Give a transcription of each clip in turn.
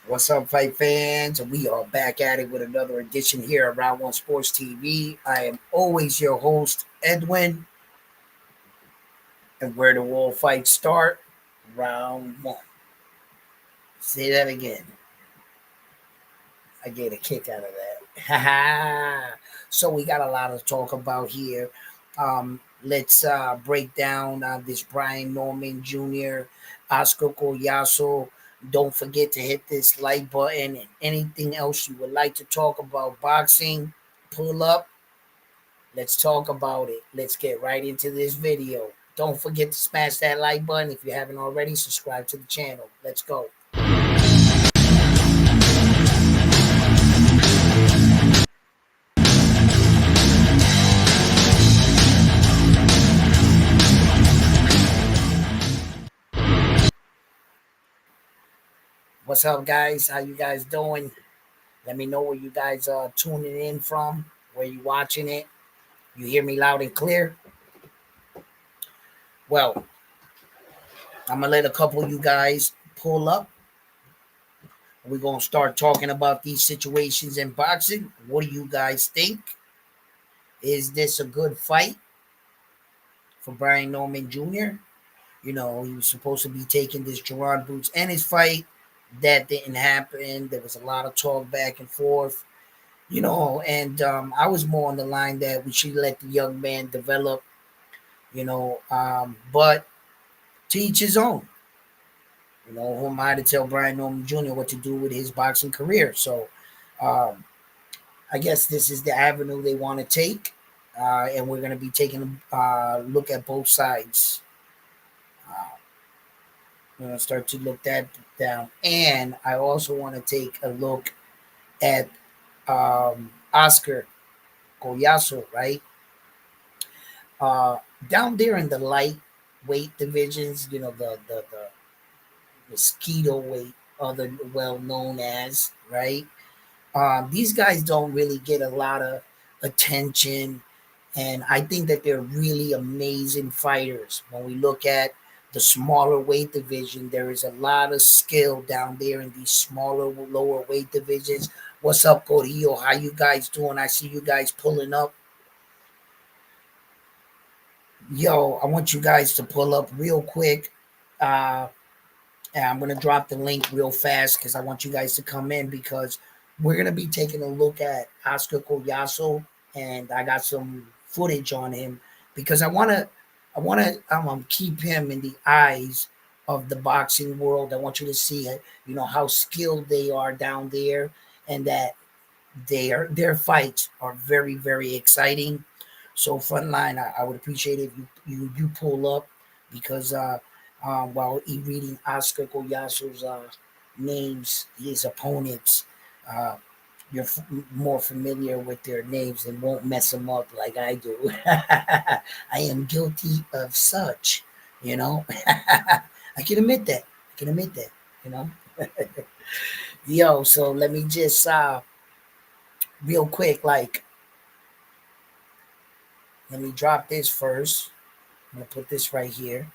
What's up, fight fans? We are back at it with another edition here at Round One Sports TV. I am always your host, Edwin, and where the world fights start, round one. Say that again. I get a kick out of that. So we got a lot to talk about here. Let's break down this Brian Norman Jr., Oscar Collazo. Don't forget to hit this like button and anything else you would like to talk about boxing, pull up. Let's talk about it. Let's get right into this video. Don't forget to smash that like button. If you haven't already, subscribe to the channel. Let's go. What's up, guys? How you guys doing? Let me know where you guys are tuning in from, where you watching it. You hear me loud and clear? Well, I'm gonna let a couple of you guys pull up. We're gonna start talking about these situations in boxing. What do you guys think? Is this a good fight for Brian Norman Jr.? You know, he was supposed to be taking this Gerard Boots and his fight. That didn't happen. There was a lot of talk back and forth, and I was more on the line that we should let the young man develop, but to each his own. Who am I to tell Brian Norman Jr. what to do with his boxing career? So um, I guess this is the avenue they want to take, and we're going to be taking a look at both sides. Uh, we're going to start to look that down. And I also want to take a look at Oscar Collazo, right? Down there in the lightweight divisions, the mosquito weight, other well known as, right? These guys don't really get a lot of attention, and I think that they're really amazing fighters. When we look at the smaller weight division, there is a lot of skill down there in these smaller, lower weight divisions. What's up, Corillo? How you guys doing? I see you guys pulling up. Yo, I want you guys to pull up real quick. Uh, And I'm going to drop the link real fast because I want you guys to come in because we're going to be taking a look at Oscar Collazo, and I got some footage on him because I want to keep him in the eyes of the boxing world. I want you to see, how skilled they are down there, and that their fights are very, very exciting. So frontline, I would appreciate if you pull up because while reading Oscar Collazo's names, his opponents, uh, you're more familiar with their names and won't mess them up like I do. I am guilty of such, you know. I can admit that. I can admit that, you know. Yo, so let me just real quick, like, let me drop this first. I'm gonna put this right here.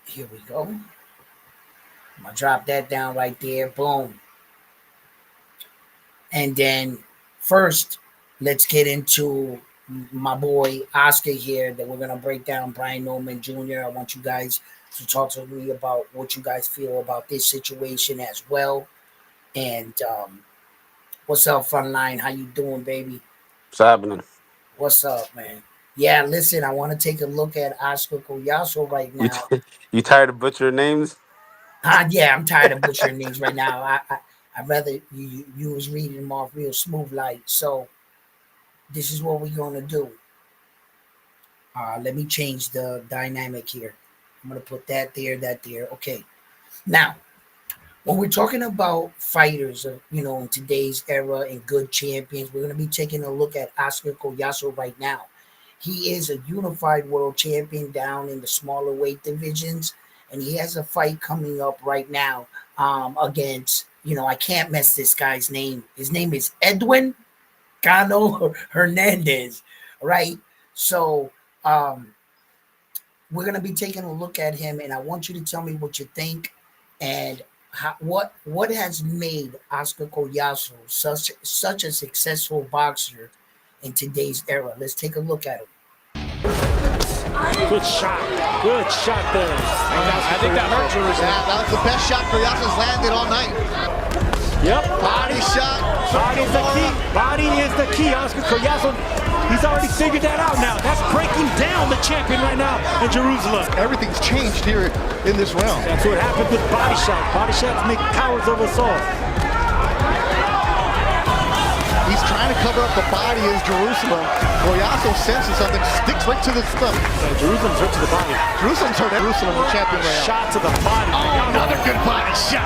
Here we go. I'm gonna drop that down right there. Boom. And then first, let's get into my boy Oscar here. That we're gonna break down Brian Norman Jr. I want you guys to talk to me about what you guys feel about this situation as well. And what's up, Frontline? How you doing, baby? What's happening? What's up, man? Yeah, listen, I want to take a look at Oscar Collazo right You now. you tired of butchering names? Yeah, I'm tired of butchering names right now. I'd rather you was reading them off real smooth, like so. This is what we're gonna do. Let me change the dynamic here. I'm gonna put that there, that there. Okay. Now, when we're talking about fighters, in today's era and good champions, we're gonna be taking a look at Oscar Collazo right now. He is a unified world champion down in the smaller weight divisions, and he has a fight coming up right now against. I can't mess this guy's name. His name is Edwin Cono Hernandez, right? So um, we're gonna be taking a look at him, and I want you to tell me what you think and what has made Oscar Collazo such a successful boxer in today's era. Let's take a look at him. Good shot. Good shot there. I think that hurt you. Yeah, that was the best shot Collazo's landed all night. Yep. Body shot. Body is the key. Body is the key. Oscar Collazo, he's already figured that out now. That's breaking down the champion right now in Jerusalem. Everything's changed here in this round. That's what happened with body shots. Body shots make cowards of us all. He's trying to cover up the body as Jerusalem. Collazo senses something, sticks right to the stump. Jerusalem's hurt to the body. Jerusalem's hurt. Jerusalem, the champion right now. Shot to the body. Oh, another good body shot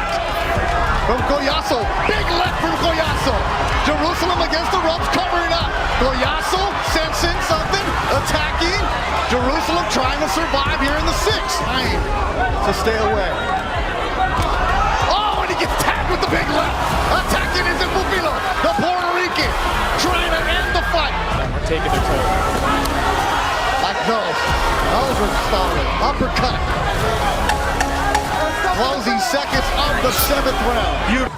from Collazo. Big left from Collazo. Jerusalem against the ropes, covering up. Collazo sensing something, attacking. Jerusalem trying to survive here in the sixth. Trying to stay away. Oh, and he gets tagged with the big left. Attacking into Pupilo, the Puerto Rican, trying to end the fight. We're taking the turn. Like those. Those were solid. Uppercut. Closing seconds of the seventh round.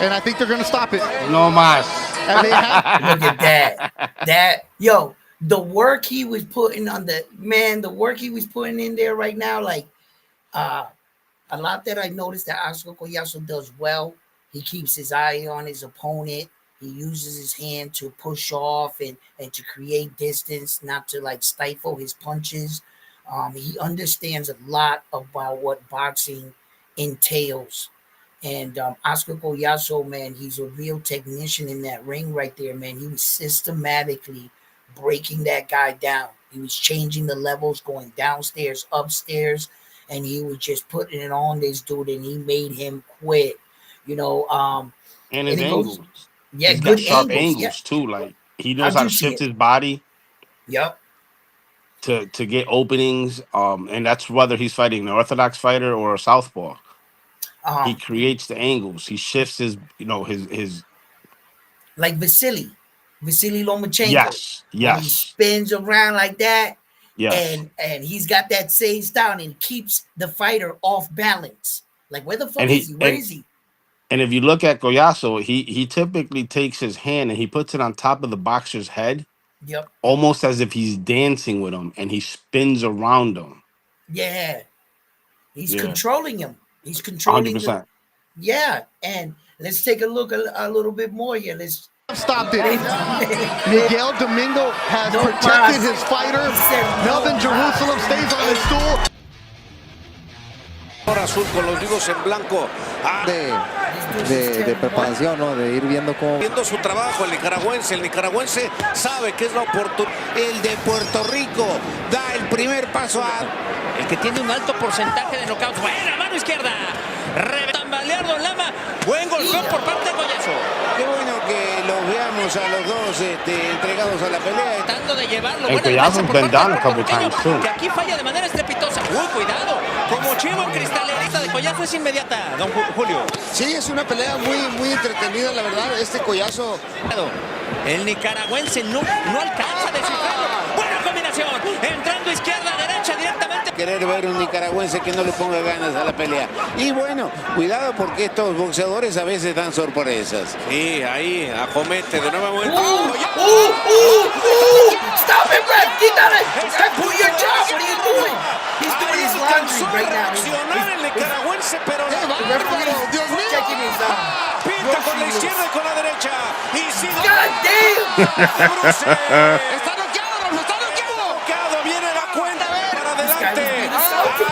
And I think they're going to stop it. No mas. And they have. Look at that. Yo, the work he was putting on the work he was putting in there right now, like a lot that I noticed that Oscar Collazo does well. He keeps his eye on his opponent. He uses his hand to push off and to create distance, not to like stifle his punches. He understands a lot about what boxing entails. And Oscar Collazo, man, he's a real technician in that ring right there, man. He was systematically breaking that guy down. He was changing the levels, going downstairs, upstairs, and he was just putting it on this dude, and he made him quit. You know, And his angles. Yeah, He's good got sharp angles, angles too. Like he knows How'd how you to see shift it? his body Yep. to get openings. And that's whether he's fighting an orthodox fighter or a southpaw. He creates the angles. He shifts his Like Vasily Lomachenko. yes, When he yes, spins around like that, yes. and he's got that same style and keeps the fighter off balance. Like where the fuck And is he? Where is he? And if you look at Collazo, he typically takes his hand and he puts it on top of the boxer's head, Yep. almost as if he's dancing with him, and he spins around him. Yeah. He's Yeah. controlling him. He's controlling 100%. Yeah. And let's take a look a little bit more here. Let's Stopped it. Miguel Domingo has No protected mas. his fighter. He said no Melvin Jerusalem mas. stays on his stool. Azul con los vivos en blanco. De preparación, ¿no? De ir viendo cómo... Viendo su trabajo el nicaragüense sabe que es la oportunidad. El de Puerto Rico da el primer paso el que tiene un alto porcentaje de knockouts. Buena mano izquierda. Tambaleando Lama. Buen golpeo por parte de Collazo. Qué bueno que los veamos a los dos entregados a la pelea. Tratando de llevarlo. And Buena Collazo's defensa por been parte down del a couple puertorriqueño, times, too. que aquí falla de manera estrepitosa. Cuidado. Como chivo cristalerista de Collazo es inmediata, don Julio. Sí, es una pelea muy entretenida, la verdad. Este Collazo. El nicaragüense no alcanza a descifrarlo. Buena combinación. Entrando izquierda, derecha directamente. Querer ver un nicaragüense que no le ponga ganas a la pelea. Y bueno, cuidado porque estos boxeadores a veces dan sorpresas. Sí, ahí acomete de nuevo. Stop it, ref! Quítale! Do your job! What are you doing? He's doing his laundry right now. Reaccionar el nicaragüense, pero The referee is checking his pinta con la izquierda y con la derecha. Y sigue. God damn! Está noqueado. Viene la cuenta para adelante.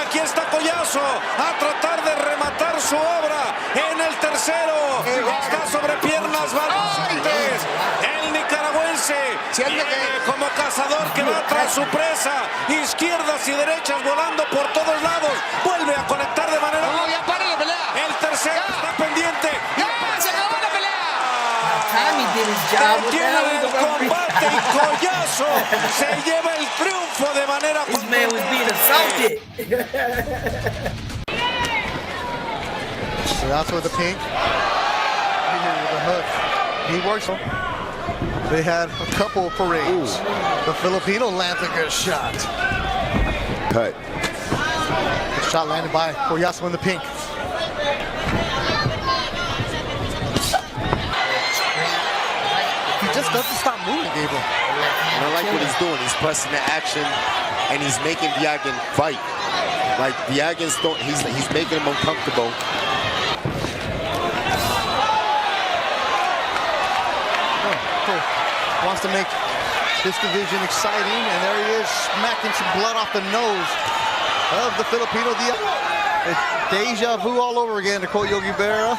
Aquí está Collazo a tratar de rematar su obra en el tercero. Está sobre piernas balances. El nicaragüense viene como cazador que va tras su presa. Izquierdas y derechas volando por todos lados. Vuelve a conectar de manera. Ya para la pelea. El tercero está pendiente. Se acabó la pelea. Tommy did his job. What the hell Detiene is el the referee? combate y Collazo se lleva el triunfo de manera. This man was being assaulted. Collazo with the pink. The hook. He works. They had a couple of parades. The Filipino lands a good shot. Cut. Good shot landed by Collazo in the pink. He just doesn't stop moving, Gabriel. And I like what he's doing. He's pressing the action, and he's making Diagan fight. Like Diagan's don't. He's making him uncomfortable. Wants to make this division exciting, and there he is, smacking some blood off the nose of the Filipino. It's deja vu all over again to quote Yogi Berra.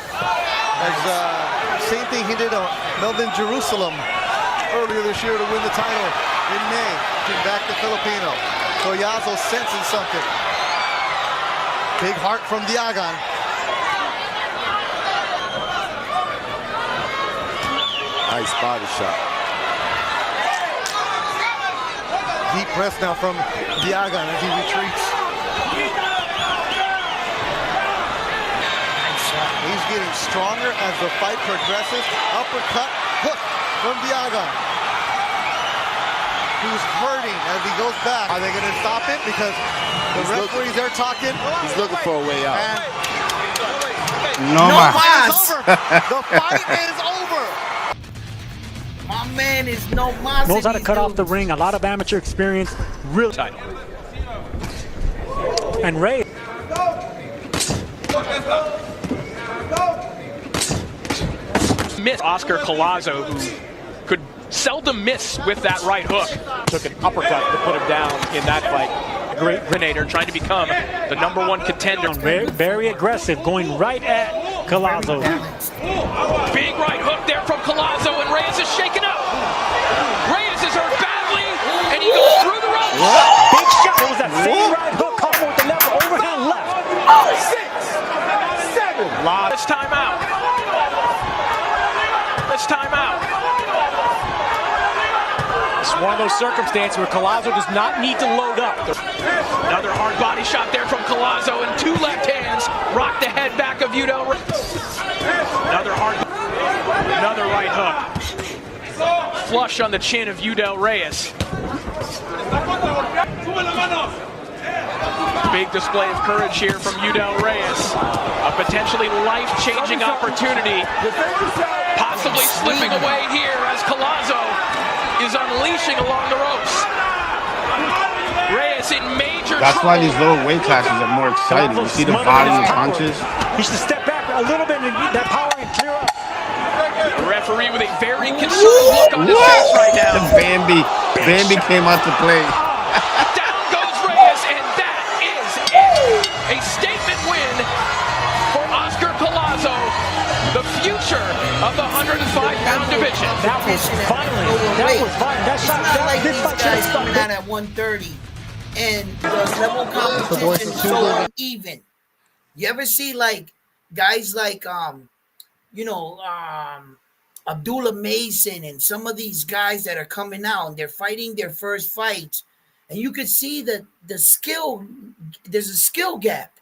Same thing he did to Melvin Jerusalem earlier this year to win the title in May. Came back to Filipino. Collazo sensing something. Big heart from Diagan. Nice body shot. Deep press now from Diagan as he retreats. He's getting stronger as the fight progresses. Uppercut, hook from Diagan. Who's hurting as he goes back. Are they going to stop it? Because the referees are talking. He's looking for a way out. No fight is over. The fight is over. My man is no mas. Knows how to cut off the ring. A lot of amateur experience. Real tight. And Ray. Miss Oscar Collazo, who could seldom miss with that right hook. Took an uppercut to put him down in that fight. Great Renator trying to become the #1 contender. Very, very aggressive, going right at Collazo. Big right hook there from Collazo, and Reyes is shaken up. Reyes is hurt badly, and he goes through the ropes. Big shot. It was that same right hook coupled with the left overhand left. 6, 7. It's time out. It's time out. It's one of those circumstances where Collazo does not need to load up. Another hard body shot there from Collazo, and 2 left hands rock the head back of Udell Reyes. Another right hook. Flush on the chin of Udell Reyes. Big display of courage here from Udell Reyes. A potentially life-changing opportunity. Possibly slipping away here as Collazo is unleashing along the ropes. Reyes in major That's why trouble. these lower weight classes are more exciting. You see the body and the punches. He should step back a little bit and get that power and clear up. The referee with a very concerned look on his face right now. Bambi came out to play. Down goes Reyes, and that is it. A statement win for Oscar Collazo, the future of the 105-pound division. That was violent. That was violent. That It's shot, not like this these fight guys should've coming stopped. out at 130 and the level competition is so uneven. You ever see like guys like Abdullah Mason and some of these guys that are coming out and they're fighting their first fights, and you could see that there's a skill gap.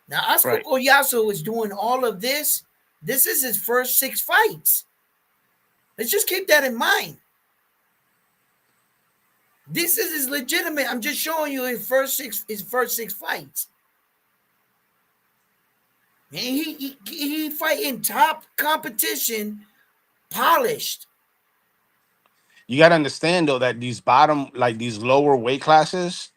Now Oscar Collazo is doing all of this. This is his first 6 fights. Let's just keep that in mind. This is his legitimate. I'm just showing you his first six fights. And he fight in top competition, polished. You got to understand though that these these lower weight classes,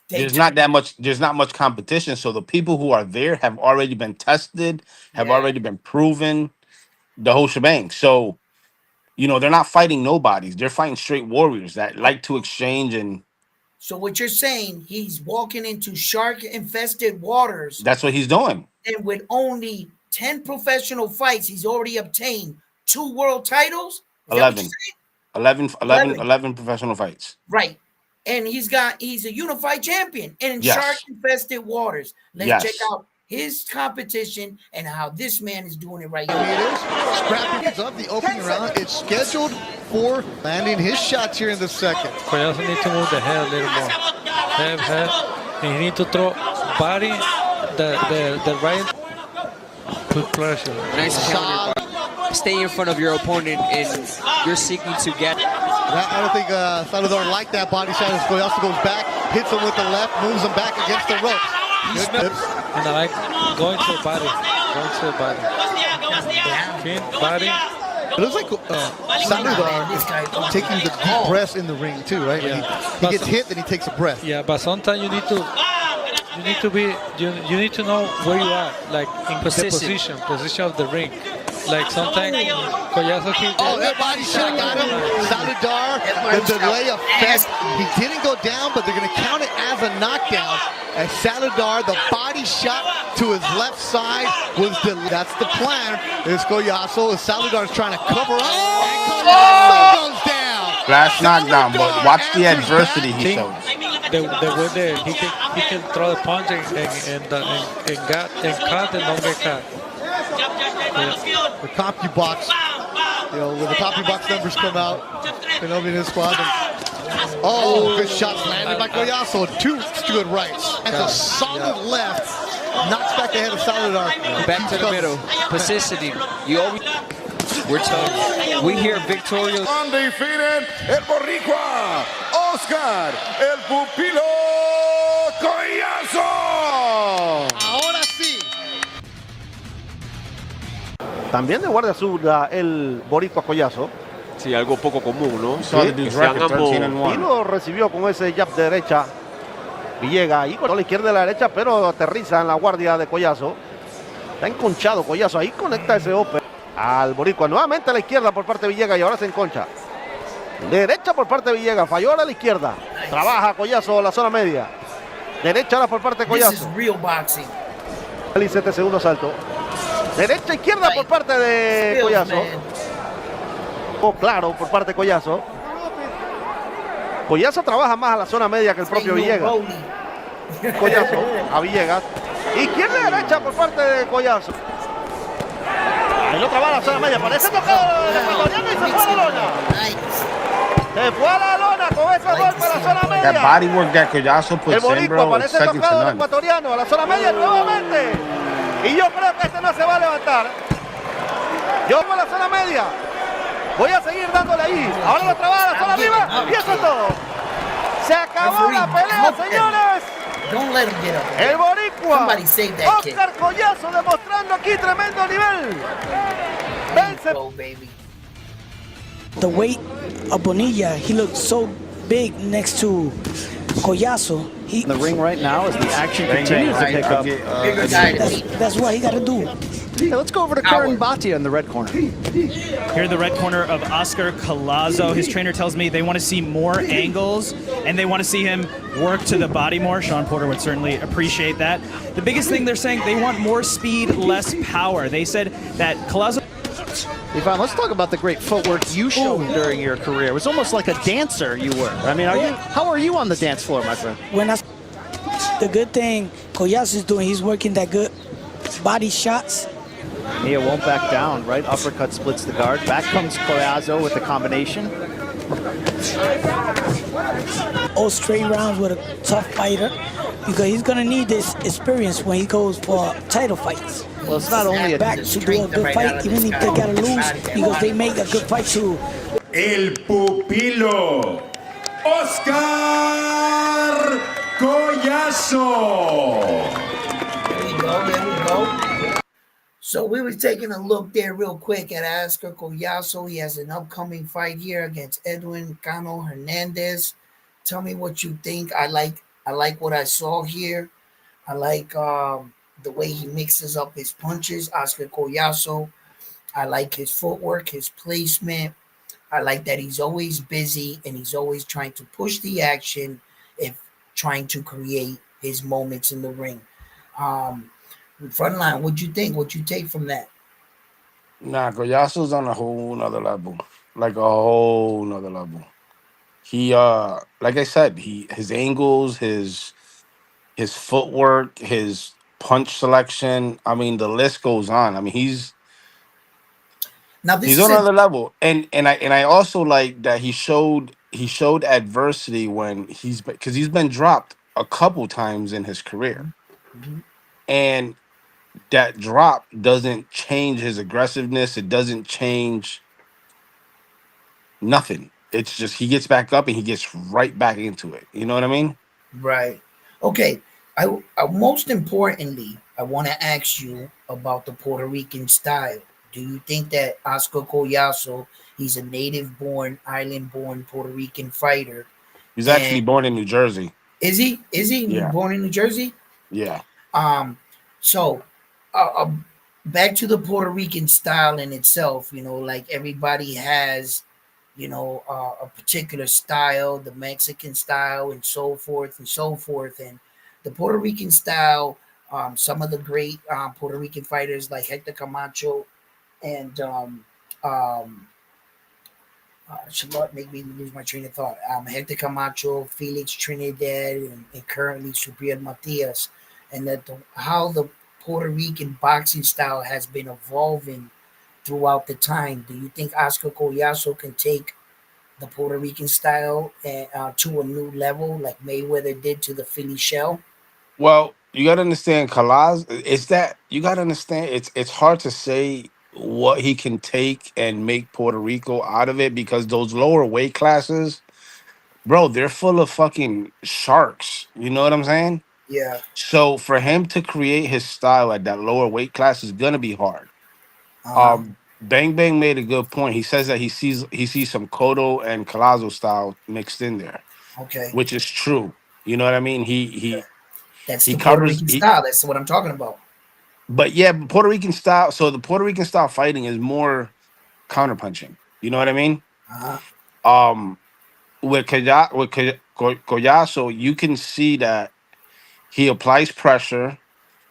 there's not much competition. So the people who are there have already been tested, have already been proven, the whole shebang. So, they're not fighting nobodies. They're fighting straight warriors that like to exchange. And so what you're saying, he's walking into shark-infested waters. That's what he's doing. And with only 10 professional fights, he's already obtained 2 world titles. 11 professional fights. Right. And he's a unified champion in shark-infested waters. Let's check out his competition and how this man is doing it right here. It is. Scrapping is up the opening round. It's scheduled for landing his shots here in the second. Collazo needs to move the head a little more. Head. And he needs to throw body, the right. Good pressure. Nice counter. stay in front of your opponent and you're seeking to get. I don't think Salvador liked that body shot. Collazo goes back, hits him with the left, moves him back against the ropes. And I like going to the body. Chin, body. It looks like Salvador is taking the deep breaths in the ring too, right? Yeah. He gets hit, then he takes a breath. Yeah, but sometimes you need to know where you are, like in position of the ring. Like sometimes Collazo that body shot got him. Salvador, the delay effect. He didn't go down, but they're going to count it as a knockdown. As Salvador, the body shot to his left side was that's the plan. It's Collazo. Salvador's trying to cover up. And Collazo goes down. Flash knockdown, but watch the adversity he shows. The way that he can throw the punch and cut and don't get cut. The CompuBox, when the CompuBox numbers come out, in his squad. Good shots landed by Collazo. Two good rights. And a solid left. Knocks back the head of Salvador. Back to the middle. Positioning. We hear victorious. Undefeated, el Boricua, Oscar, el Pupilo Collazo. Ahora sí. También de guardia zurda el Boricua Collazo. Sí, algo poco común, ¿no? Sí, y lo recibió con ese jab de derecha. Villegas ahí con la izquierda y la derecha, pero aterriza en la guardia de Collazo. Está enconchado Collazo, ahí conecta ese open al Boricua. Nuevamente a la izquierda por parte de Villegas y ahora se enconcha. Derecha por parte de Villegas, falló ahora a la izquierda. Trabaja Collazo la zona media. Derecha ahora por parte de Collazo. Y 7 segundos salto. Derecha izquierda por parte de Collazo. Claro por parte de Collazo. Collazo trabaja más a la zona media que el propio Villegas. Collazo a Villegas. Izquierda y derecha por parte de Collazo. Ahí lo trabaja a la zona media. Parece tocado el ecuatoriano y se fue a la lona. Se fue a la lona con ese gol para la zona media. That body work that Collazo puts el Boricua in, bro, parece second to tocado el none. ecuatoriano a la zona media nuevamente. Y yo creo que este no se va a levantar. Yo voy a la zona media. Voy a seguir dándole ahí. Ahora lo trabaja la zona arriba. Y eso es todo. Se acabó la pelea, señores. El Boricua. Oscar Collazo demostrando aquí tremendo nivel. Vence. The weight of Bonilla, he looks so big next to Collazo. The ring right now as the action continues to pick up. That's what he got to do. Yeah, let's go over to Karen Batia in the red corner. Here in the red corner of Oscar Collazo. His trainer tells me they want to see more angles and they want to see him work to the body more. Sean Porter would certainly appreciate that. The biggest thing they're saying, they want more speed, less power. They said that Collazo... Ivan, let's talk about the great footwork you showed during your career. It was almost like a dancer you were. I mean, how are you on the dance floor, my friend? The good thing Collazo is doing, he's working that good body shots. Mia won't back down, right? Uppercut splits the guard. Back comes Collazo with the combination. All straight rounds with a tough fighter, because he's going to need this experience when he goes for title fights. Well, it's not only back to do a good fight, even if they got to lose, because they make a good fight too. El Pupilo, Oscar Collazo. There we go. So we were taking a look there real quick at Oscar Collazo. He has an upcoming fight here against Edwin Cono Hernandez. Tell me what you think. I like what I saw here. I like the way he mixes up his punches, Oscar Collazo. I like his footwork, his placement. I like that he's always busy and he's always trying to push the action, if trying to create his moments in the ring. Frontline, what'd you think? What'd you take from that? Nah, Collazo's on a whole nother level. Like a whole nother level. He like I said, his angles, his footwork, his punch selection. I mean, the list goes on. I mean, he's on another level. And I also like that he showed adversity when because he's been dropped a couple times in his career. Mm-hmm. And that drop doesn't change his aggressiveness. It doesn't change nothing. It's just he gets back up and he gets right back into it. You know what I mean? Right. Okay. Most importantly, I want to ask you about the Puerto Rican style. Do you think that Oscar Collazo, he's a native-born, island-born Puerto Rican fighter, He's and actually born in New Jersey. is he? Is he Yeah. born in New Jersey? Yeah. Um. So, back to the Puerto Rican style in itself. Like everybody has a particular style, the Mexican style, and so forth and so forth. And the Puerto Rican style, some of the great Puerto Rican fighters like Hector Camacho and Charlotte make me lose my train of thought. Hector Camacho, Felix Trinidad, and currently Subriel Matias, and how the Puerto Rican boxing style has been evolving throughout the time. Do you think Oscar Collazo can take the Puerto Rican style to a new level, like Mayweather did to the Philly Shell? Well, you gotta understand, Kalaz. It's that you gotta understand. It's hard to say what he can take and make Puerto Rico out of it because those lower weight classes, bro, they're full of fucking sharks. You know what I'm saying? Yeah. So for him to create his style at that lower weight class is gonna be hard. Bang Bang made a good point. He says that he sees some Coto and Collazo style mixed in there, Okay. which is true. You know what I mean? That's He the Puerto covers Rican he style. That's what I'm talking about. but yeah, Puerto Rican style. So the Puerto Rican style fighting is more counterpunching. You know what I mean? Uh-huh. With Collazo, you can see that he applies pressure.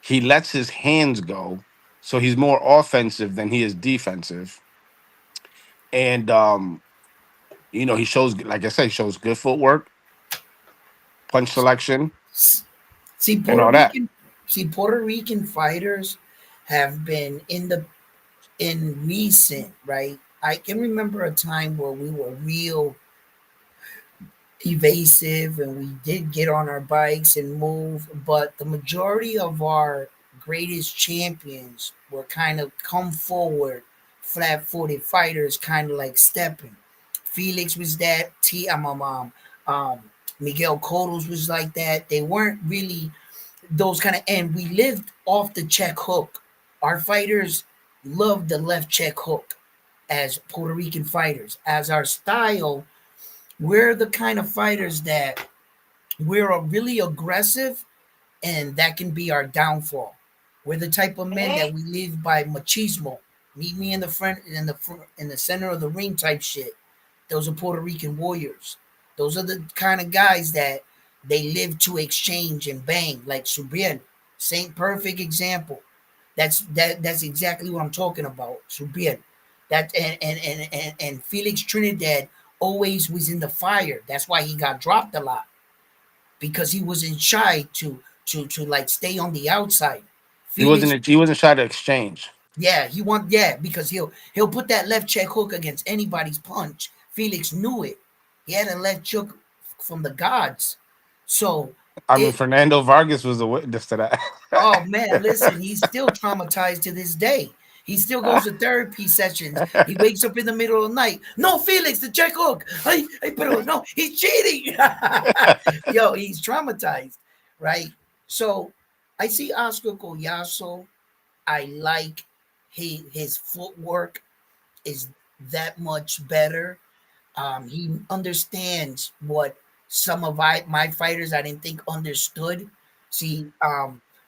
He lets his hands go, so he's more offensive than he is defensive. And he shows, like I said, he shows good footwork, punch selection, See, and all that. Puerto Rican fighters have been in recent, right? I can remember a time where we were real evasive and we did get on our bikes and move, but the majority of our greatest champions were kind of come forward, flat-footed fighters, kind of like stepping. Felix was that. Miguel Cotto's was like that. They weren't really those kind of, and we lived off the check hook. Our fighters loved the left check hook as Puerto Rican fighters. As our style, we're the kind of fighters that we're really aggressive, and that can be our downfall. We're the type of men that we live by machismo. Meet me in the front, in the center of the ring type shit. Those are Puerto Rican warriors. Those are the kind of guys that they live to exchange and bang, like Subriel. Saint perfect example. That's exactly what I'm talking about. Subriel. That and Felix Trinidad always was in the fire. That's why he got dropped a lot. Because he wasn't shy to like stay on the outside. He Felix, wasn't he wasn't shy to exchange. because he'll put that left check hook against anybody's punch. Felix knew it. He had a left hook from the gods. So I mean, Fernando Vargas was a witness to that. oh man, listen, he's still traumatized to this day. He still goes to therapy sessions. He wakes up in the middle of the night. No, Felix, the check hook. But no, he's cheating. Yo, he's traumatized, right? So I see Oscar Collazo. I like his footwork is that much better. He understands what some of my fighters I didn't think understood. See,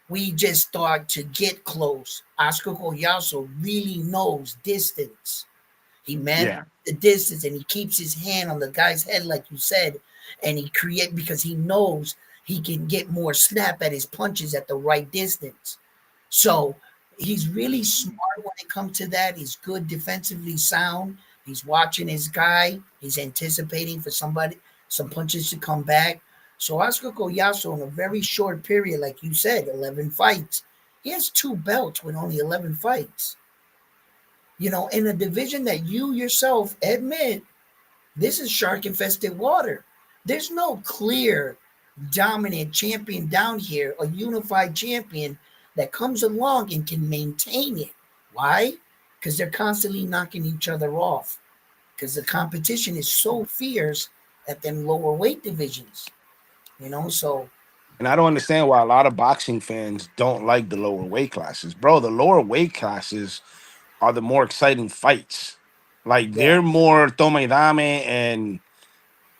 we just start to get close. Oscar Collazo really knows distance. He manages the distance and he keeps his hand on the guy's head, like you said, and he create because he knows he can get more snap at his punches at the right distance. So he's really smart when it comes to that. He's good defensively sound. He's watching his guy. He's anticipating for some punches to come back. So Oscar Collazo, in a very short period, like you said, 11 fights. He has 2 belts with only 11 fights. In a division that you yourself admit, this is shark-infested water. There's no clear dominant champion down here, a unified champion that comes along and can maintain it. Why? Because they're constantly knocking each other off. Because the competition is so fierce at them lower weight divisions. So And I don't understand why a lot of boxing fans don't like the lower weight classes, bro. The lower weight classes are the more exciting fights. Like yeah, they're more tome y dame, and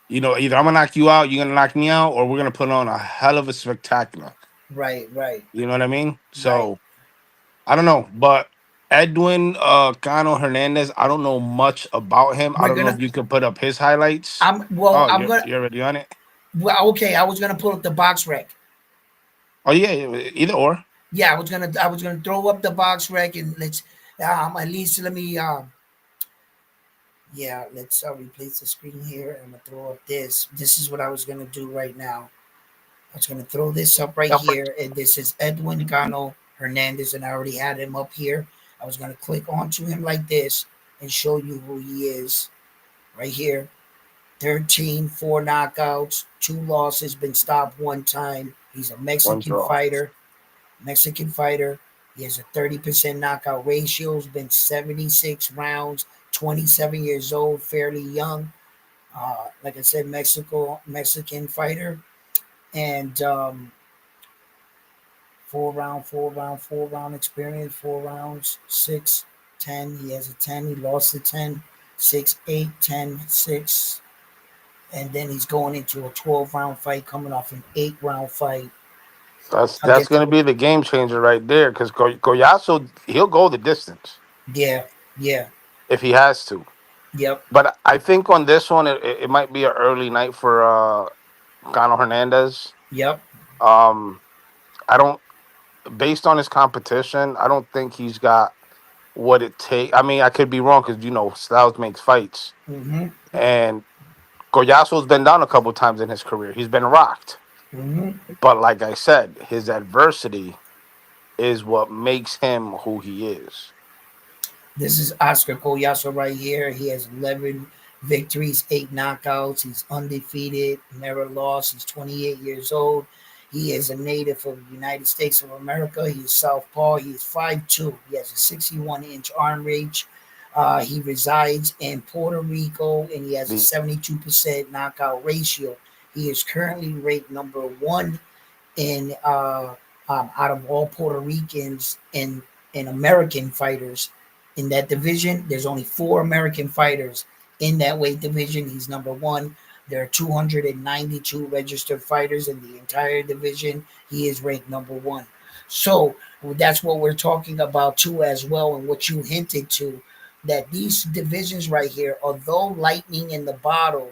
either I'm gonna knock you out, you're gonna knock me out, or we're gonna put on a hell of a spectacular. right. You know what I mean? So I don't know, but Edwin Cano Hernandez, I don't know much about him. I We're don't know gonna. if you could put up his highlights. I'm well. Oh, I'm gonna. you're already on it. Well, okay. I was gonna pull up the box rec. Oh yeah, either or. Yeah, I was gonna throw up the box rec and let's at least let me yeah, let's replace the screen here. I'm gonna throw up this. This is what I was gonna do right now. I was gonna throw this up right here, and this is Edwin Gano Hernandez, and I already had him up here. I was gonna click onto him like this and show you who he is right here. 13, 4 knockouts, 2 losses, been stopped 1 time. He's a One Mexican draw. fighter. Mexican fighter. He has a 30% knockout ratio. Has been 76 rounds. 27 years old, fairly young. Like I said, Mexican fighter, and 4 round experience. 4 rounds, 6, 10. He has a 10. He lost the 10, 6, 8, 10, 6. And then he's going into a 12-round fight, coming off an 8-round fight That's against. going to be the game changer right there because Collazo, he'll go the distance Yeah, if he has to. yep. But I think on this one, it might be an early night for Cano Hernandez. Yep. I don't, based on his competition, I don't think he's got what it takes. I mean, I could be wrong because Styles makes fights, Mm-hmm. and Collazo's been down a couple times in his career. He's been rocked, Mm-hmm. but like I said, his adversity is what makes him who he is. This is Oscar Collazo right here. He has 11 victories, 8 knockouts. He's undefeated, never lost. He's 28 years old. He is a native of the United States of America. He is southpaw. He is 5'2". He has a 61-inch arm reach. He resides in Puerto Rico, and he has a The 72% knockout ratio. He is currently ranked number 1 in out of all Puerto Ricans and American fighters in that division. There's only 4 American fighters in that weight division. He's number 1. There are 292 registered fighters in the entire division. He is ranked number 1. So that's what we're talking about too, as well, and what you hinted to, that these divisions right here, although lightning in the bottle,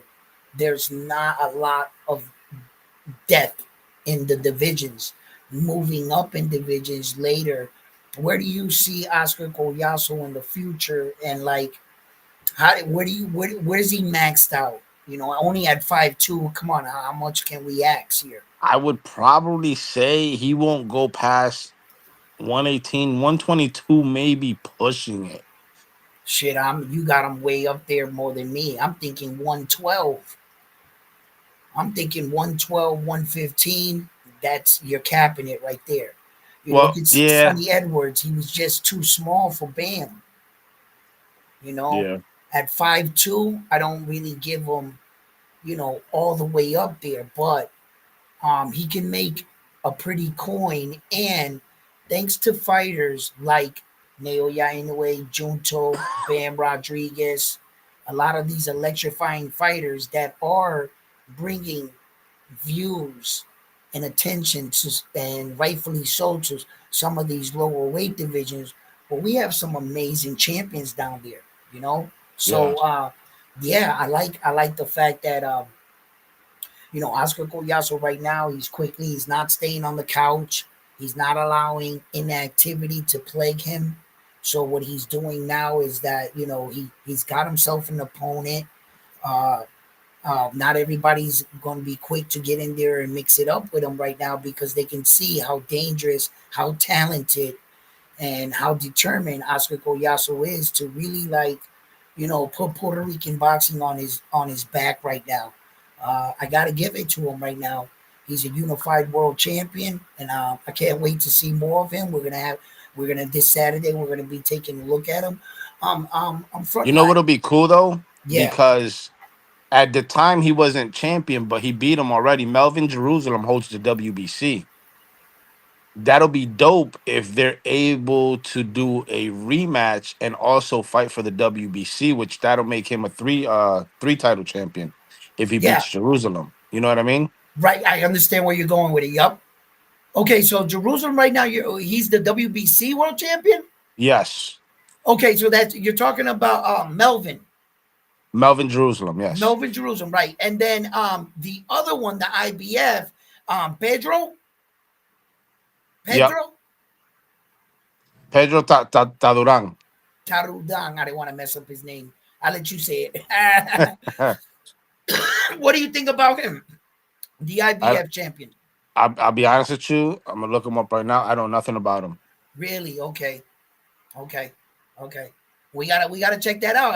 there's not a lot of depth in the divisions. Moving up in divisions later, where do you see Oscar Collazo in the future? And like, where's he maxed out? Only at 5'2". Come on, how much can we ask here? I would probably say he won't go past 118, 122, maybe pushing it. Shit, you got him way up there more than me. I'm thinking 112. I'm thinking 112, 115. You're capping it right there. Look Well, at yeah, Sonny Edwards. He was just too small for Bam. You know, yeah. at 5'2", I don't really give him, all the way up there, but he can make a pretty coin. And thanks to fighters like Naoya Inoue, Junto, Bam Rodriguez, a lot of these electrifying fighters that are bringing views and attention to, and rightfully so, to some of these lower weight divisions. But we have some amazing champions down there, you know. Yeah. So yeah, I like the fact that Oscar Collazo right now, he's not staying on the couch. He's not allowing inactivity to plague him. So what he's doing now is that he's got himself an opponent. Uh, not everybody's going to be quick to get in there and mix it up with him right now, because they can see how dangerous, how talented, and how determined Oscar Collazo is to really put Puerto Rican boxing on his back right now. I got to give it to him right now. He's a unified world champion, and I can't wait to see more of him. We're gonna this Saturday. We're gonna be taking a look at him. I'm front You know line. what'll be cool though, Yeah, because at the time he wasn't champion, but he beat him already. Melvin Jerusalem holds the WBC. That'll be dope if they're able to do a rematch and also fight for the WBC, which that'll make him a three title champion if he yeah, beats Jerusalem. You know what I mean? right. I understand where you're going with it. Yup. Okay, so Jerusalem right now, he's the WBC world champion. Yes. Okay, so that's you're talking about Melvin. Melvin Jerusalem, yes. Melvin Jerusalem, right. And then the other one, the IBF, Pedro. Yep. Pedro Pedro Taduran. Tarudang. I didn't want to mess up his name. I'll let you say it. What do you think about him? The IBF champion. I'll be honest with you. I'm gonna look him up right now. I know nothing about him. Really? Okay. Okay. Okay. We gotta check that out.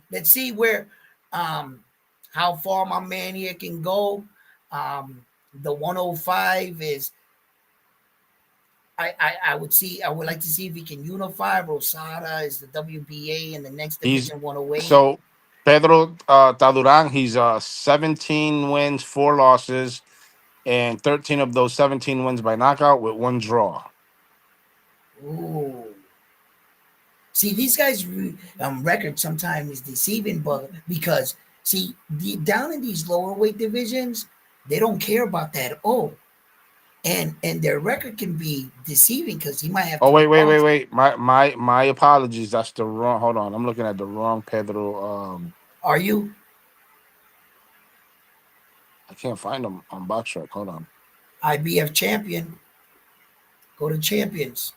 Let's see where how far my man here can go. The 105 is I would like to see if he can unify. Rosada is the WBA and the next He's division 108. so Pedro Taduran. He's 17 wins, 4 losses, and 13 of those 17 wins by knockout with 1 draw. Ooh. See, these guys' record sometimes is deceiving, but because see, down in these lower weight divisions, they don't care about that. Oh, and their record can be deceiving because he might have. Oh to wait. My apologies. That's the wrong. Hold on. I'm looking at the wrong Pedro. Are you? I can't find him on BoxRec. Hold on. IBF champion. Go to champions.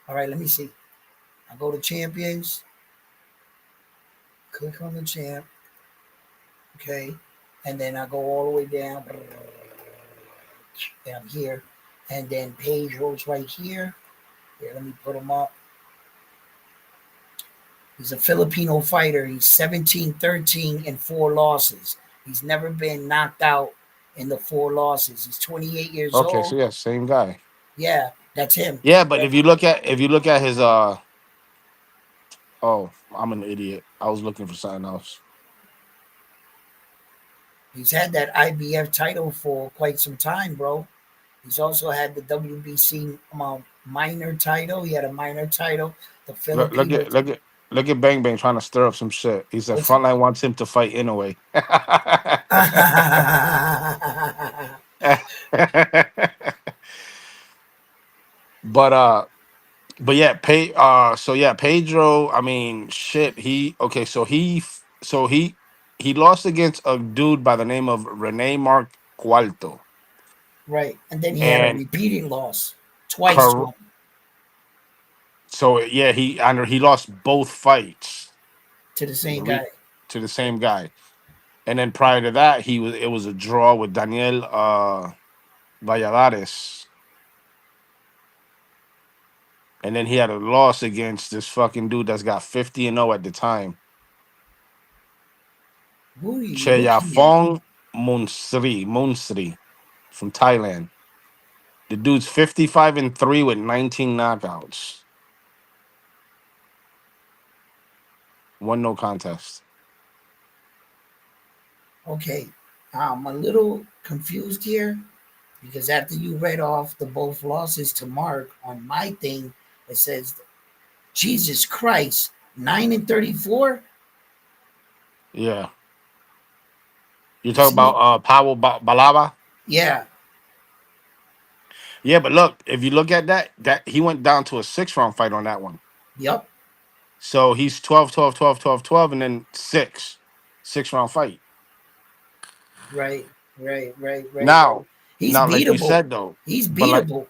All right, let me see. I go to champions. Click on the champ. Okay. And then I go all the way down. Down here. And then Page rolls right here. Here, let me put him up. He's a Filipino fighter. He's 17-13 and 4 losses. He's never been knocked out in the 4 losses. He's 28 years old. Okay, so yeah, same guy. Yeah, that's him. Yeah, but if you look at his oh, I'm an idiot. I was looking for something else. He's had that IBF title for quite some time, bro. He's also had the WBC minor title. He had a minor title. The Filipino. Look at Bang Bang trying to stir up some shit. He said Frontline wants him to fight Inoue. But yeah, Pedro. I mean, shit. He lost against a dude by the name of Rene Mark Cualto. Right, and then he had a repeating loss twice to him. So yeah, he lost both fights to the same guy. To the same guy, and then prior to that, it was a draw with Daniel Valladares, and then he had a loss against this fucking dude that's got 50-0 at the time. Cheyafong Munsri from Thailand. The dude's 55-3 with 19 knockouts. 1 no contest. Okay, I'm a little confused here because after you read off the both losses to Mark on my thing, it says, Jesus Christ, 9-34. Yeah. You talking about Powell Balaba? Yeah. Yeah, but look, if you look at that he went down to a 6-round fight on that one. Yep. So he's 12, and then 6-round fight. Right. Now, he's beatable. Like you said, though, he's beatable.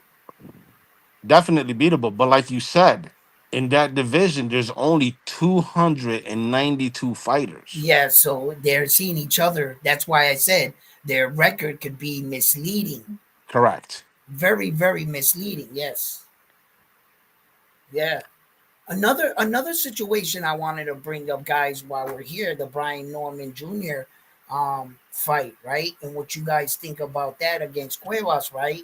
Definitely beatable. But like you said, in that division, there's only 292 fighters. Yeah, so they're seeing each other. That's why I said their record could be misleading. Correct. Very, very misleading. Yes. Yeah. Another situation I wanted to bring up, guys, while we're here, the Brian Norman Jr. fight, right? And what you guys think about that against Cuevas, right?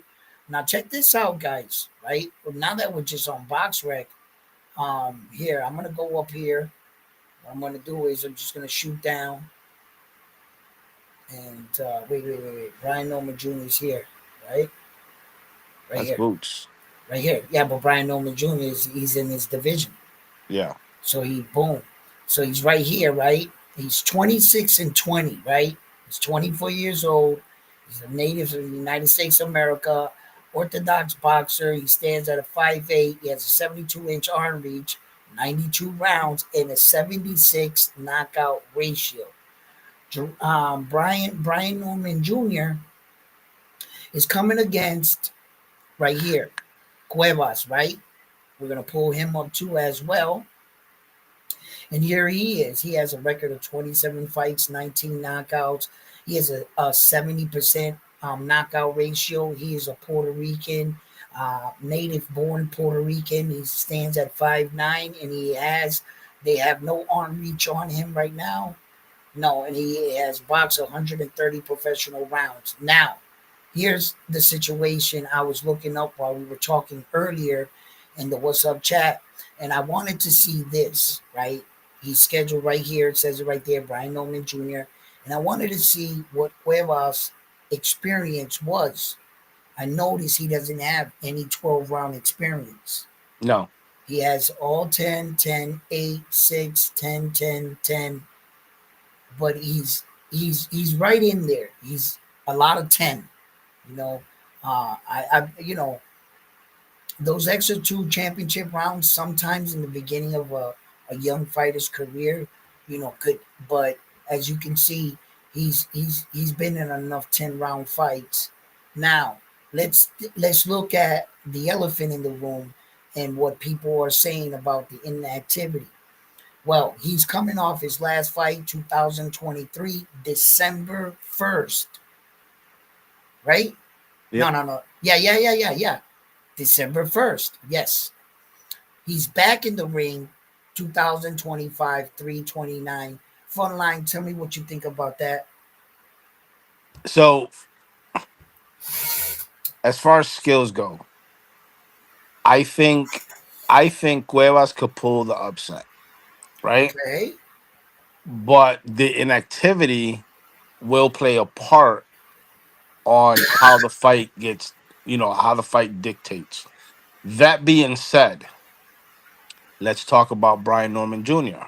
Now check this out, guys, right? Well, now that we're just on BoxRec, here I'm gonna go up here. What I'm gonna do is I'm just gonna shoot down and wait. Brian Norman Jr. is here, right? Right That's here, boots. right here. Yeah, but Brian Norman Jr. He's in his division. Yeah. So boom. So he's right here, right? He's 26 and 20, right? He's 24 years old. He's a native of the United States of America, orthodox boxer. He stands at a 5'8". He has a 72-inch arm reach, 92 rounds, and a 76 knockout ratio. Brian Norman Jr. is coming against right here, Cuevas, right? We're gonna pull him up too as well. And here he is. He has a record of 27 fights, 19 knockouts. He has a 70% knockout ratio. He is a Puerto Rican, native-born Puerto Rican. He stands at 5'9", and they have no arm reach on him right now. No, and he has boxed 130 professional rounds. Now, here's the situation I was looking up while we were talking earlier in the What's Up chat, and I wanted to see this, right? He's scheduled right here. It says it right there, Brian Norman Jr. And I wanted to see what Cuevas' experience was. I noticed he doesn't have any 12-round experience. No. He has all 10, 10, 8, 6, 10, 10, 10. But he's right in there. He's a lot of 10. You know, those extra 2 championship rounds sometimes in the beginning of a young fighter's career, could. But as you can see, he's been in enough 10-round fights. Now let's look at the elephant in the room and what people are saying about the inactivity. Well, he's coming off his last fight, 2023, December 1st. Right? Yep. No. Yeah. December 1st. Yes. He's back in the ring, 2025, 329. Frontline, tell me what you think about that. So, as far as skills go, I think Cuevas could pull the upset, right? Okay. But the inactivity will play a part on how the fight gets, how the fight dictates. That being said, let's talk about Brian Norman Jr.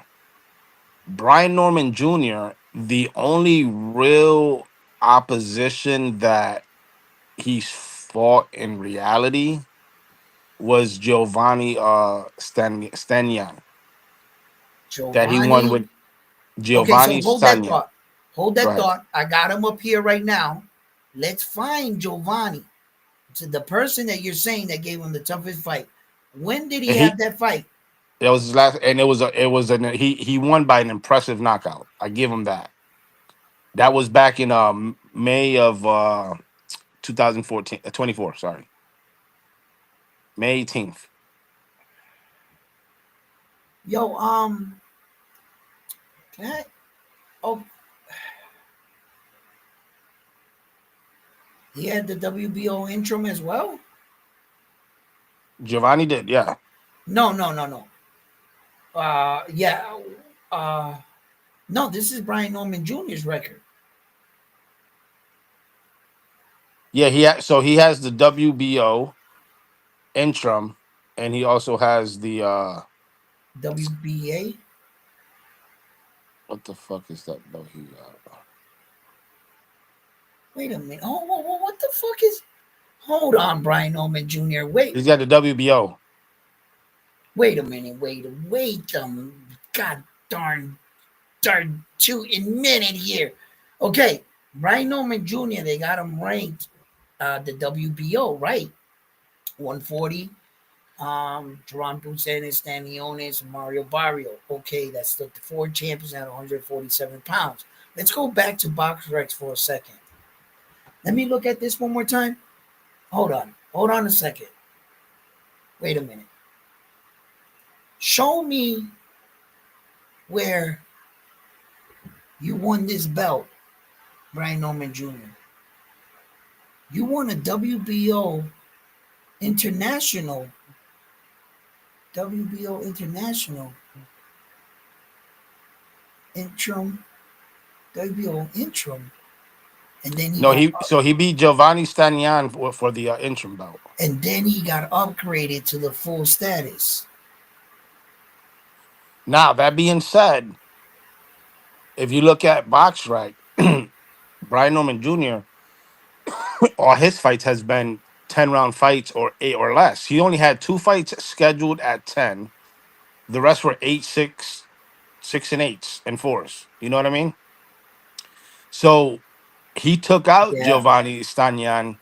Brian Norman Jr., the only real opposition that he's fought in reality was Giovanni Stanian. That he won Giovanni. with Okay, so Giovanni hold that Stanian. thought. Hold Go that ahead. thought. I got him up here right now. Let's find Giovanni. To the person that you're saying that gave him the toughest fight. When did he have that fight? It was his last, and he won by an impressive knockout. I give him that. That was back in May of 2014, 24. Sorry, May 18th. Yo, he had the WBO interim as well. Giovanni did, yeah. No. No, this is Brian Norman Jr.'s record. Yeah, he has the WBO interim, and he also has the WBA. What the fuck is that? No, Wait a minute. Oh, what the fuck is? Hold on, Brian Norman Jr. Wait. He's got the WBO. Wait a minute. Wait. God darn shooting minute here. Okay, Brian Norman Jr. They got him ranked, the WBO, right? 140. Jerron Bucenes, Staniones, Mario Barrio. Okay, that's the 4 champions at 147 pounds. Let's go back to BoxRec for a second. Let me look at this one more time. Hold on a second. Wait a minute. Show me where you won this belt Brian Norman Jr. You won a WBO international, WBO international interim, WBO interim, and then No, he beat Giovanni Stagnan for the interim belt. and then he got upgraded to the full status. Now that being said, if you look at BoxRec, Brian Norman Jr. all his fights has been 10-round fights or 8 or less. He only had 2 fights scheduled at 10. The rest were 8, 6, 6 and 8s and 4s. You know what I mean? So he took out Yeah, Giovanni Stagnan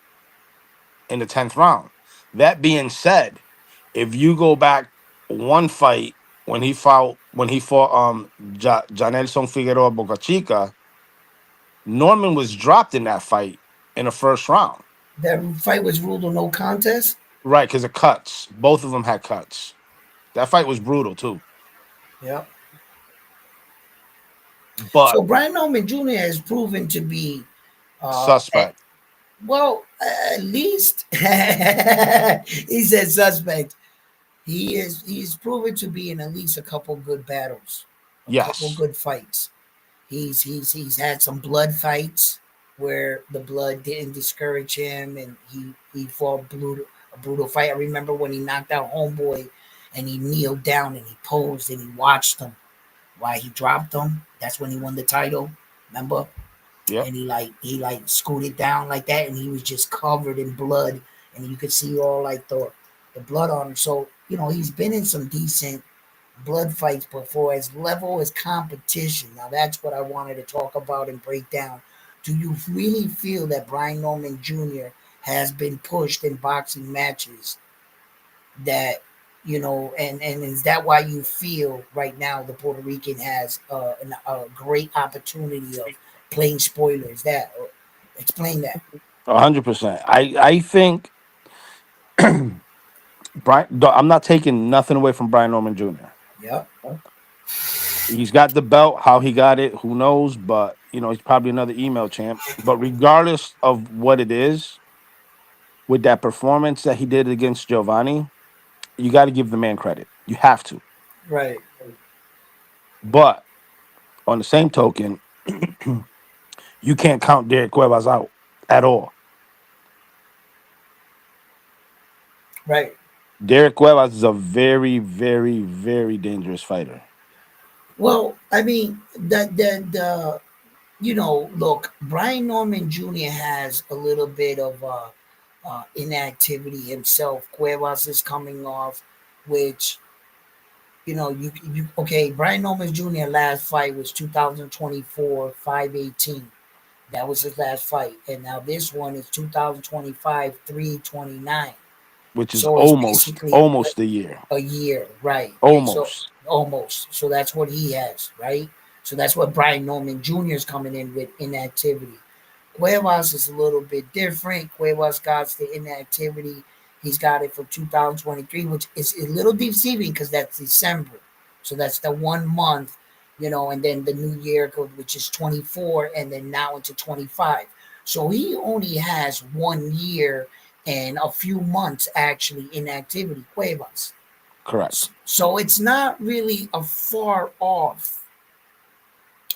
in the 10th round. That being said, if you go back one fight when he fought Janelson Figueroa Boca Chica, Norman was dropped in that fight in the first round. that fight was ruled a no contest. Right, because of cuts. Both of them had cuts. That fight was brutal too. Yep. But So Brian Norman Jr. has proven to be, suspect. well, at least he said suspect. He's proven to be in at least a couple good battles, a couple Yes. good fights. He's had some blood fights where the blood didn't discourage him, and he fought a brutal fight. I remember when he knocked out Homeboy, and he kneeled down and he posed and he watched him while he dropped him. That's when he won the title. Remember? Yep. And he scooted down like that, and he was just covered in blood, and you could see all like the blood on him. So he's been in some decent blood fights before. As level as competition, now that's what I wanted to talk about and break down. Do you really feel that Brian Norman Jr. has been pushed in boxing matches that and is that why you feel right now the Puerto Rican has a great opportunity of playing spoilers? That explain that. 100%. I think I'm not taking nothing away from Brian Norman Jr. Yep. He's got the belt. How he got it, who knows? But he's probably another email champ. But regardless of what it is, with that performance that he did against Giovanni, you got to give the man credit. You have to. Right. But on the same token, you can't count Derek Cuevas out at all. Right. Derek Cuevas is a very, very, very dangerous fighter. Well, I mean, the look, Brian Norman Jr. has a little bit of inactivity himself. Cuevas is coming off, which you okay. Brian Norman Jr. last fight was 2024 518. That was his last fight, and now this one is 2025 329. Which is So it's basically almost a year. a year, right? So Almost. almost. So that's what he has, right? So that's what Brian Norman Jr. is coming in with inactivity. Cuevas is a little bit different. Cuevas got the inactivity. He's got it for 2023, which is a little deceiving because that's December. So that's the 1 month, and then the new year, which is 24, and then now into 25. So he only has 1 year and a few months actually inactivity, Cuevas. Correct. So it's not really a far off.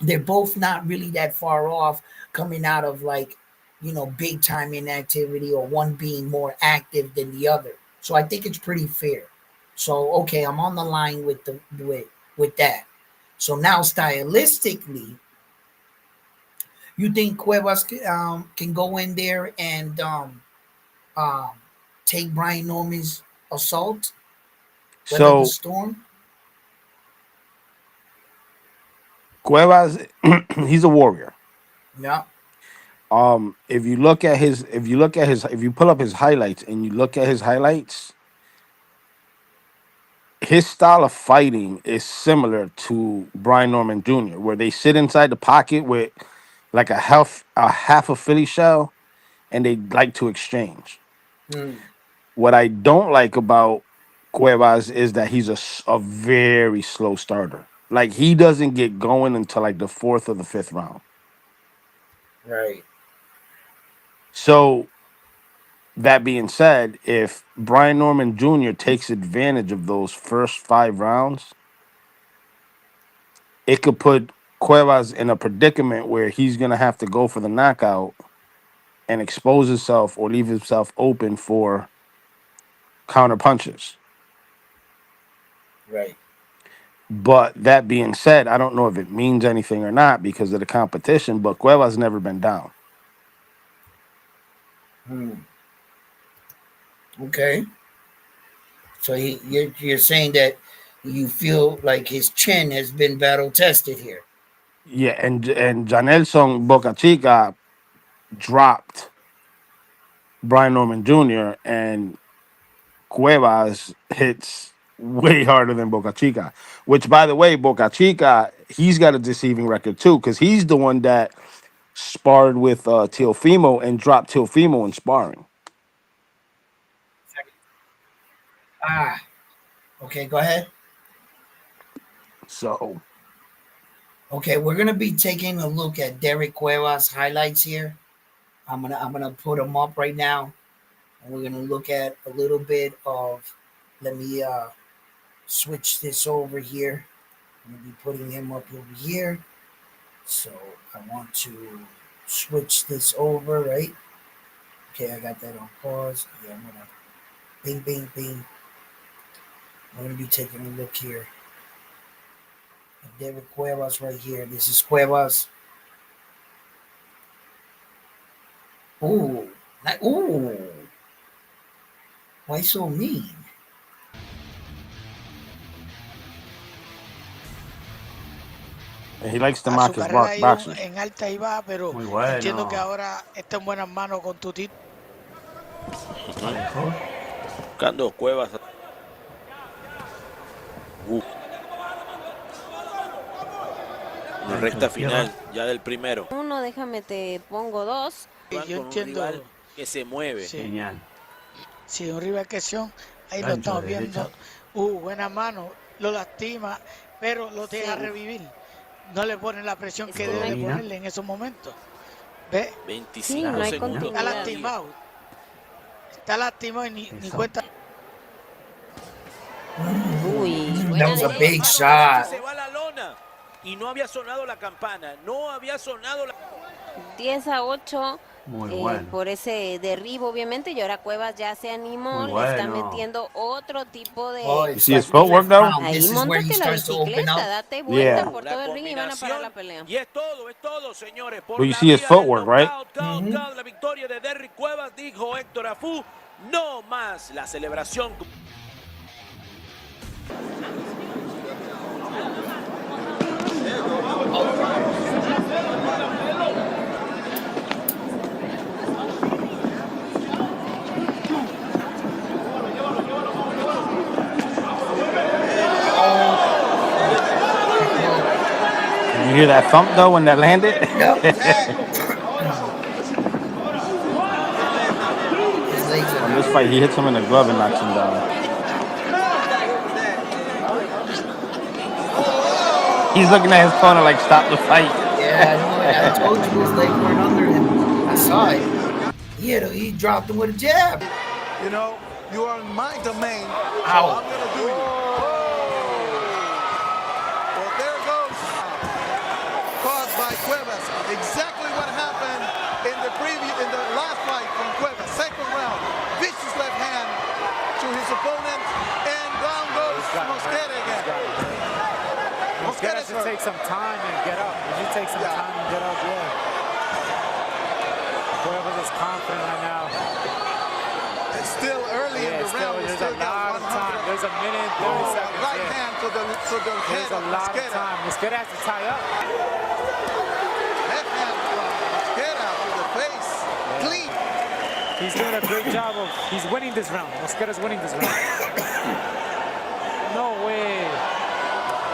They're both not really that far off coming out of big time inactivity or one being more active than the other. So I think it's pretty fair. So okay, I'm on the line with with that. So now stylistically, you think Cuevas can go in there and um, take Brian Norman's assault, weather the So storm? Cuevas, he's a warrior. Yeah. If you pull up his highlights and you look at his highlights, his style of fighting is similar to Brian Norman Jr., where they sit inside the pocket with like a half a Philly shell, and they like to exchange. What I don't like about Cuevas is that he's a very slow starter. Like he doesn't get going until like the 4th or the 5th round. Right. So that being said, if Brian Norman Jr. takes advantage of those first 5 rounds, it could put Cuevas in a predicament where he's going to have to go for the knockout and expose himself or leave himself open for counter punches. Right. But that being said, I don't know if it means anything or not because of the competition, but Cuevas never been down. Okay. So you're saying that you feel like his chin has been battle tested here. Yeah, and Janelson Boca Chica dropped Brian Norman Jr. and Cuevas hits way harder than Boca Chica. Which, by the way, Boca Chica, he's got a deceiving record too because he's the one that sparred with Teofimo and dropped Teofimo in sparring. Okay, go ahead. So, okay, we're gonna be taking a look at Derek Cuevas highlights here. I'm gonna put them up right now, and we're gonna look at a little bit of. Let me switch this over here. I'm gonna be putting him up over here. So I want to switch this over, right? Okay, I got that on pause. Yeah, I'm gonna bing, bing, bing. I'm gonna be taking a look here. David Cuevas right here. This is Cuevas. Ooh, ooh. Why so mean? he likes to mock his boxers. En alta y baja, pero entiendo que ahora está en buenas manos con tu título. Buscando Cuevas. La recta final ya del primero. Uno, déjame te pongo 2. Yo entiendo que se mueve. Sí. Genial. Sí, un rival que son, ahí lo estamos viendo. Buena mano, lo lastima, pero lo deja revivir. No le ponen la presión que debe ponerle en esos momentos. ¿Ve? 25 no segundos. Está lastimado. Está lastimado y ni cuenta. That was a big shot. Se va la lona y no había sonado la campana. No había sonado la 10-8. Bueno. Por ese derribo, obviamente, y ahora Cuevas ya se animó, le está metiendo otro tipo de... You see his footwork though? Ahí móntate la bicicleta, date vuelta por todo el ring y van a parar la pelea. Y es todo, señores. But you see his footwork, right? La victoria de Derrick Cuevas, dijo Héctor Afú, no más la celebración. You hear that thump though when that landed? On this fight, he hits him in the glove and knocks him down. He's looking at his corner like, stop the fight. Yeah, I told you his legs weren't under him. I saw it. He dropped him with a jab. You know, you are in my domain. Ow. So I'm gonna do you. Well, there goes. Caused by Cuevas. Exactly what happened in the last fight from Cuevas. Second round. Vicious left hand to his opponent. And down goes Mosquera again. Mosquera should take some time and get up. He should take some time and get up, Cuevas is confident right now. It's still early in the round. There's a lot of time. There's a minute and 30 seconds. Right hand to the head. There's a lot of time. Mosquera has to tie up. Left hand from Mosquera to the face. Clean. He's doing a great job of, he's winning this round. Mosquera's winning this round. No way.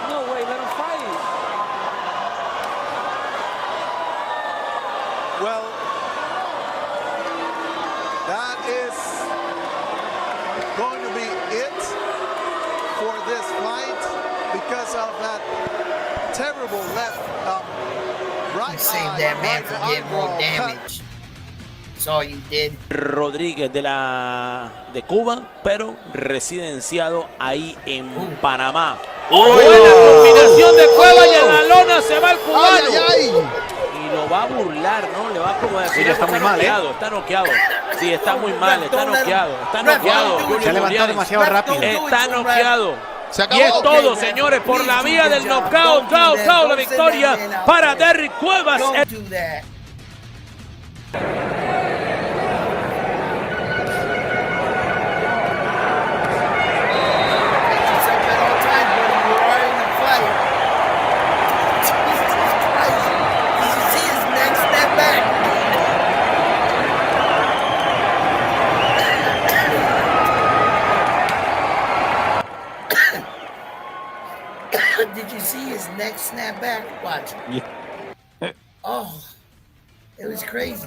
No way, let him fight. Well, that is going to be it for this fight because of that terrible left Right save that man from getting more damage. That's all you did. Rodríguez de Cuba, pero residenciado ahí en Panamá. Buena combinación de Cuevas y en la lona se va el cubano. Y lo va a burlar, ¿no? Le va a como decir, está muy mal, está noqueado. Sí, está muy mal, está noqueado. Está noqueado. Se levantó demasiado rápido. Está noqueado. Se acabó. Y es todo, señores, por la vía del knockout. La victoria para Derrick Cuevas. Did you see his neck snap back? Watch. Yeah. Oh, it was crazy.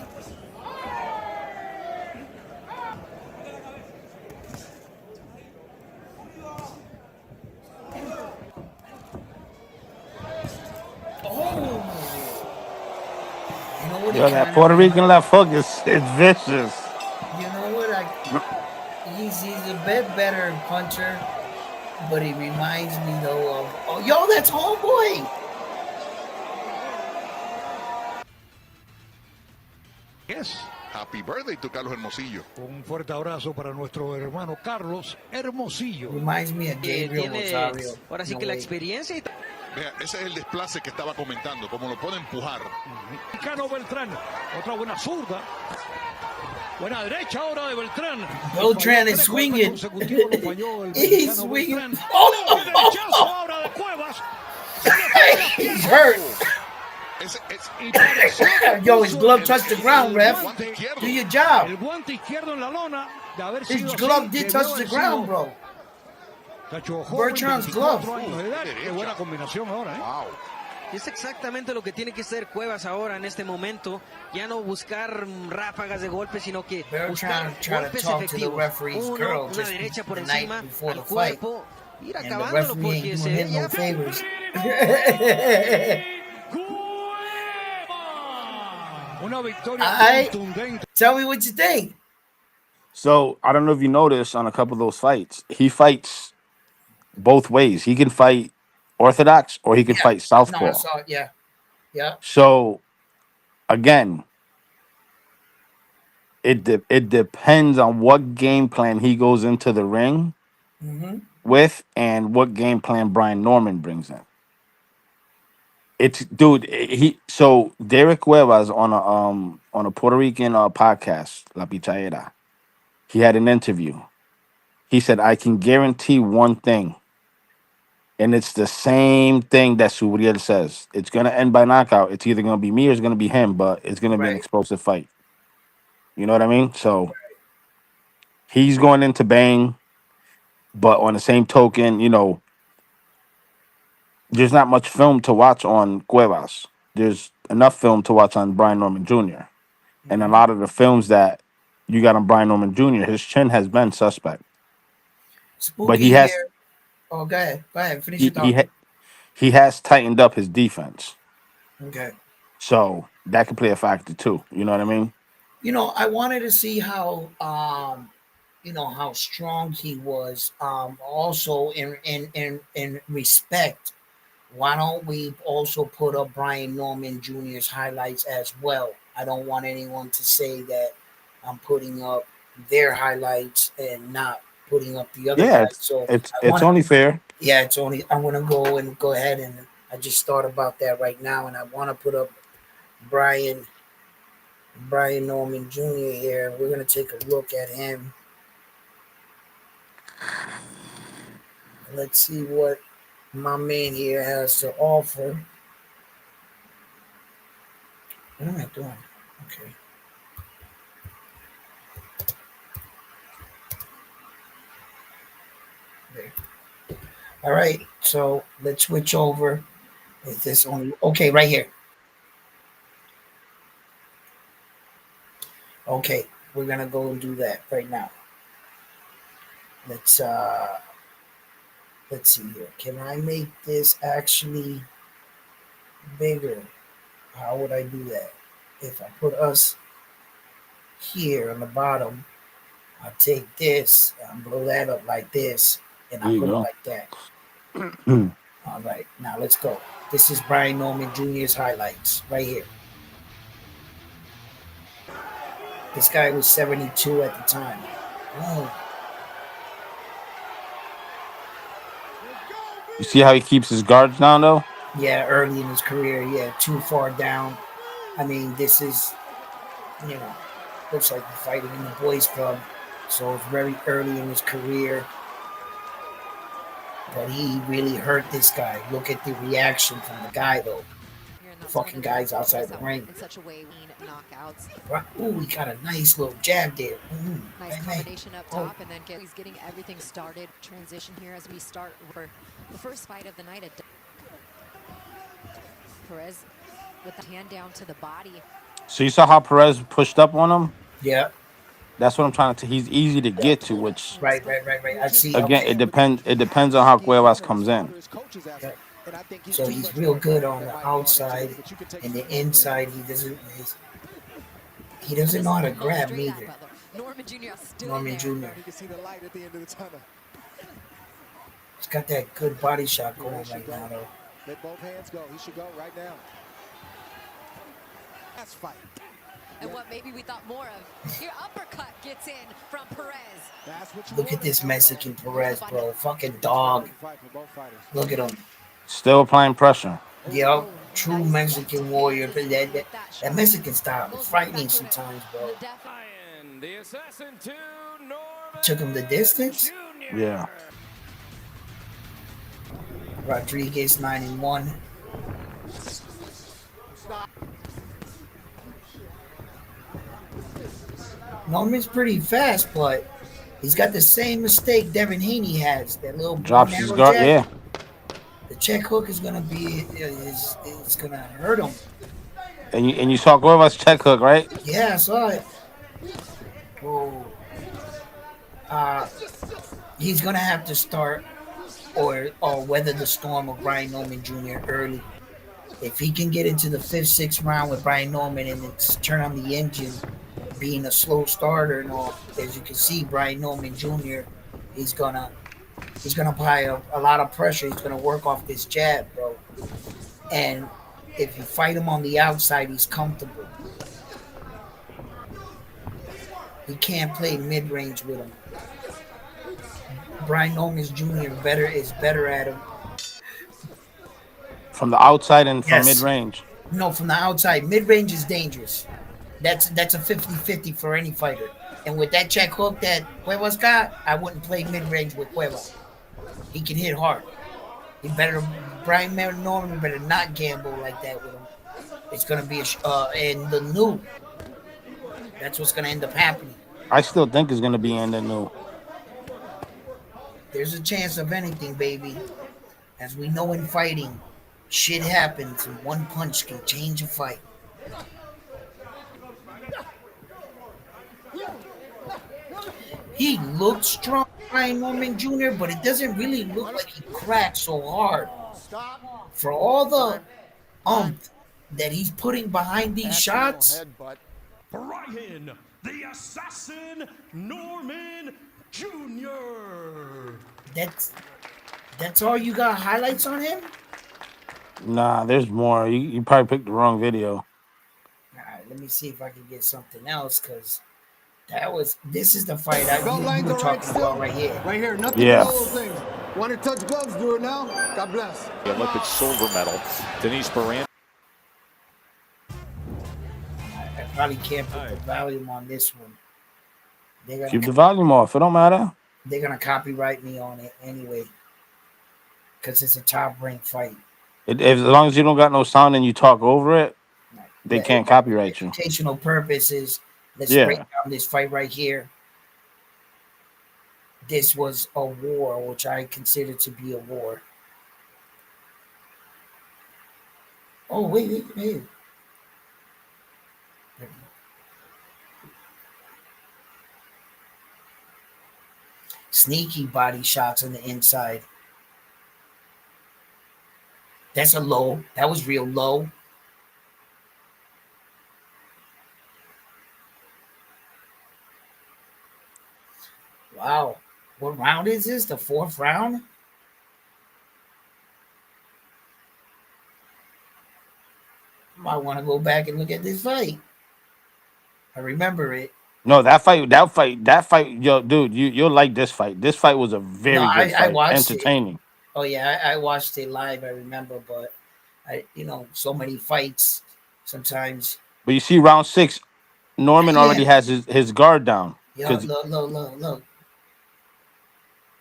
Yo, that Puerto Rican left hook is vicious. You know what? He's a bit better puncher, but he reminds me though of that's homeboy. Yes. Happy birthday to Carlos Hermosillo. Un fuerte abrazo para nuestro hermano Carlos Hermosillo. Reminds me of Gabriel Rosario. Ahora sí que la experiencia y Vea, ese es el desplace que estaba comentando, como lo puede empujar. Cano Beltrán, otra buena zurda. Buena derecha ahora de Beltrán. Beltrán is swinging. He's swinging. Ahora de Cuevas. He's hurt. Yo, his glove touched the ground, ref. Do your job. El guante izquierdo en la lona. His glove did touch the ground, bro. Bertrand's glove. Qué buena combinación ahora, Es exactamente lo que tiene que ser Cuevas ahora en este momento. Ya no buscar ráfagas de golpes, sino que buscar golpes efectivos. Una derecha por encima al cuerpo. Ir acabándolo porque se ve ya. Una victoria contundente. Tell me what you think. So I don't know if you noticed on a couple of those fights, he fights both ways. He can fight orthodox or he can fight southpaw. No, I saw it. Yeah. So again, it depends on what game plan he goes into the ring with and what game plan Brian Norman brings in. So Derrick Cuevas on a Puerto Rican podcast, La Pichadera, he had an interview. He said, I can guarantee one thing. And it's the same thing that Subriel says. It's going to end by knockout. It's either going to be me or it's going to be him, but it's going to be an explosive fight. You know what I mean? So he's going into bang, but on the same token, there's not much film to watch on Cuevas. There's enough film to watch on Brian Norman Jr. And a lot of the films that you got on Brian Norman Jr., his chin has been suspect. But he has... Oh, go ahead. Finish your thought. He has tightened up his defense. Okay. So that could play a factor too. You know what I mean? I wanted to see how how strong he was. Also in respect, why don't we also put up Brian Norman Jr.'s highlights as well? I don't want anyone to say that I'm putting up their highlights and not putting up the other guys. So it's only fair. Yeah, it's only. I want to go ahead and I just thought about that right now, and I want to put up Brian Norman Jr. here. We're gonna take a look at him. Let's see what my man here has to offer. What am I doing? Okay. There. All right, so let's switch over. Is this only okay? Right here. Okay, we're gonna go and do that right now. Let's see here. Can I make this actually bigger? How would I do that? If I put us here on the bottom, I take this and blow that up like this, and I There you put it go. like that. All right, now let's go. This is Brian Norman Jr.'s highlights right here. This guy was 72 at the time. Oh. You see how he keeps his guards down though? Yeah, early in his career, yeah, too far down. I mean, this is, looks like he's fighting in the boys' club, so it's very early in his career. But he really hurt this guy. Look at the reaction from the guy, though. The fucking guy's outside the ring. Ooh, he got a nice little jab there. Nice combination up top, and then he's getting everything started. Transition here as we start for the first fight of the night. Perez with the hand down to the body. So you saw how Perez pushed up on him? Yeah. That's what I'm trying to. He's easy to get to, which right. I see. Again, okay. it depends on how Cuevas comes in. Yeah. So he's real good on the outside, and the inside he doesn't know how to grab neither. Norman Jr. You can see the light at the end of the tunnel. He's got that good body shot going right now, though. Let both hands go. He should go right now. Last fight. And what maybe we thought more of. Your uppercut gets in from Perez. Look at this Mexican Perez, bro. Fucking dog. Look at him. Still applying pressure. Yo, true Mexican warrior. That Mexican style is frightening sometimes, bro. Took him the distance? Yeah. Rodriguez 9-1. Norman's pretty fast, but he's got the same mistake Devin Haney has. That little drops his guard. Yeah. The check hook is gonna be it's gonna hurt him. And you saw Cuevas check hook, right? Yeah, I saw it. Oh. He's gonna have to start or weather the storm of Brian Norman Jr. early. If he can get into the 5th, 6th round with Brian Norman and it's turn on the engine, being a slow starter and all, as you can see, Brian Norman Jr. he's gonna apply a lot of pressure. He's gonna work off this jab, bro. And if you fight him on the outside, he's comfortable. He can't play mid-range with him. Brian Norman Jr. is better at him. From the outside and from mid-range? No, from the outside. Mid-range is dangerous. That's a 50-50 for any fighter. And with that check hook that Cuevas got, I wouldn't play mid-range with Cuevas. He can hit hard. Brian Norman better not gamble like that with him. It's going to be in the new. That's what's going to end up happening. I still think it's going to be in the new. There's a chance of anything, baby. As we know in fighting, shit happens and one punch can change a fight. He looked strong, Brian Norman Jr., but it doesn't really look like he cracked so hard. For all the that he's putting behind these shots. Brian, the Assassin Norman Jr. That's all you got highlights on him? Nah, there's more. You probably picked the wrong video. All right, let me see if I can get something else, because this is the fight we were talking about right here. Right here, nothing but all those things. Want to touch gloves, do it now. God bless. The Olympic silver medal, Denise Baran. I probably can't put the volume on this one. Keep the volume off. It don't matter. They're going to copyright me on it anyway, because it's a top-ranked fight. As long as you don't got no sound and you talk over it, they can't copyright you. Educational purposes. Let's break down this fight right here. This was a war, which I consider to be a war. Oh, wait. Sneaky body shots on the inside. That's a low. That was real low. Wow. What round is this? The fourth round? Might want to go back and look at this fight. I remember it. No, that fight, yo, dude, you'll like this fight. This fight was a No, very good I fight, watched it. entertaining. Oh yeah, I watched it live. I remember, but so many fights sometimes. But you see, round 6, Norman Yeah. already has his guard down Yeah, because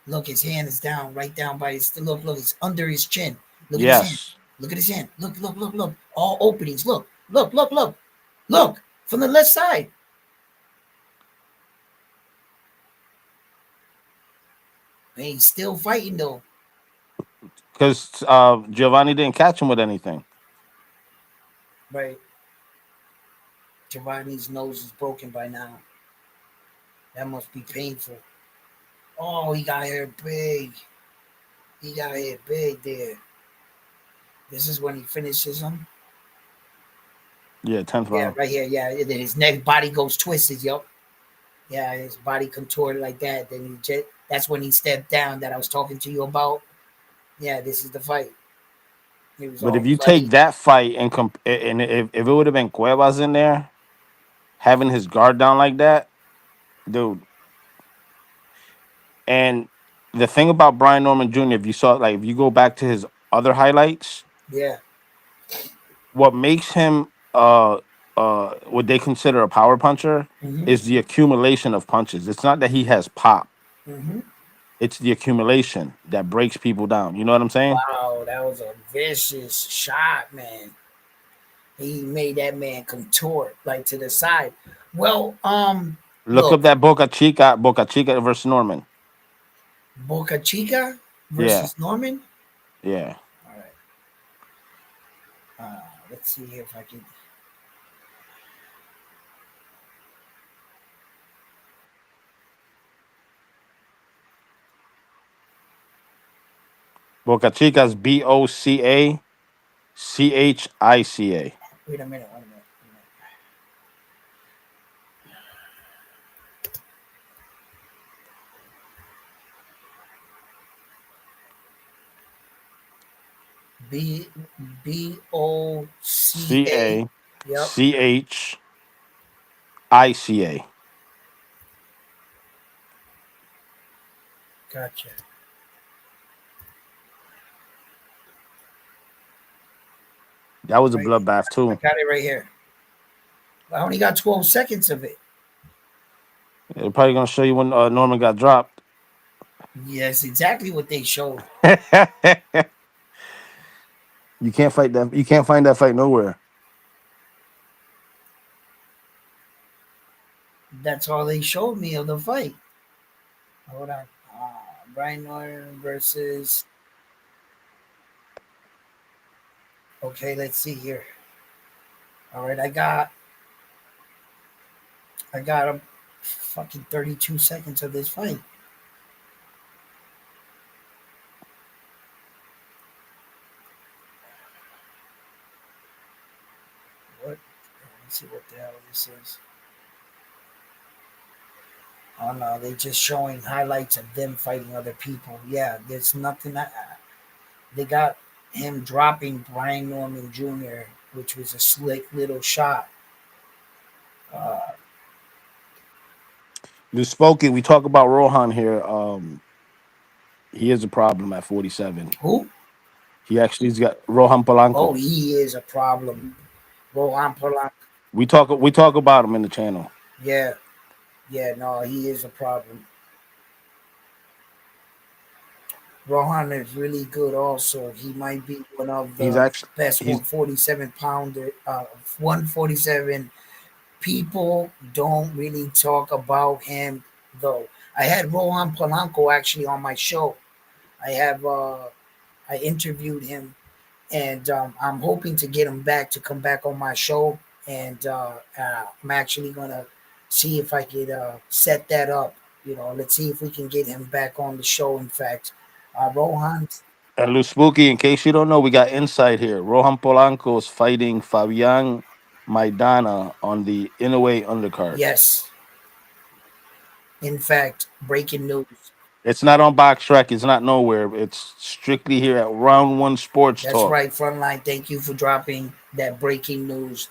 look. His hand is down, right down by his. Look. It's under his chin. Look at his hand. yes, Look at his hand. Look. All openings. Look from the left side. And he's still fighting though. because Giovanni didn't catch him with anything. Right. Giovanni's nose is broken by now. That must be painful. Oh, he got hit big. He got hit big there. This is when he finishes him. Yeah, 10th Yeah, round. right here. Yeah, and then his neck body goes twisted. Yup. Yeah, his body contorted like that. Then that's when he stepped down that I was talking to you about. Yeah, this is the fight. He was But all if you take bloody. that fight and if it would have been Cuevas in there, having his guard down like that, dude. And the thing about Brian Norman Jr., if you saw, like, if you go back to his other highlights, Yeah. what makes him what they consider a power puncher Mm-hmm. is the accumulation of punches. It's not that he has pop; Mm-hmm. it's the accumulation that breaks people down. You know what I'm saying? Wow, that was a vicious shot, man. He made that man contort like to the side. Well, Look up look, that Boca Chica versus Norman. Boca Chica Yeah, versus Norman. yeah. All right. Let's see if I can. Boca Chica's BOCACHICA. Wait a minute. BOCA. Yep. CACHICA. Gotcha. That was a Right. bloodbath I too. got it right here. I only got 12 seconds of it. They're probably gonna show you when Norman got dropped. Yes, exactly what they showed. You can't fight that. You can't find that fight nowhere. That's all they showed me of the fight. Hold on. Brian Norton versus. Okay, let's see here. All right, I got a fucking 32 seconds of this fight. What? Let's see what the hell this is. Oh no, they just showing highlights of them fighting other people. Yeah, there's nothing. They got him dropping Brian Norman Jr., which was a slick little shot. Spoken. We talk about Rohan here. He is a problem at 47. Who? He's got Rohan Polanco. Oh, he is a problem. Rohan Polanco. We talk about him in the channel. Yeah. No, he is a problem. Rohan is really good also. He might be one of the best 147 pounder, 147. People don't really talk about him though. I had Rohan Polanco actually on my show. I interviewed him, and I'm hoping to get him back to come back on my show. And I'm actually gonna see if I could set that up. Let's see if we can get him back on the show. In fact, Rohan. And Lou Spooky, in case you don't know, we got insight here. Rohan Polanco is fighting Fabian Maidana on the Inoue undercard. Yes. In fact, breaking news. It's not on Box Track. It's not nowhere. It's strictly here at Round One Sports That's Talk. right, Frontline. Thank you for dropping that breaking news.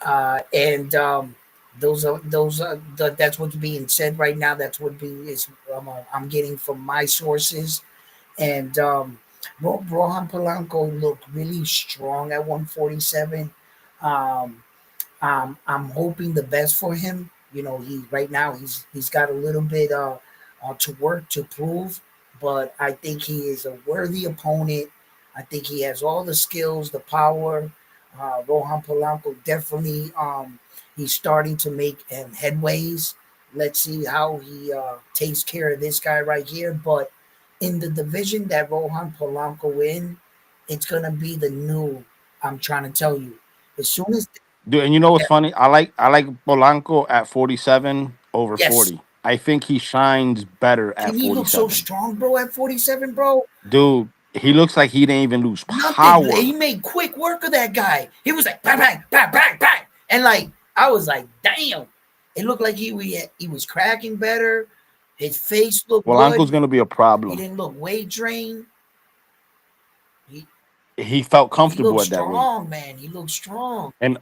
And that's what's being said right now. That's what I'm getting from my sources. And Rohan Polanco looked really strong at 147. Um, I'm hoping the best for him. You know, he right now he's got a little bit to work to prove, but I think he is a worthy opponent. I think he has all the skills, the power. Rohan Polanco definitely he's starting to make headways. Let's see how he takes care of this guy right here. But in the division that Rohan Polanco in, it's gonna be the new. I'm trying to tell you, as soon as Dude, and you know what's yeah, funny? I like Polanco at 47 over yes. 40. I think he shines better at And he looks so 47. strong, bro, at 47, bro. Dude, he looks like he didn't even lose Nothing. He power. made quick work of that guy. He was like bang, bang, bang, bang, bang. And like I was like, damn. It looked like he was cracking better. His face looked Polanco's good. gonna be a He problem. didn't look weight drained. He He felt he comfortable looked at that weight. strong, man. He looked strong. And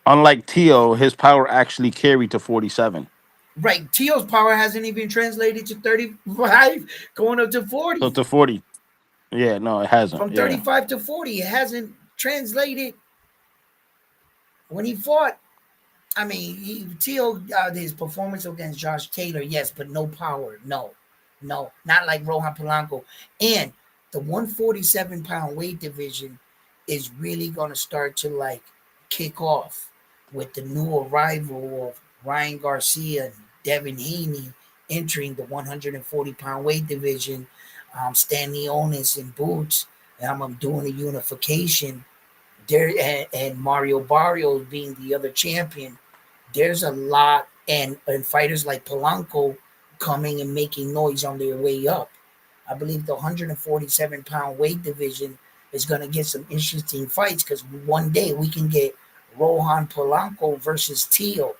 unlike Tio, his power actually carried to 47. Right. Tio's power hasn't even translated to 35, going up to So 40. to 40. Yeah, no, it hasn't. From Yeah. 35 to 40, it hasn't translated when he fought. I mean, Tio, his performance against Josh Taylor, yes, but no power. No, no, not like Rohan Polanco. And the 147-pound weight division is really going to start to like kick off with the new arrival of Ryan Garcia and Devin Haney entering the 140-pound weight division. Stanley Onis in boots. And I'm doing a unification there, and Mario Barrios being the other champion. There's a lot, and fighters like Polanco coming and making noise on their way up. I believe the 147-pound weight division is going to get some interesting fights because one day we can get Rohan Polanco versus Tio.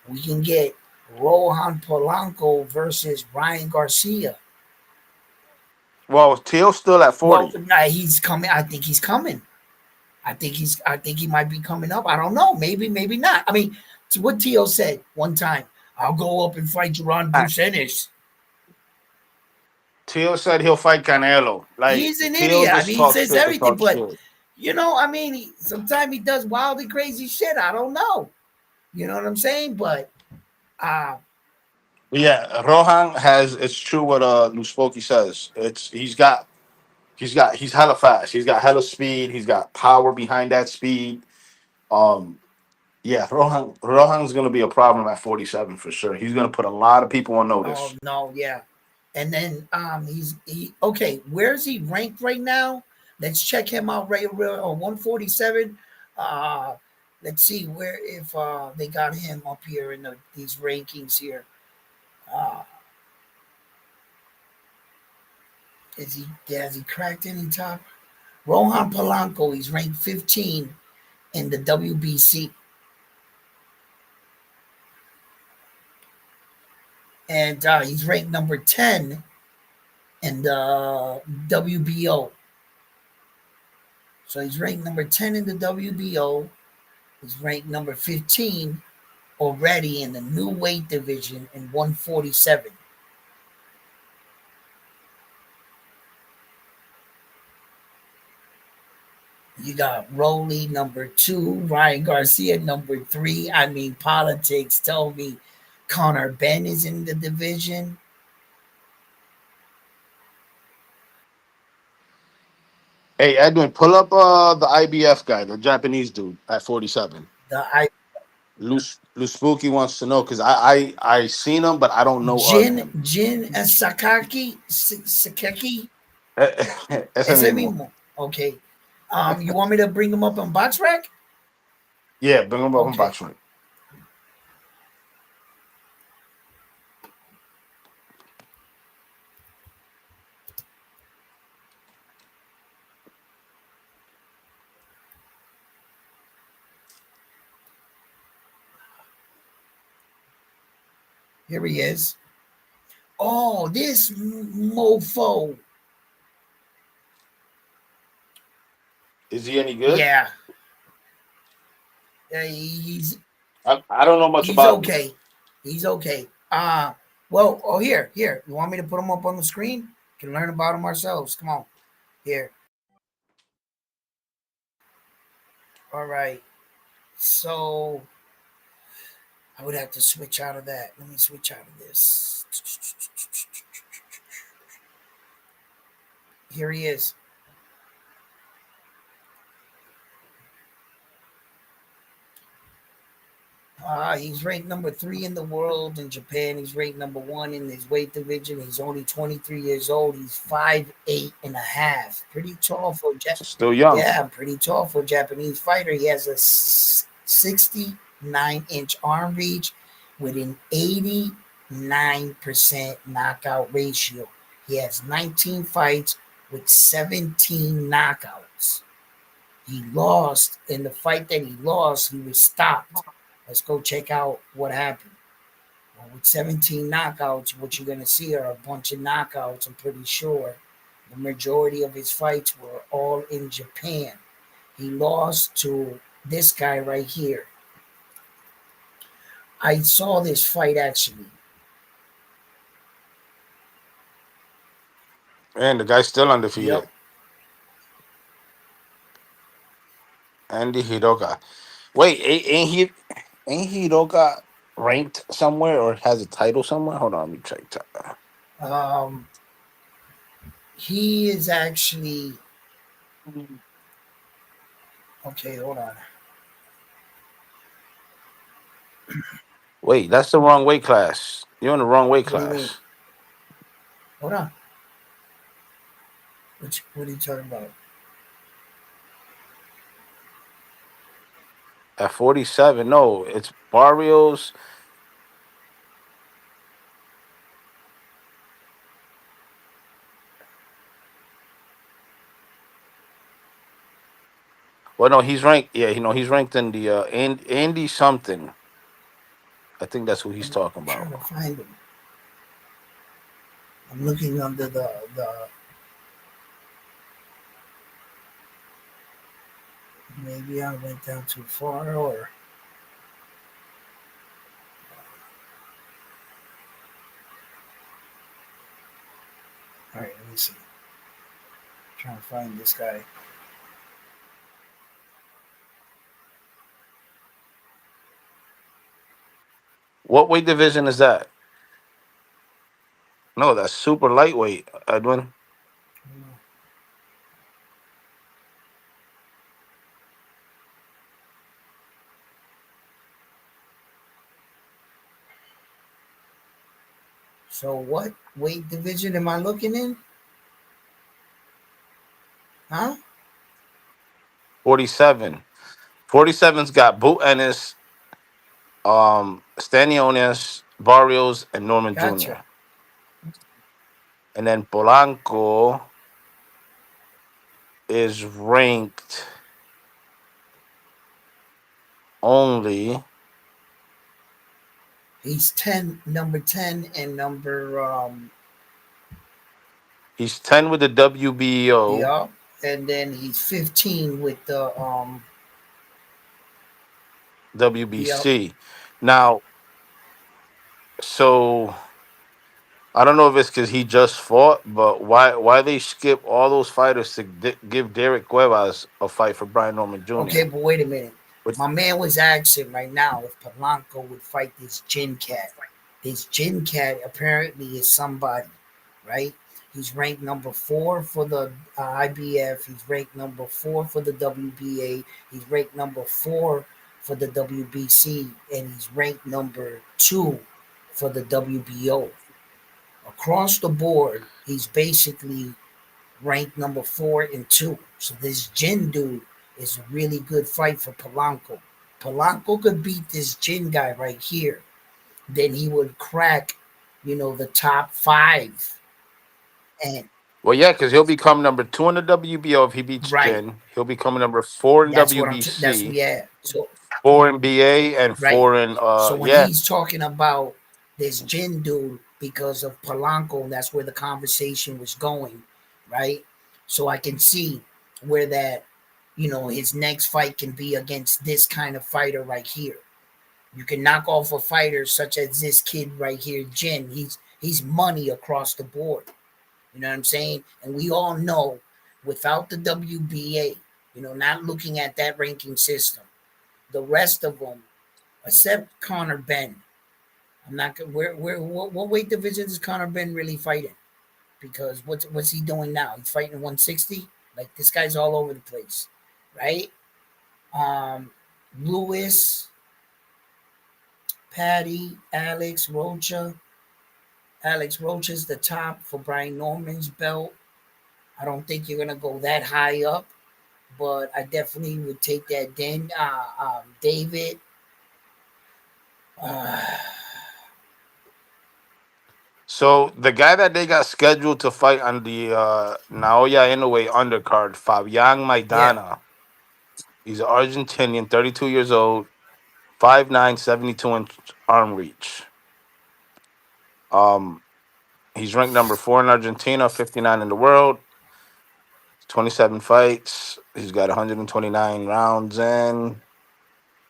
We can get Rohan Polanco versus Ryan Garcia. Well, Tio's still at Well, 40. nah, he's coming. I think he's coming. I think he might be coming up. I don't know. Maybe, maybe not. I mean, it's what Tio said one time. I'll go up and fight Jerron Bruce Ennis. Tio said he'll fight Canelo. Like He's an Tio idiot. I just mean, he talks says shit to everything, talk but shit. I mean, sometimes he does wild and crazy shit. I don't know. You know what I'm saying? But Yeah, Rohan has. It's true what Luspoki says. He's hella fast. He's got hella speed. He's got power behind that speed. Um, yeah, Rohan's gonna be a problem at 47 for sure. He's gonna put a lot of people on oh notice. no, yeah. And then he okay. Where's he ranked right now? Let's check him out right on 147. Uh let's see where if they got him up here in these rankings here. Uh has he cracked any top? Rohan Polanco, he's ranked 15 in the WBC. And he's ranked number 10 in the WBO. So he's ranked number 10 in the WBO. He's ranked number 15 already in the new weight division in 147. You got Rolly number 2, Ryan Garcia number 3. I mean, politics tell me Connor Ben is in the division. Hey Edwin, pull up the IBF guy, the Japanese dude at 47. Luspoki wants to know because I seen him, but I don't know of him. Jin Sakaki. Ese Ese mismo. mismo. Okay. You want me to bring him up on box rack? Yeah, bring him up on Okay. box rank. Here he is. Oh, this mofo. Is he any good? Yeah. He's I don't know much he's about him. okay. He's okay. Well, here. You want me to put him up on the screen? We can learn about him ourselves. Come on. Here. All right. So I would have to switch out of that. Let me switch out of this. Here he is. He's ranked number 3 in the world in Japan. He's ranked number 1 in his weight division. He's only 23 years old. He's 5'8.5". Pretty tall for Still young. Yeah, pretty tall for a Japanese fighter. He has a 69-inch arm reach with an 89% knockout ratio. He has 19 fights with 17 knockouts. He lost in the fight that he lost. He was stopped. Let's go check out what happened. Well, with 17 knockouts, what you're going to see are a bunch of knockouts, I'm pretty sure. The majority of his fights were all in Japan. He lost to this guy right here. I saw this fight actually. And the guy's still undefeated. Yep. Andy Hiroka. Wait, ain't Hiroka ranked somewhere or has a title somewhere? Hold on, let me check. He is actually okay. Hold on. Wait, that's the wrong weight class. You're in the wrong weight What do you mean? class. Hold on. What are you talking about? At 47, no, it's Barrios. Well, no, he's ranked. Yeah, he's ranked in the Andy something. I think that's who he's talking about. I'm trying to find him. I'm looking under the. Maybe I went down too far, or. All right, let me see. I'm trying to find this guy. What weight division is that? No, that's super lightweight, Edwin. So what weight division am I looking in? Huh? 47. 47's got Boot Ennis, Stanionis, Barrios, and Norman Jr. And then Polanco is ranked only. He's number 10 and number He's 10 with the WBO. Yeah, and then he's 15 with the WBC. Yep. Now, so I don't know if it's because he just fought, but why they skip all those fighters to give Derek Cuevas a fight for Brian Norman Jr.? Okay, but wait a minute. My man was asking right now if Polanco would fight this Gin Cat. This Gin Cat apparently is somebody, right? He's ranked number 4 for the IBF. He's ranked number 4 for the WBA. He's ranked number 4 for the WBC, and he's ranked number 2 for the WBO. Across the board, he's basically ranked number 4 and 2. So this Jin dude is a really good fight for Polanco. Polanco could beat this Jin guy right here. Then he would crack, the top 5. And well, yeah, because he'll become number 2 in the WBO if he beats Jin. He'll become number 4 in WBC. So 4 in BA and 4 in So when he's talking about this Jin dude because of Polanco. That's where the conversation was going, right? So I can see where that, his next fight can be against this kind of fighter right here. You can knock off a fighter such as this kid right here, Jin. He's money across the board. You know what I'm saying? And we all know without the WBA, not looking at that ranking system, the rest of them, except Conor Ben, I'm not gonna. What weight division is Conor Ben really fighting? Because what's he doing now? He's fighting 160. Like this guy's all over the place, right? Lewis, Patty, Alex Rocha. Alex Rocha's the top for Brian Norman's belt. I don't think you're gonna go that high up, but I definitely would take that. Then David. So the guy that they got scheduled to fight on the Naoya Inoue undercard, Fabian Maidana. He's an Argentinian, 32 years old, 5'9", 72-inch arm reach. He's ranked number 4 in Argentina, 59 in the world, 27 fights. He's got 129 rounds in.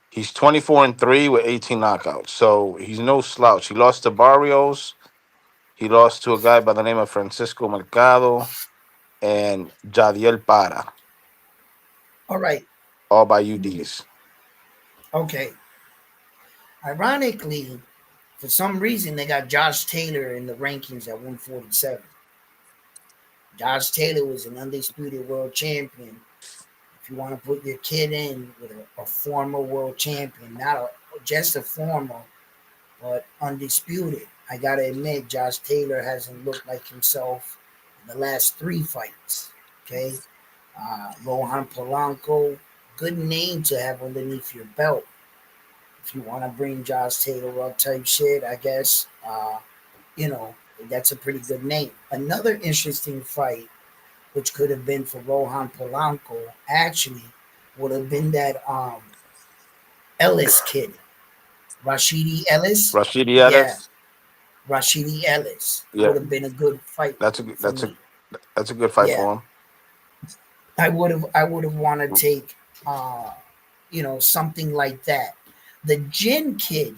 He's 24-3 with 18 knockouts. So he's no slouch. He lost to Barrios. He lost to a guy by the name of Francisco Mercado and Jadiel Para. All right. All by UDs. Okay. Ironically, for some reason, they got Josh Taylor in the rankings at 147. Josh Taylor was an undisputed world champion. If you want to put your kid in with a former world champion, not just a former, but undisputed, I got to admit, Josh Taylor hasn't looked like himself in the last 3 fights. Okay. Rohan Polanco, good name to have underneath your belt. If you want to bring Josh Taylor up type shit, I guess, that's a pretty good name. Another interesting fight, which could have been for Rohan Polanco, actually would have been that Ellis kid, Rashidi Ellis. Yeah, Rashidi Ellis would have been a good fight. That's a good fight for him. I would have wanted to take something like that. The Jin kid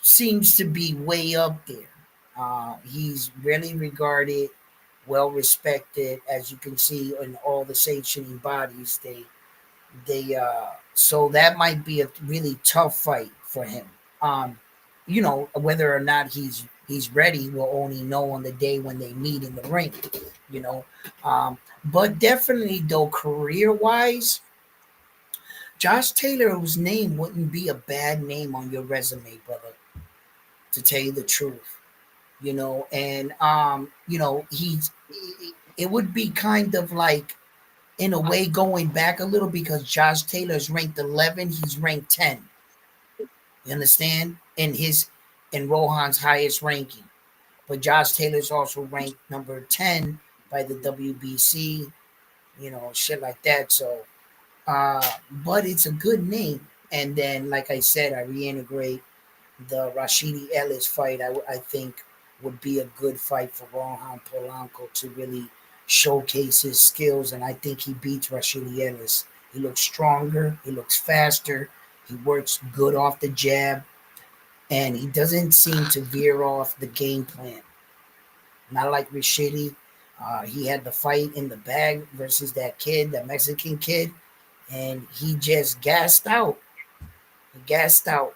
seems to be way up there. He's really regarded, well respected, as you can see in all the sanctioning bodies. So that might be a really tough fight for him. Whether or not he's ready, we'll only know on the day when they meet in the ring. But definitely though, career wise, Josh Taylor's name wouldn't be a bad name on your resume, brother, to tell you the truth. And it would be kind of like, in a way, going back a little, because Josh Taylor's ranked 11, he's ranked 10. You understand? In Rohan's highest ranking. But Josh Taylor's also ranked number 10 by the WBC, shit like that. So but it's a good name. And then, like I said, I reintegrate the Rashidi Ellis fight. I think would be a good fight for Rohan Polanco to really showcase his skills. And I think he beats Rashidi Ellis. He looks stronger. He looks faster. He works good off the jab. And he doesn't seem to veer off the game plan. Not like Rashidi. He had the fight in the bag versus that kid, that Mexican kid. And he just gassed out. He gassed out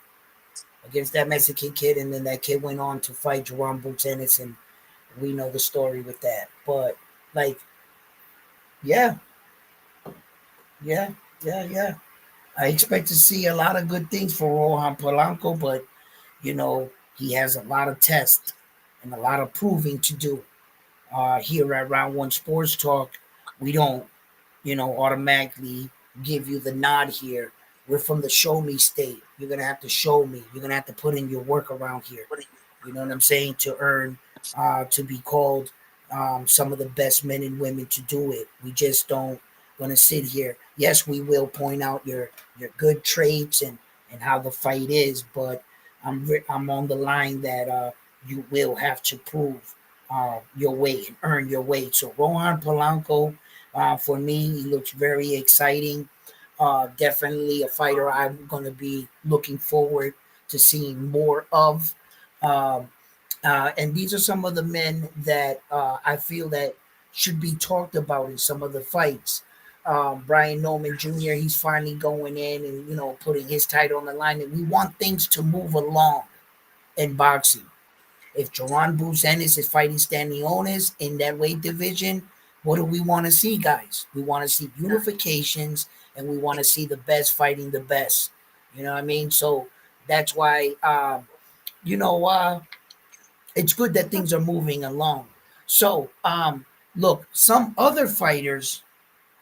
against that Mexican kid, and then that kid went on to fight Jerome Butenis, and we know the story with that. But, yeah. I expect to see a lot of good things for Rohan Polanco, but, he has a lot of tests and a lot of proving to do. Here at Round One Sports Talk, we don't, automatically give you the nod here. We're from the show me state. You're going to have to show me. You're going to have to put in your work around here. You know what I'm saying? To earn, to be called some of the best men and women to do it. We just don't want to sit here. Yes, we will point out your good traits and how the fight is, but I'm on the line that you will have to prove your weight and earn your weight. So Rohan Polanco, for me, he looks very exciting. Definitely a fighter I'm going to be looking forward to seeing more of. Um, and these are some of the men that I feel that should be talked about in some of the fights. Brian Norman Jr. He's finally going in and putting his title on the line, and we want things to move along in boxing. If Joanne Bruce Ennis is fighting Stanionis in that weight division, what do we want to see, guys? We want to see unifications, and we want to see the best fighting the best. You know what I mean? So that's why it's good that things are moving along. So look, some other fighters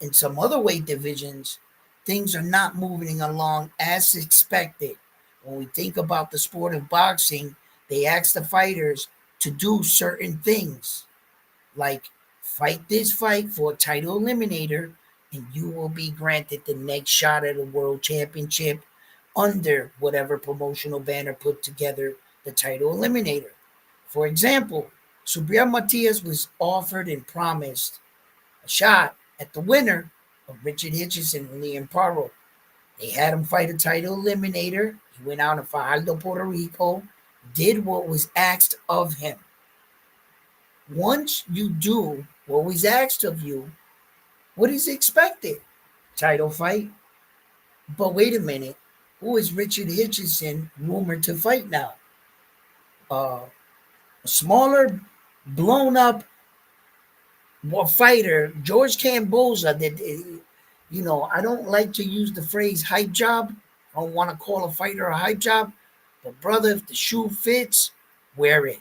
in some other weight divisions, things are not moving along as expected. When we think about the sport of boxing, they ask the fighters to do certain things, like fight this fight for a title eliminator, and you will be granted the next shot at a world championship under whatever promotional banner put together the title eliminator. For example, Subriel Matias was offered and promised a shot at the winner of Richard Hitchison and Liam Paro. They had him fight a title eliminator. He went out and fought Aldo Puerto Rico, did what was asked of him. Once you do what was asked of you, what is expected? Title fight. But wait a minute. Who is Richard Hitchison rumored to fight now? A smaller, blown up fighter, George Camboza, that I don't like to use the phrase hype job. I don't want to call a fighter a hype job. But brother, if the shoe fits, wear it.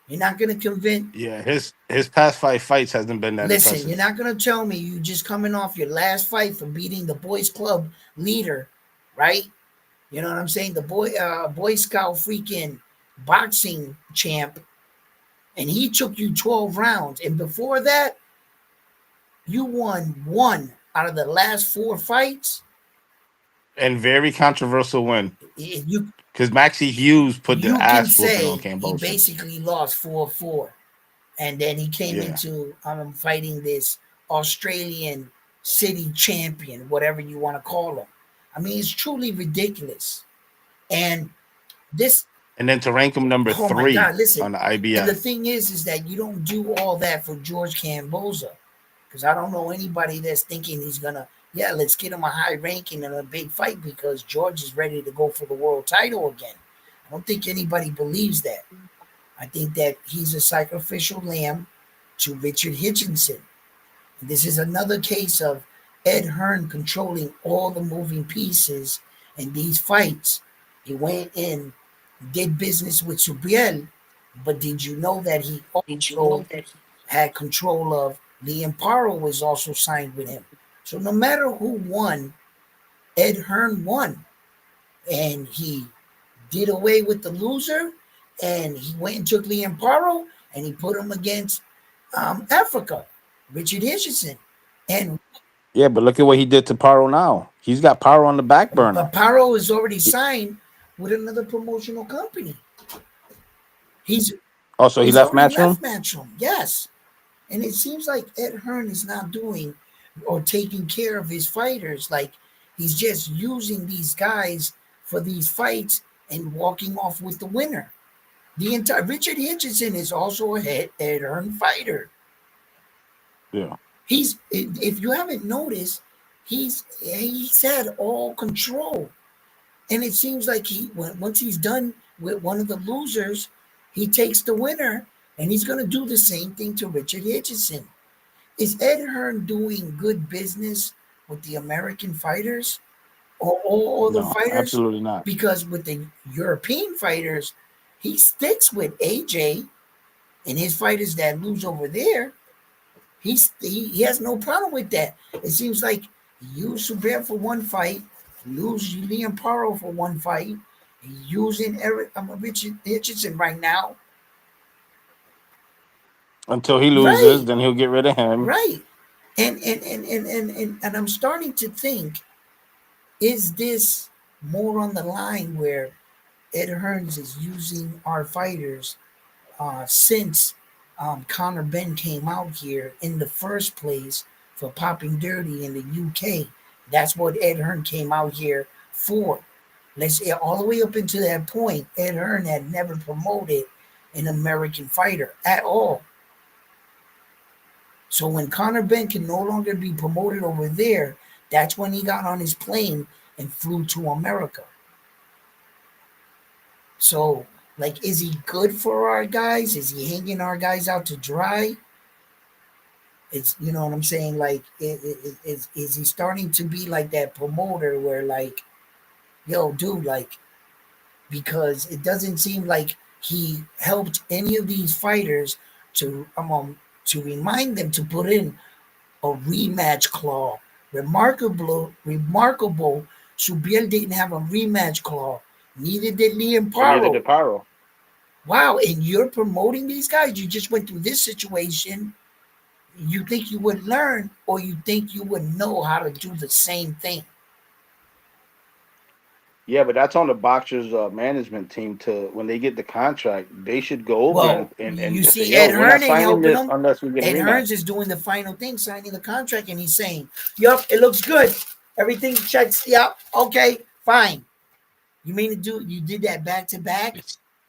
You're not gonna convince. Yeah, his past 5 fights hasn't been that Listen, impressive. you're not gonna tell me you just coming off your last fight for beating the boys club leader, right? You know what I'm saying? The Boy Scout freaking boxing champ, and he took you 12 rounds, and before that, you won 1 out of the last 4 fights. And very controversial win. Because Maxie Hughes put the You can ass whooping say on he Camboza. basically lost 4-4, and then he came into fighting this Australian city champion, whatever you want to call him. I mean, it's truly ridiculous. And this, And then to rank him number 3 my God, listen, on the and the IBF. thing is that you don't do all that for George Camboza, because I don't know anybody that's thinking he's gonna, let's get him a high ranking and a big fight because George is ready to go for the world title again. I don't think anybody believes that. I think that he's a sacrificial lamb to Richard Hitchison. This is another case of Ed Hearn controlling all the moving pieces in these fights. He went in, did business with Subriel, but did you know that he also had control of Liam Paro was also signed with him. So no matter who won, Ed Hearn won. And he did away with the loser, and he went and took Liam Paro and he put him against Africa, Richard Hitchison. And Yeah, but look at what he did to Paro now. He's got Paro on the back burner. But Paro is already signed with another promotional company. So he left Matchroom? Matchroom, yes. And it seems like Ed Hearn is not doing or taking care of his fighters. Like, he's just using these guys for these fights and walking off with the winner. The entire Richard Hitchison is also a Ed Hearn fighter. Yeah. If you haven't noticed, he's had all control. And it seems like once he's done with one of the losers, he takes the winner, and he's going to do the same thing to Richard Hitchison. Is Ed Hearn doing good business with the American fighters or all the fighters? Absolutely not. Because with the European fighters, he sticks with AJ and his fighters that lose over there. He has no problem with that. It seems like he used Subriel for one fight, lose Liam Paro for one fight, using Richard Hitchison right now. Until he loses, then he'll get rid of him. Right. And I'm starting to think, is this more on the line where Ed Hearns is using our fighters since Conor Benn came out here in the first place for popping dirty in the UK. That's what Ed Hearn came out here for. Let's say all the way up into that point, Ed Hearn had never promoted an American fighter at all. So when Conor Benn can no longer be promoted over there, that's when he got on his plane and flew to America. So, like, is he good for our guys? Is he hanging our guys out to dry? It's, you know what I'm saying? Like, is he starting to be like that promoter where, like, yo, dude, like, because it doesn't seem like he helped any of these fighters to remind them to put in a rematch clause. Remarkable. Subiel didn't have a rematch clause. Neither did Liam Paro. Neither did Paro. Wow, and you're promoting these guys? You just went through this situation. You think you would learn, or you think you would know how to do the same thing? Yeah, but that's on the boxers' management team to when they get the contract, they should go over Well, and you just say, see, "Yo, Ed we're not Hearn ain't signing helping this them. unless we get a Ed rematch." Hearns is doing the final thing, signing the contract, and he's saying, "Yup, it looks good. Everything checks. Yup, okay, fine." You mean to do? You did that back to back?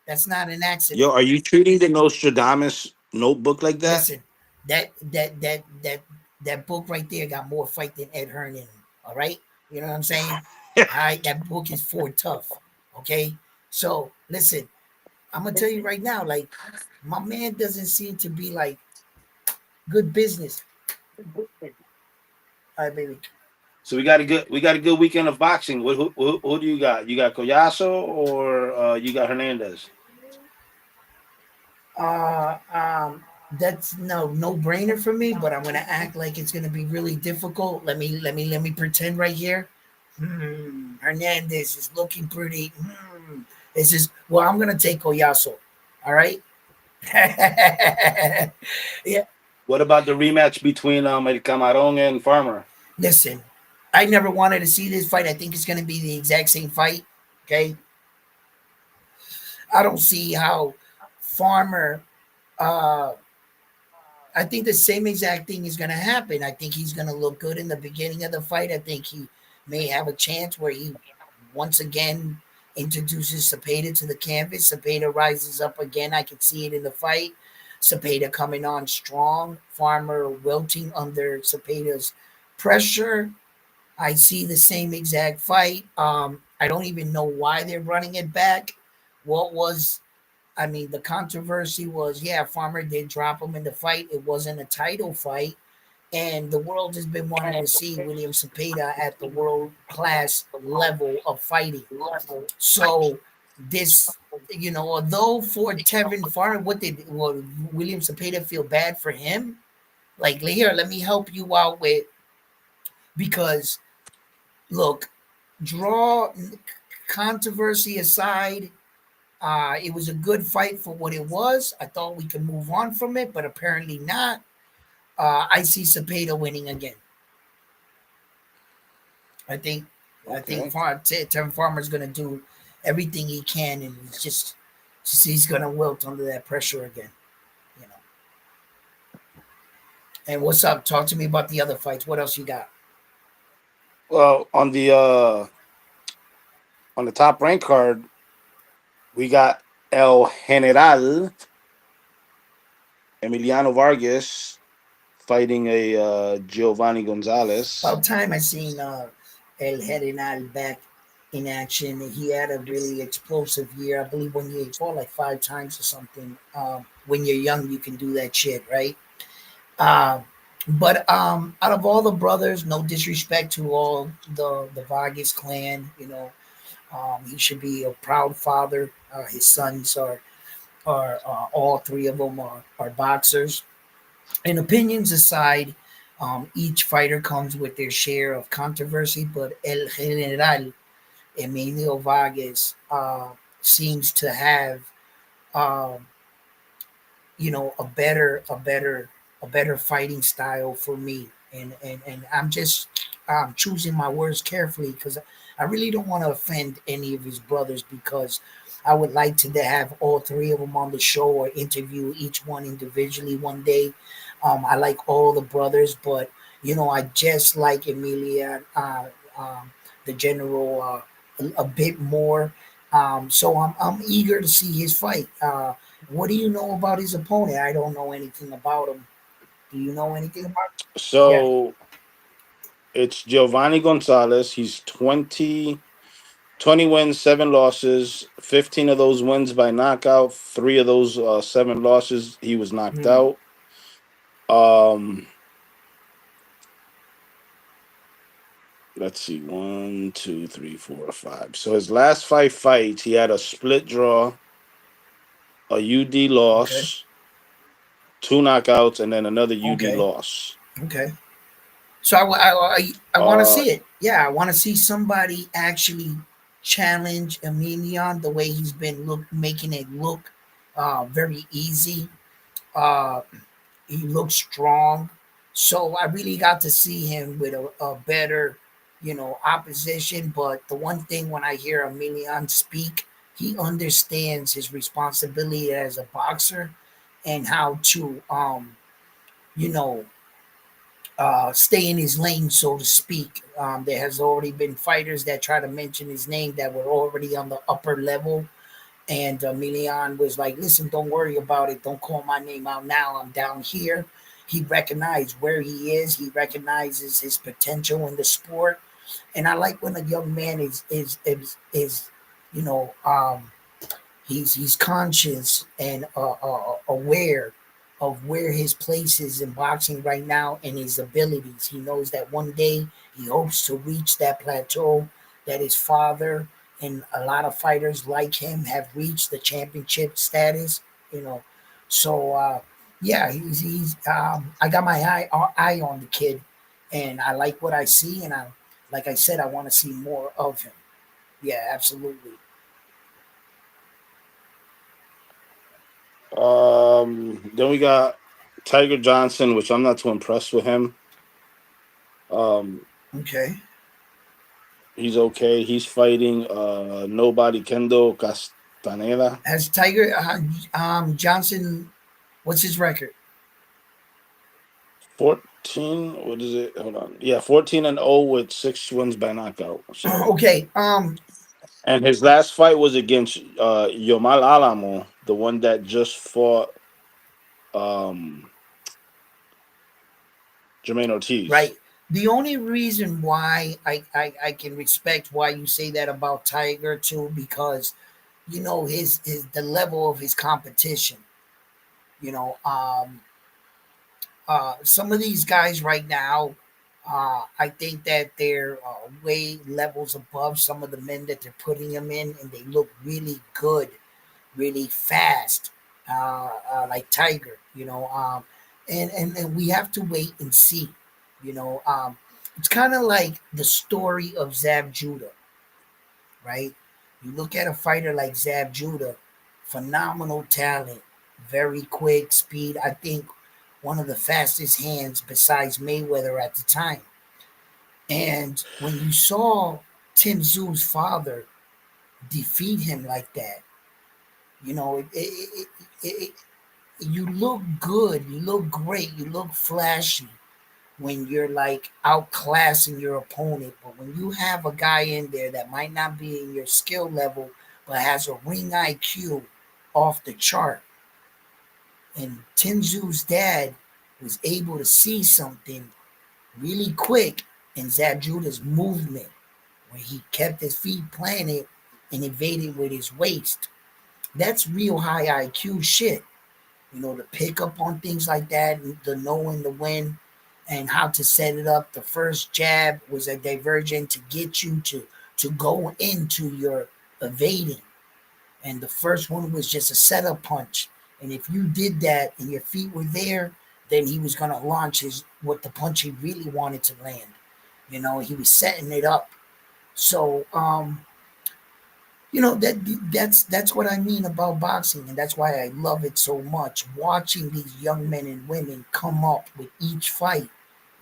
That's not an accident. Yo, are you treating the Nostradamus notebook like that? Listen, that book right there got more fight than Ed Hearn in him. All right, you know what I'm saying? All right, that book is for tough. Okay, so listen, I'm gonna tell you right now, like, my man doesn't seem to be like good business. All right, baby. So we got a good weekend of boxing. Who do you got? You got Collazo or you got Hernandez? Uh, um, that's no brainer for me. But I'm gonna act like it's gonna be really difficult. Let me pretend right here. Hernandez is looking pretty. This is well. I'm gonna take Collazo. All right. Yeah. What about the rematch between El Camarón and Farmer? Listen, I never wanted to see this fight. I think it's gonna be the exact same fight. Okay. I don't see how Farmer. Uh, I think the same exact thing is going to happen. I think he's going to look good in the beginning of the fight. I think he may have a chance where he once again introduces Cepeda to the canvas. Cepeda rises up again. I can see it in the fight. Cepeda coming on strong. Farmer wilting under Cepeda's pressure. I see the same exact fight. I don't even know why they're running it back. What was I mean, the controversy was, yeah, Farmer did drop him in the fight. It wasn't a title fight. And the world has been wanting to see William Cepeda at the world class level of fighting. So this, although for Tevin Farmer, William Cepeda feel bad for him? Like, here, let me help you out because look, draw controversy aside, it was a good fight for what it was. I thought we could move on from it, but apparently not. I see Cepeda winning again. I think Tevin Farmer's going to do everything he can, and he's going to wilt under that pressure again. You know. And what's up? Talk to me about the other fights. What else you got? Well, on the top rank card, we got El General Emiliano Vargas fighting a Giovanni Gonzalez. About time I seen El General back in action. He had a really explosive year. I believe when he fought like 5 times or something. When you're young, you can do that shit, right? But out of all the brothers, no disrespect to all the Vargas clan, he should be a proud father. His sons are all 3 of them are boxers. And opinions aside, each fighter comes with their share of controversy, but El General Emilio Vargas seems to have um, a better fighting style for me, and I'm just choosing my words carefully because I really don't want to offend any of his brothers because I would like to have all three of them on the show or interview each one individually one day. I like all the brothers, but I just like Emilia, the general, a bit more. So I'm eager to see his fight. What do you know about his opponent? I don't know anything about him. Do you know anything about him? Yeah. So it's Giovanni Gonzalez. He's 20 wins, 7 losses. 15 of those wins by knockout. 3 of those 7 losses, he was knocked out. Let's see, 1, 2, 3, 4, 5. So his last 5 fights, he had a split draw, a UD loss, 2 knockouts, and then another UD loss. Okay. So I want to see it. Yeah, I want to see somebody actually challenge Emilion the way he's been making it look very easy. Uh, he looks strong. So I really got to see him with a better, opposition. But the one thing when I hear Emilion speak, he understands his responsibility as a boxer and how to, you know, stay in his lane, so to speak. There has already been fighters that try to mention his name that were already on the upper level, and Milian was like, "Listen, don't worry about it. Don't call my name out now. I'm down here." He recognized where he is. He recognizes his potential in the sport, and I like when a young man is you know he's conscious and aware of where his place is in boxing right now and his abilities. He knows that one day he hopes to reach that plateau that his father and a lot of fighters like him have reached the championship status. You know, so yeah, he's I got my eye on the kid, and I like what I see, and like I said, I want to see more of him. Yeah, absolutely. Then we got Tiger Johnson, which I'm not too impressed with him. Okay. He's okay. He's fighting nobody Kendo Castaneda. Has Tiger Johnson? What's his record? 14. What is it? Hold on. Yeah, 14-0 with 6 wins by knockout. So okay. And his last fight was against Yomal Alamo, the one that just fought Jermaine Ortiz. Right. The only reason why I can respect why you say that about Tiger too, because his the level of his competition. Some of these guys right now, I think that they're way levels above some of the men that they're putting them in, and they look really good, really fast, like Tiger. And we have to wait and see. It's kind of like the story of Zav Judah, right? You look at a fighter like Zav Judah, phenomenal talent, very quick speed. I think one of the fastest hands besides Mayweather at the time. And when you saw Tim Tszú's father defeat him like that, you look good, you look great, you look flashy when you're like outclassing your opponent. But when you have a guy in there that might not be in your skill level, but has a ring IQ off the chart, and Tim Tszú's dad was able to see something really quick in Zab Judah's movement, where he kept his feet planted and evaded with his waist. That's real high IQ shit. To pick up on things like that, the know and the when, and how to set it up. The first jab was a divergent to get you to go into your evading, and the first one was just a setup punch. And if you did that and your feet were there, then he was gonna launch what the punch he really wanted to land. He was setting it up. So that's what I mean about boxing, and that's why I love it so much. Watching these young men and women come up with each fight,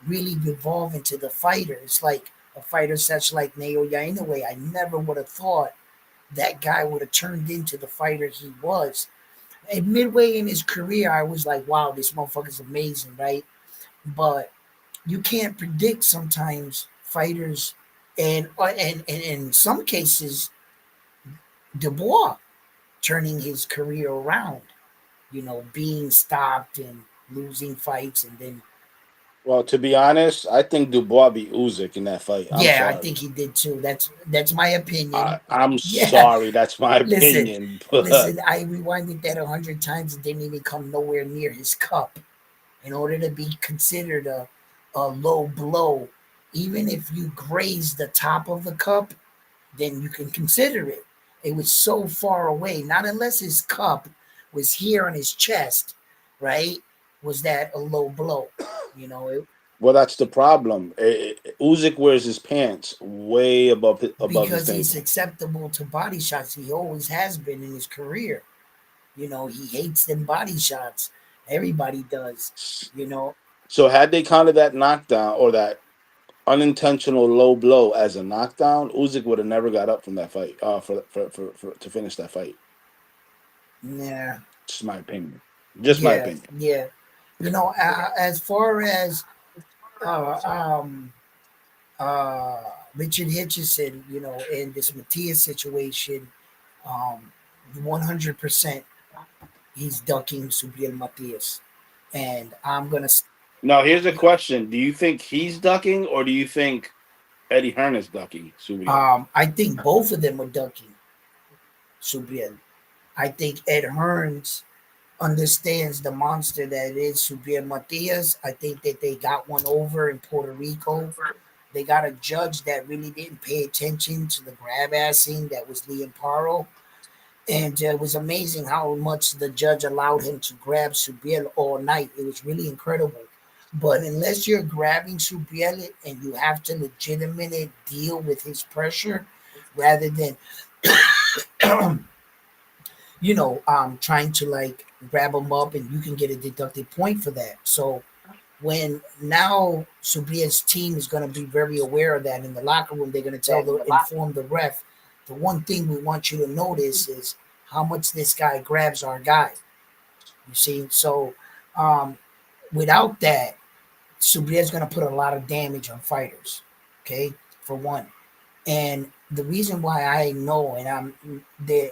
really evolve into the fighter. It's like a fighter such like Naoya Inoue. I never would have thought that guy would have turned into the fighter he was. And midway in his career, I was like, wow, this motherfucker's amazing, right? But you can't predict sometimes fighters, and in some cases, Dubois turning his career around, being stopped and losing fights, and then Well, to be honest, I think Dubois beat Usyk in that fight. I'm yeah, I sorry. think he did too. That's my opinion. I'm Yeah, sorry. That's my listen, opinion. But listen. I rewinded that 100 times and didn't even come nowhere near his cup. In order to be considered a low blow, even if you graze the top of the cup, then you can consider it. It was so far away, not unless his cup was here on his chest, right? Was that a low blow? well, that's the problem. Usyk wears his pants way above his Because he's navel. acceptable to body shots. He always has been in his career. He hates them body shots. Everybody does. So had they counted that knockdown or that unintentional low blow as a knockdown, Usyk would have never got up from that fight. For to finish that fight. Yeah. Just my opinion. Just my Yeah, opinion. yeah. As far as uh, um, Richard Hitchison, in this Matias situation, 100% he's ducking Subriel Matias. And I'm going to. Now, here's a question. Do you think he's ducking or do you think Eddie Hearn is ducking Subriel? I think both of them are ducking Subriel. I think Ed Hearns understands the monster that is Subriel Matias. I think that they got one over in Puerto Rico. They got a judge that really didn't pay attention to the grab assing that was Liam Paro. And it was amazing how much the judge allowed him to grab Subriel all night. It was really incredible. But unless you're grabbing Subriel and you have to legitimately deal with his pressure rather than trying to like grab him up and you can get a deducted point for that. So when now Subriel's team is going to be very aware of that in the locker room, they're going to inform the ref. The one thing we want you to notice is how much this guy grabs our guy. You see, so without that, Subriel's going to put a lot of damage on fighters. Okay, for one, and the reason why I know, and I'm there,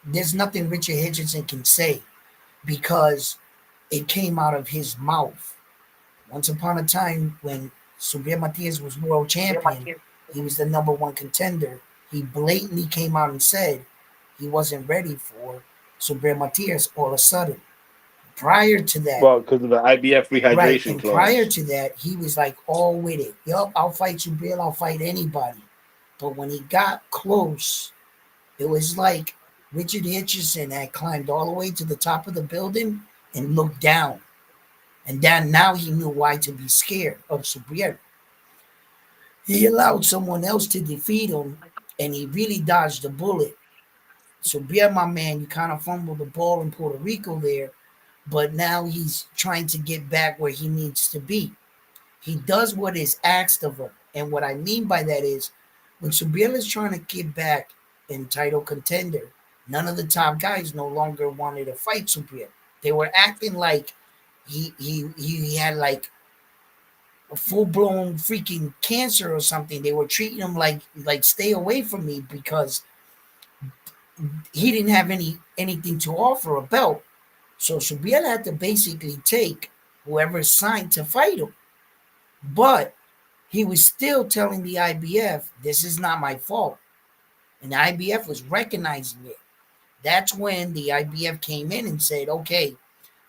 there's nothing Richard Hitchison can say because it came out of his mouth. Once upon a time, when Subriel Matias was world champion, he was the number one contender. He blatantly came out and said he wasn't ready for Subriel Matias all of a sudden. Prior to that, Well, because of the IBF rehydration right, and clause. prior to that, he was like all with it. Yup, I'll fight Subriel, I'll fight anybody. But when he got close, it was like Richard Hitchison had climbed all the way to the top of the building and looked down. And then now he knew why to be scared of Subriel. He allowed someone else to defeat him, and he really dodged the bullet. Subriel, my man, you kind of fumbled the ball in Puerto Rico there, but now he's trying to get back where he needs to be. He does what is asked of him. And what I mean by that is when Subriel is trying to get back in title contender, none of the top guys no longer wanted to fight Subriel. They were acting like he had like a full-blown freaking cancer or something. They were treating him like stay away from me because he didn't have anything to offer a belt. So Subriel had to basically take whoever signed to fight him. But he was still telling the IBF, this is not my fault. And the IBF was recognizing it. That's when the IBF came in and said, okay,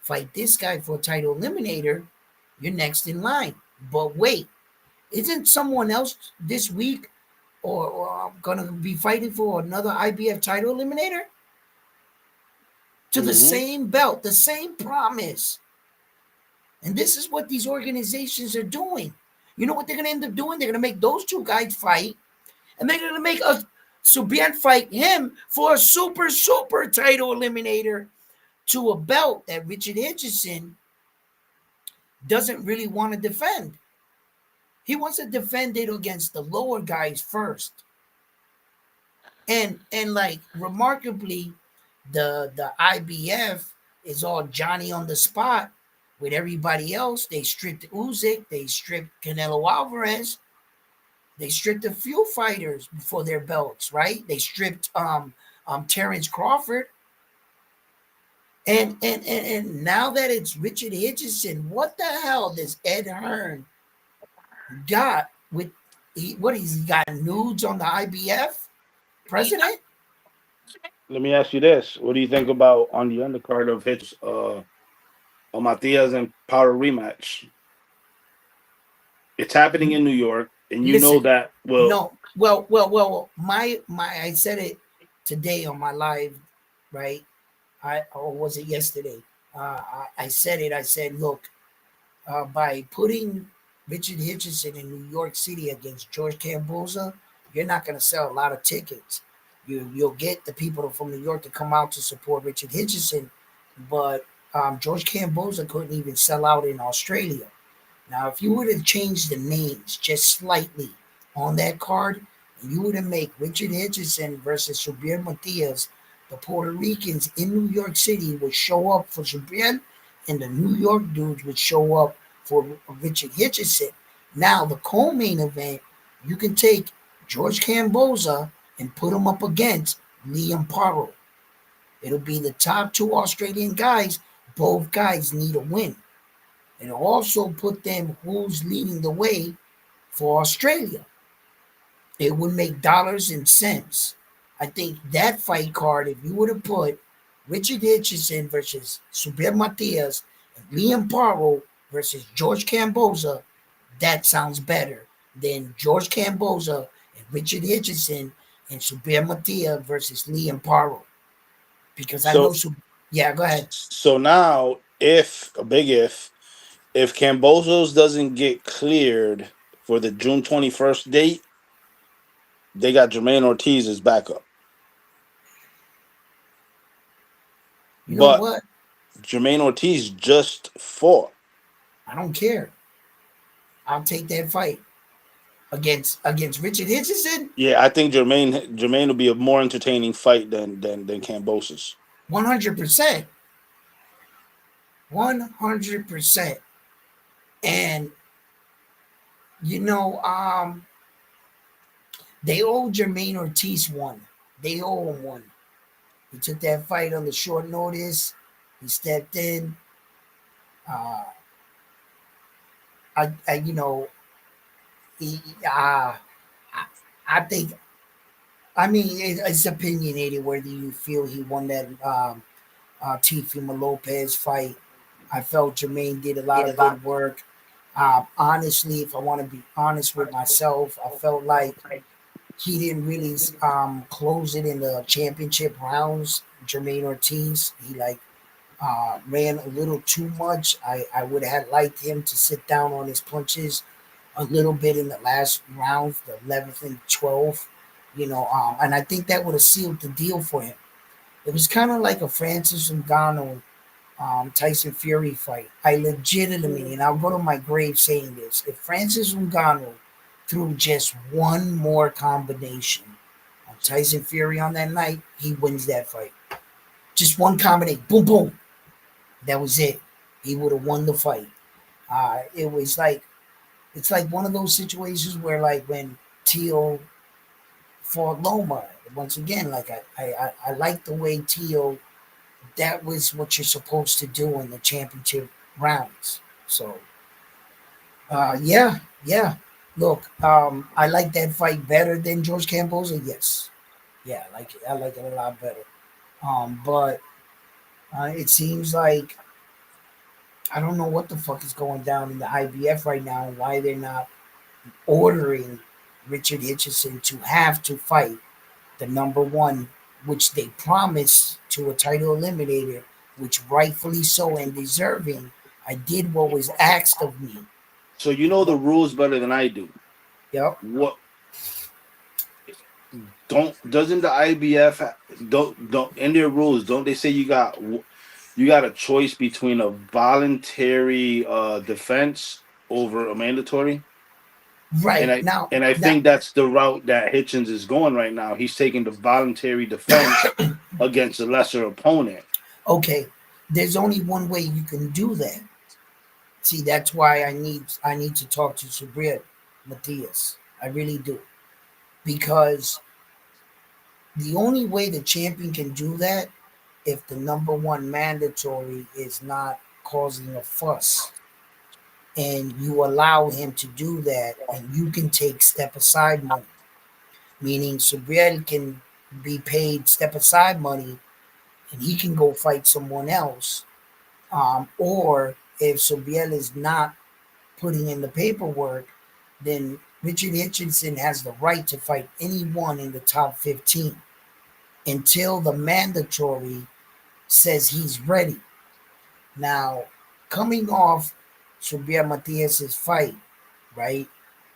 fight this guy for a title eliminator, you're next in line. But wait, isn't someone else this week or going to be fighting for another IBF title eliminator? To the same belt, the same promise. And this is what these organizations are doing. You know what they're going to end up doing? They're going to make those two guys fight, and they're going to make Subriel fight him for a super title eliminator to a belt that Richard Hitchison doesn't really want to defend. He wants to defend it against the lower guys first. And like remarkably, the IBF is all Johnny on the spot with everybody else. They stripped Usyk, they stripped Canelo Alvarez, they stripped a few fighters before their belts, right? They stripped Terrence Crawford. And now that it's Richard Hitchison, what the hell does Ed Hearn got with he got nudes on the IBF president? Let me ask you this: what do you think about on the undercard of Hitch, Matias and Power rematch? It's happening in New York, and you know Listen, that. no, well. My I said it today on my live, right? Or was it yesterday? I said it. I said, look, by putting Richard Hitchison in New York City against George Camboza, you're not going to sell a lot of tickets. You'll get the people from New York to come out to support Richard Hitchison, but George Camboza couldn't even sell out in Australia. Now, if you were to change the names just slightly on that card, and you were to make Richard Hitchison versus Subriel Matias, the Puerto Ricans in New York City would show up for Subriel, and the New York dudes would show up for Richard Hitchison. Now, the co-main event, you can take George Camboza and put him up against Liam Paro. It'll be the top two Australian guys. Both guys need a win. And also put them who's leading the way for Australia. It would make dollars and cents. I think that fight card, if you were to put Richard Hitchison versus Subriel Matias and Liam Paro versus George Camboza, that sounds better than George Camboza and Richard Hitchison and Subriel Matias versus Liam Paro. Because I know yeah, go ahead. So now, if a big if Cambosos doesn't get cleared for the June 21st date, they got Jermaine Ortiz as backup. You know what? Jermaine Ortiz just fought. I don't care. I'll take that fight against Richard Hitchison. Yeah, I think Jermaine will be a more entertaining fight than Cambosos. 100%. 100%. And you know, they owe Jermaine Ortiz one. They owe him one. He took that fight on the short notice. He stepped in. You know, I think. I mean, it's opinionated whether you feel he won that Teofimo Lopez fight. I felt Jermaine did a lot of good work. Honestly, if I want to be honest with myself, I felt like he didn't really close it in the championship rounds. Jermaine Ortiz, he ran a little too much. I would have liked him to sit down on his punches a little bit in the last rounds, the 11th and 12th. You know, and I think that would have sealed the deal for him. It was kind of like a Francis Ngannou, Tyson Fury fight. I legitimately, and I'll go to my grave saying this: if Francis Ngannou threw just one more combination on Tyson Fury on that night, he wins that fight. Just one combination, boom, boom. That was it. He would have won the fight. It was like it's like one of those situations where, like, when Teal fought Loma. Once again, like I like the way Teal. That was what you're supposed to do in the championship rounds. So, yeah. Look, I like that fight better than George Camboza. Yes, yeah, I like it. I like it a lot better. But it seems like I don't know what the fuck is going down in the IBF right now and why they're not ordering Richard Hitchison to have to fight the number one, which they promised to a title eliminator, which rightfully so and deserving. I did what was asked of me. So you know the rules better than I do. Yep. What doesn't the IBF don't in their rules, don't they say you got a choice between a voluntary defense over a mandatory? Right. And I think that's the route that Hitchens is going right now. He's taking the voluntary defense against a lesser opponent. Okay. There's only one way you can do that. See, that's why I need to talk to Subriel Matias. I really do. Because the only way the champion can do that if the number one mandatory is not causing a fuss. And you allow him to do that, and you can take step aside money. Meaning Subriel can be paid step aside money and he can go fight someone else. Or if Subriel is not putting in the paperwork, then Richard Hitchinson has the right to fight anyone in the top 15 until the mandatory says he's ready. Now, coming off Subriel Matias's fight, right?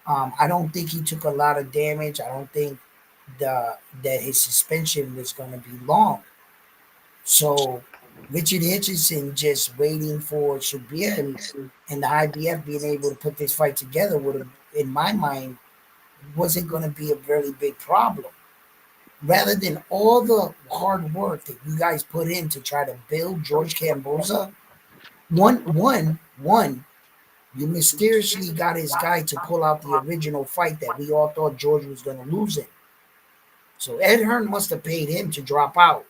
I don't think he took a lot of damage. I don't think that his suspension was going to be long. So Richard Hitchinson just waiting for Subriel and the IBF being able to put this fight together would have, in my mind, wasn't going to be a very big problem. Rather than all the hard work that you guys put in to try to build George Kamboza, one, you mysteriously got his guy to pull out the original fight that we all thought George was going to lose in. So Ed Hearn must have paid him to drop out.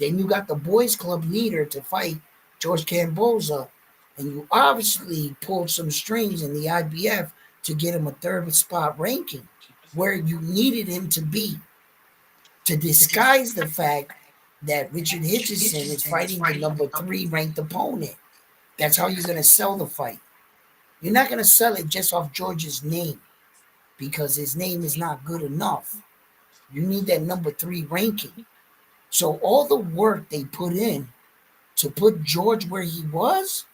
Then you got the boys club leader to fight George Kamboza, and you obviously pulled some strings in the IBF to get him a third spot ranking where you needed him to be to disguise the fact that Richard Hitchison is fighting the number 3 ranked opponent. That's how you're going to sell the fight. You're not going to sell it just off George's name because his name is not good enough. You need that number 3 ranking. So all the work they put in to put George where he was,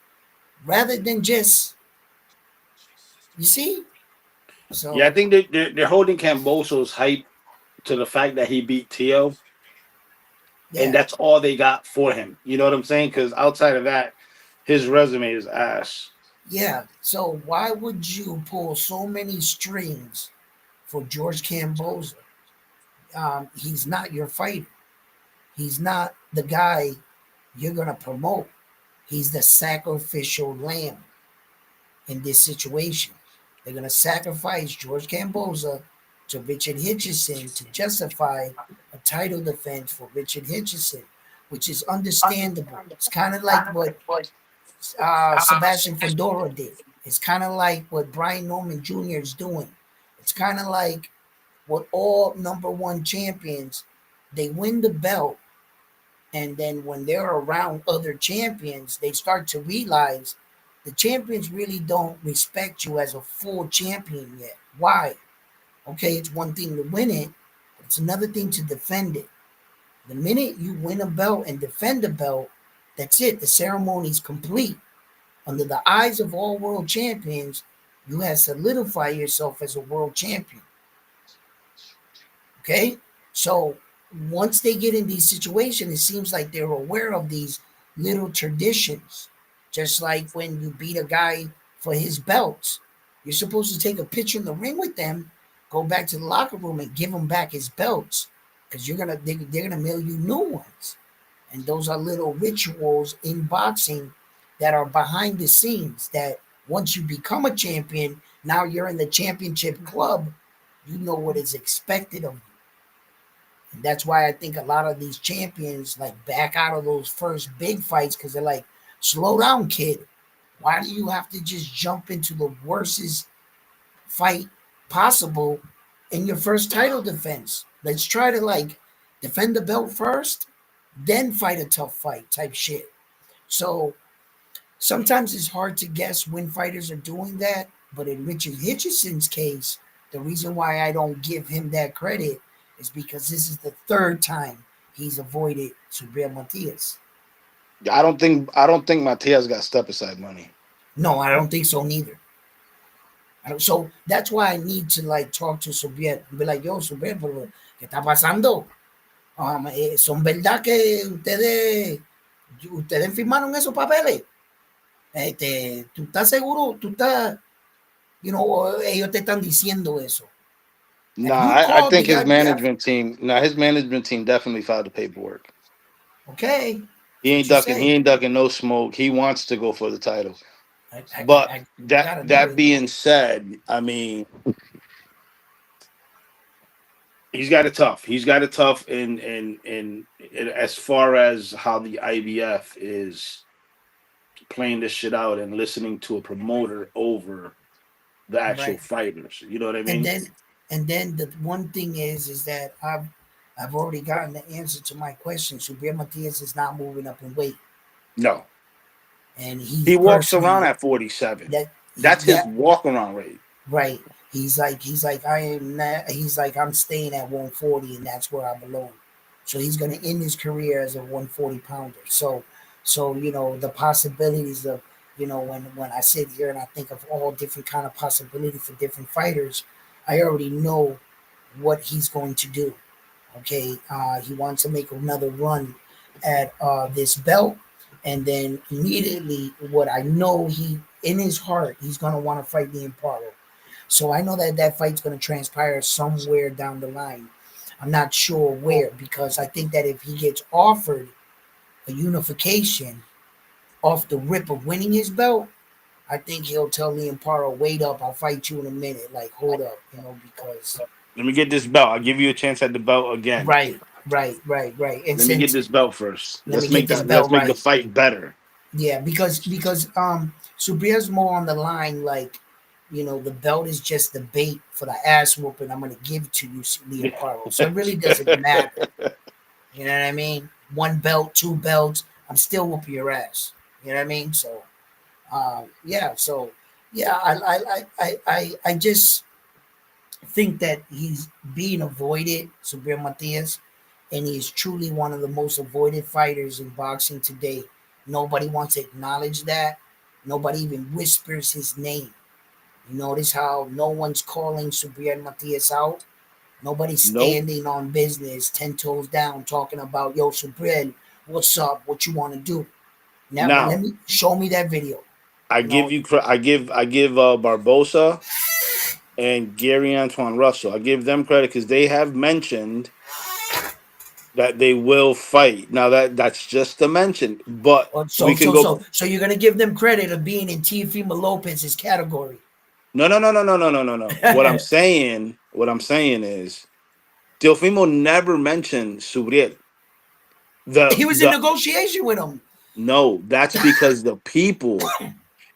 rather than just, you see? So yeah, I think they're holding Kambozo's hype to the fact that he beat Tio. Yeah. And that's all they got for him. You know what I'm saying? Because outside of that, his resume is ass. Yeah. So why would you pull so many strings for George Kamboza? He's not your fighter. He's not the guy you're going to promote. He's the sacrificial lamb in this situation. They're going to sacrifice George Kamboza to Richard Hitchison to justify a title defense for Richard Hitchison, which is understandable. It's kind of like what Sebastian Fedora did. It's kind of like what Brian Norman Jr. is doing. It's kind of like what all number 1 champions, they win the belt, and then when they're around other champions, they start to realize the champions really don't respect you as a full champion yet. Why? Okay, it's one thing to win it, but it's another thing to defend it. The minute you win a belt and defend a belt, that's it. The ceremony's complete. Under the eyes of all world champions, you have solidified yourself as a world champion. Okay? So once they get in these situations, it seems like they're aware of these little traditions. Just like when you beat a guy for his belts, you're supposed to take a picture in the ring with them, go back to the locker room and give him back his belts because they're gonna mail you new ones. And those are little rituals in boxing that are behind the scenes that once you become a champion, now you're in the championship club, you know what is expected of you. And that's why I think a lot of these champions like back out of those first big fights because they're like, slow down, kid. Why do you have to just jump into the worstest fight possible in your first title defense? Let's try to like defend the belt first, then fight a tough fight type shit. So sometimes it's hard to guess when fighters are doing that. But in Richard Hitchison's case, the reason why I don't give him that credit is because this is the 3rd time he's avoided Subriel Matias. I don't think Matias got step aside money. No, I don't think so neither. So that's why I need to like talk to Subriel and be like, yo, Subriel, ¿qué está pasando? ¿Son verdad que ustedes firmaron esos papeles? ¿Tú estás seguro? You know, ellos te están diciendo eso. Nah, I think his management team. Nah, his management team definitely filed the paperwork. Okay. He ain't ducking. He ain't ducking no smoke. He wants to go for the title. But that being said, I mean, he's got it tough. He's got it tough in as far as how the IBF is playing this shit out and listening to a promoter over the actual fighters. You know what I mean? And then the one thing is that I've already gotten the answer to my question. Subriel Matias is not moving up in weight. No. And he walks around at 47. That's his walk around rate. Right. He's like I'm staying at 140 and that's where I belong. So he's gonna end his career as a 140 pounder. So you know the possibilities of, you know, when I sit here and I think of all different kind of possibilities for different fighters, I already know what he's going to do. Okay, he wants to make another run at this belt, and then immediately, what I know, he in his heart, he's gonna want to fight the Imparo. So I know that fight's gonna transpire somewhere down the line. I'm not sure where, because I think that if he gets offered a unification off the rip of winning his belt, I think he'll tell Liam Paro, "Wait up, I'll fight you in a minute." Like, hold up, you know, because let me get this belt. I'll give you a chance at the belt again. Right. And let me get this belt first. Let's make the fight better. Yeah, because Subriel's more on the line, like, you know, the belt is just the bait for the ass whooping I'm gonna give to you, Liam Paro. So it really doesn't matter. You know what I mean? One belt, two belts, I'm still whooping your ass. You know what I mean? So I just think that he's being avoided, Subriel Matias, and he is truly one of the most avoided fighters in boxing today. Nobody wants to acknowledge that. Nobody even whispers his name. You notice how no one's calling Subriel Matias out? Nobody's standing on business, 10 toes down, talking about, yo, Subriel, what's up? What you want to do? Now, let me show me that video. I give Barbosa and Gary Antoine Russell. I give them credit because they have mentioned that they will fight. Now that's just a mention, but so you're gonna give them credit of being in Teofimo Lopez's category. No. What I'm saying is Teofimo never mentioned Subriel. He was in negotiation with him. No, that's because the people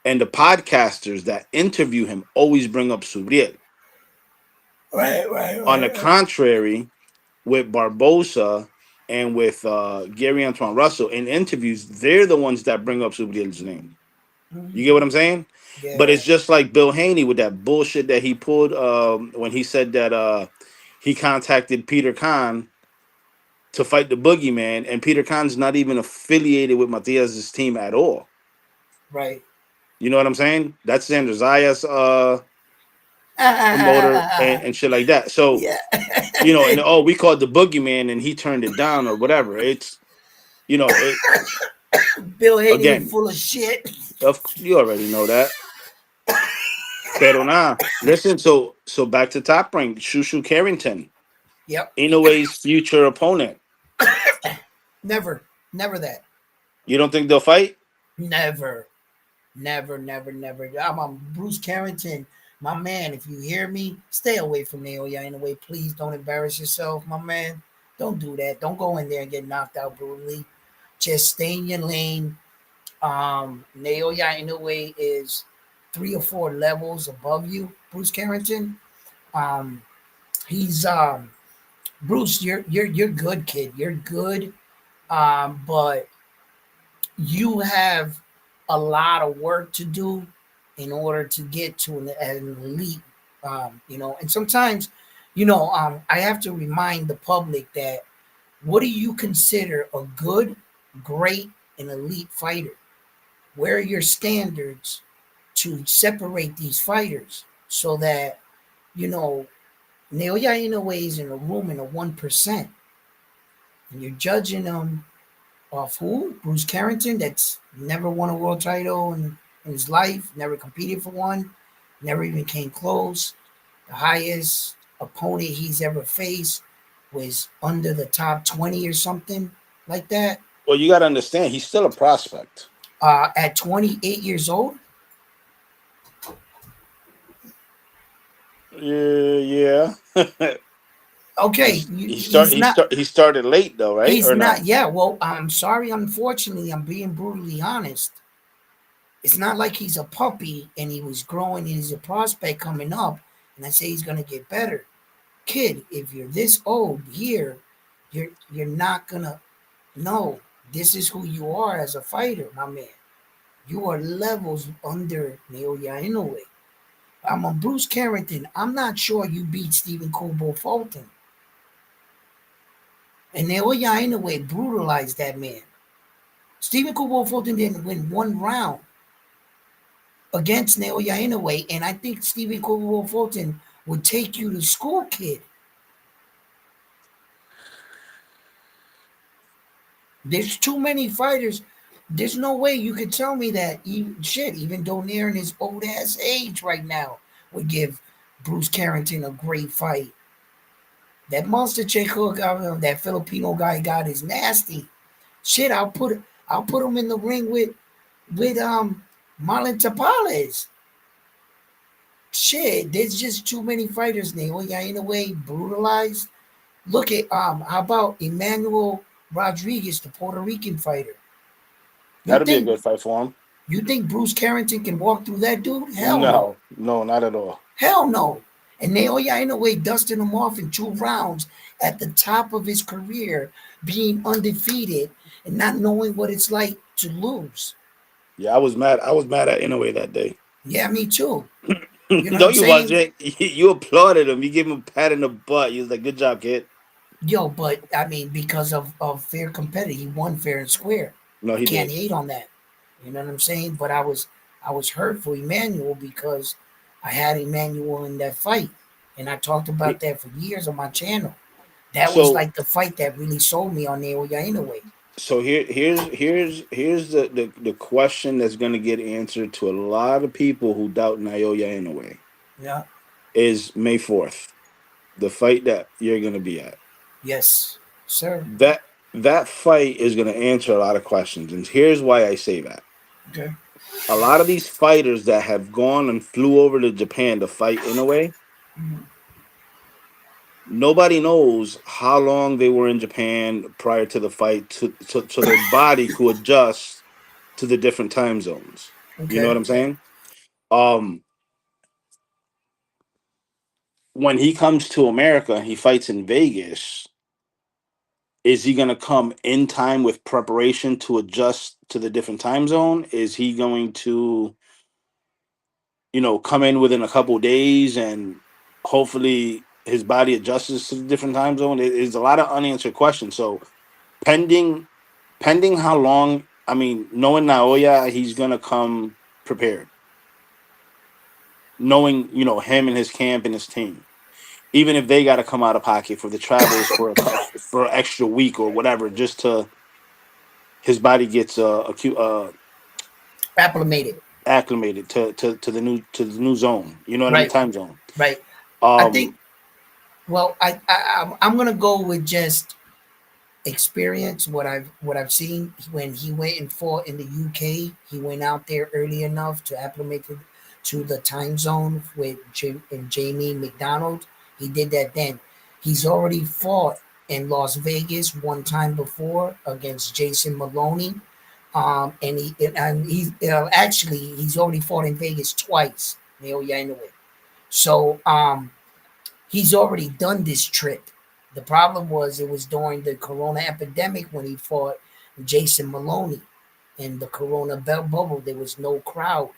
and the podcasters that interview him always bring up Subriel. Right. On the contrary, with Barbosa and with Gary Antoine Russell in interviews, they're the ones that bring up Subriel's name. You get what I'm saying? Yeah. But it's just like Bill Haney with that bullshit that he pulled when he said that he contacted Peter Khan to fight the Boogeyman, and Peter Khan's not even affiliated with Matias's team at all. Right. You know what I'm saying? That's Sandra Zaya's promoter and shit like that. So, you know, and we called the Boogeyman and he turned it down or whatever. It's, you know, Bill Haney is full of shit. You already know that. Pero nah, listen. So back to Top Rank. Shushu Carrington. Yep. Inoue's future opponent. Never that. You don't think they'll fight? Never. I'm on Bruce Carrington, my man. If you hear me, stay away from Naoya Inoue. Please don't embarrass yourself, my man. Don't do that. Don't go in there and get knocked out brutally. Just stay in your lane. Naoya Inoue is 3 or 4 levels above you, Bruce Carrington. He's Bruce. You're good, kid. You're good. But you have a lot of work to do in order to get to an elite. You know, and sometimes, you know, I have to remind the public that what do you consider a good, great, and elite fighter? Where are your standards to separate these fighters so that, you know, Naoya Inoue is in a room in a 1%, and you're judging them off who? Bruce Carrington, that's never won a world title in his life, never competed for one, Never even came close. The highest opponent he's ever faced was under the top 20 or something like that. Well, you got to understand, he's still a prospect. At 28 years old. Yeah. Okay, he started late though, right? He's or not. no? Yeah. Well, I'm sorry. Unfortunately, I'm being brutally honest. It's not like he's a puppy and he was growing and he's a prospect coming up, and I say he's gonna get better. Kid, if you're this old here, you're not gonna know this is who you are as a fighter, my man. You are levels under Naoya Inoue. I'm on Bruce Carrington. I'm not sure you beat Stephen Kubo Fulton. And Naoya Inoue brutalized that man. Stephen Kubo Fulton didn't win one round against Naoya Inoue, and I think Stephen Kubo Fulton would take you to school, kid. There's too many fighters. There's no way you could tell me that even Donaire in his old ass age right now would give Bruce Carrington a great fight. That monster chick hook that Filipino guy got is nasty. Shit, I'll put him in the ring with Marlon Tapales. Shit, there's just too many fighters, Naoya Inoue brutalized. Look at how about Emmanuel Rodriguez, the Puerto Rican fighter? That'll be a good fight for him. You think Bruce Carrington can walk through that dude? Hell no. No, not at all. Hell no. And Naoya Inoue dusted him off in 2 rounds at the top of his career, being undefeated and not knowing what it's like to lose. Yeah, I was mad. I was mad at Inoue that day. Yeah, me too. You know you wasn't. You applauded him. You gave him a pat in the butt. You was like, "Good job, kid." Yo, but I mean, because of fair competitive, he won fair and square. No, he can't did. hate on that. You know what I'm saying? But I was hurt for Emmanuel because I had Emmanuel in that fight, and I talked about that for years on my channel. That was like the fight that really sold me on Naoya Inoue. So here's the question that's going to get answered to a lot of people who doubt Naoya Inoue. Yeah. Is May 4th, the fight that you're going to be at. Yes, sir. That fight is going to answer a lot of questions, and here's why I say that. Okay. A lot of these fighters that have gone and flew over to Japan to fight Inoue, nobody knows how long they were in Japan prior to the fight, so their body could adjust to the different time zones. Okay. You know what I'm saying? When he comes to America, he fights in Vegas. Is he going to come in time with preparation to adjust to the different time zone? Is he going to, come in within a couple of days and hopefully his body adjusts to the different time zone? There's a lot of unanswered questions. So pending how long, knowing Naoya, he's going to come prepared. Knowing, him and his camp and his team. Even if they got to come out of pocket for the travels for an extra week or whatever, just to his body gets acclimated to the new zone. You know what I mean? Time zone. Right. I think. Well, I'm gonna go with just experience. What I've seen when he went and fought in the UK, he went out there early enough to acclimate to the time zone with Jamie McDonald. He did that then. He's already fought in Las Vegas one time before against Jason Maloney. And he's already fought in Vegas twice, Naoya Inoue. So he's already done this trip. The problem was it was during the Corona epidemic when he fought Jason Maloney. In the Corona bubble, there was no crowd.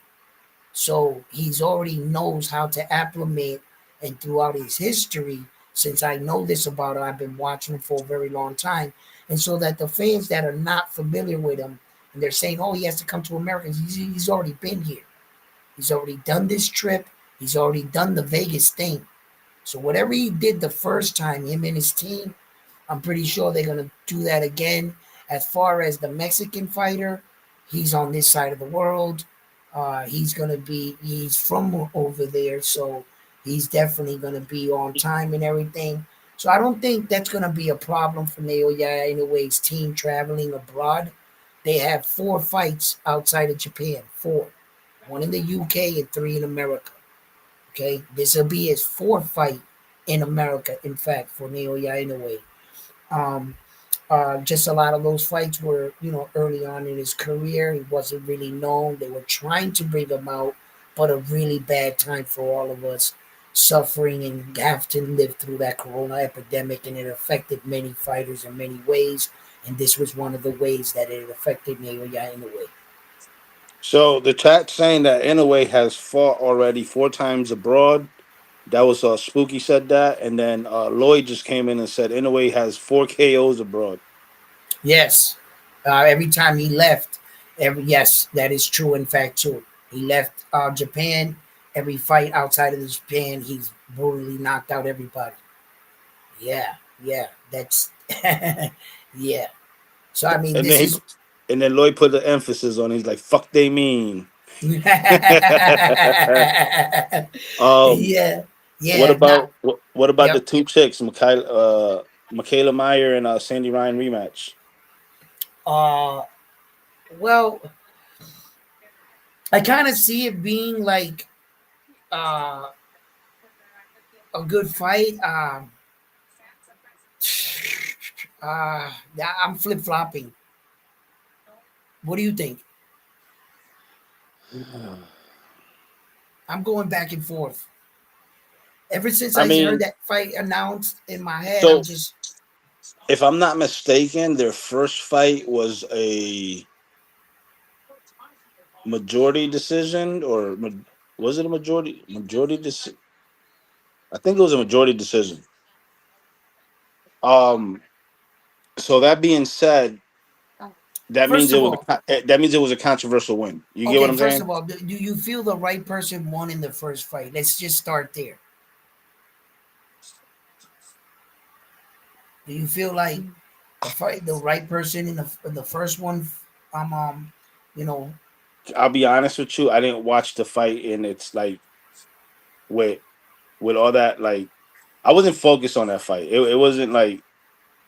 So he's already knows how to acclimate. And throughout his history, since I know this about him, I've been watching him for a very long time. And so that the fans that are not familiar with him, and they're saying, oh, he has to come to America, he's already been here. He's already done this trip. He's already done the Vegas thing. So whatever he did the first time, him and his team, I'm pretty sure they're going to do that again. As far as the Mexican fighter, he's on this side of the world. He's from over there, so he's definitely gonna be on time and everything. So I don't think that's gonna be a problem for Naoya Inoue's team traveling abroad. They have 4 fights outside of Japan. 4. 1 in the UK and 3 in America. Okay, this will be his 4th fight in America. In fact, for Naoya Inoue, just a lot of those fights were, early on in his career. He wasn't really known. They were trying to bring him out, but a really bad time for all of us, suffering and have to live through that corona epidemic, and it affected many fighters in many ways. And this was one of the ways that it affected Naoya Inoue. So the chat saying that Inoue has fought already 4 times abroad. That was Spooky said that, and then Lloyd just came in and said Inoue has 4 KOs abroad. Yes, every time he left, yes, that is true. In fact, too, he left Japan. Every fight outside of Japan, he's brutally knocked out everybody. Yeah, that's yeah. So I mean, And this then is and then Lloyd put the emphasis on. He's like, "Fuck, they mean." yeah, What yeah. about what about the Yep. 2 chicks, Michaela Meyer and Sandy Ryan rematch? Well, I kind of see it being like uh a good fight. Yeah, I'm flip flopping. What do you think? I'm going back and forth. Ever since I I heard mean, that fight announced in my head, I'm so just if I'm not mistaken, their first fight was a majority decision, or was it a majority decision? I think it was a majority decision. Um, so that being said, first of all, that means it was a controversial win. You get what okay. I'm First saying? of all, do you feel the right person won in the first fight? Let's just start there. Do you feel like the right person in the first one? You know, I'll be honest with you. I didn't watch the fight, and it's like with all that, like I wasn't focused on that fight. It wasn't like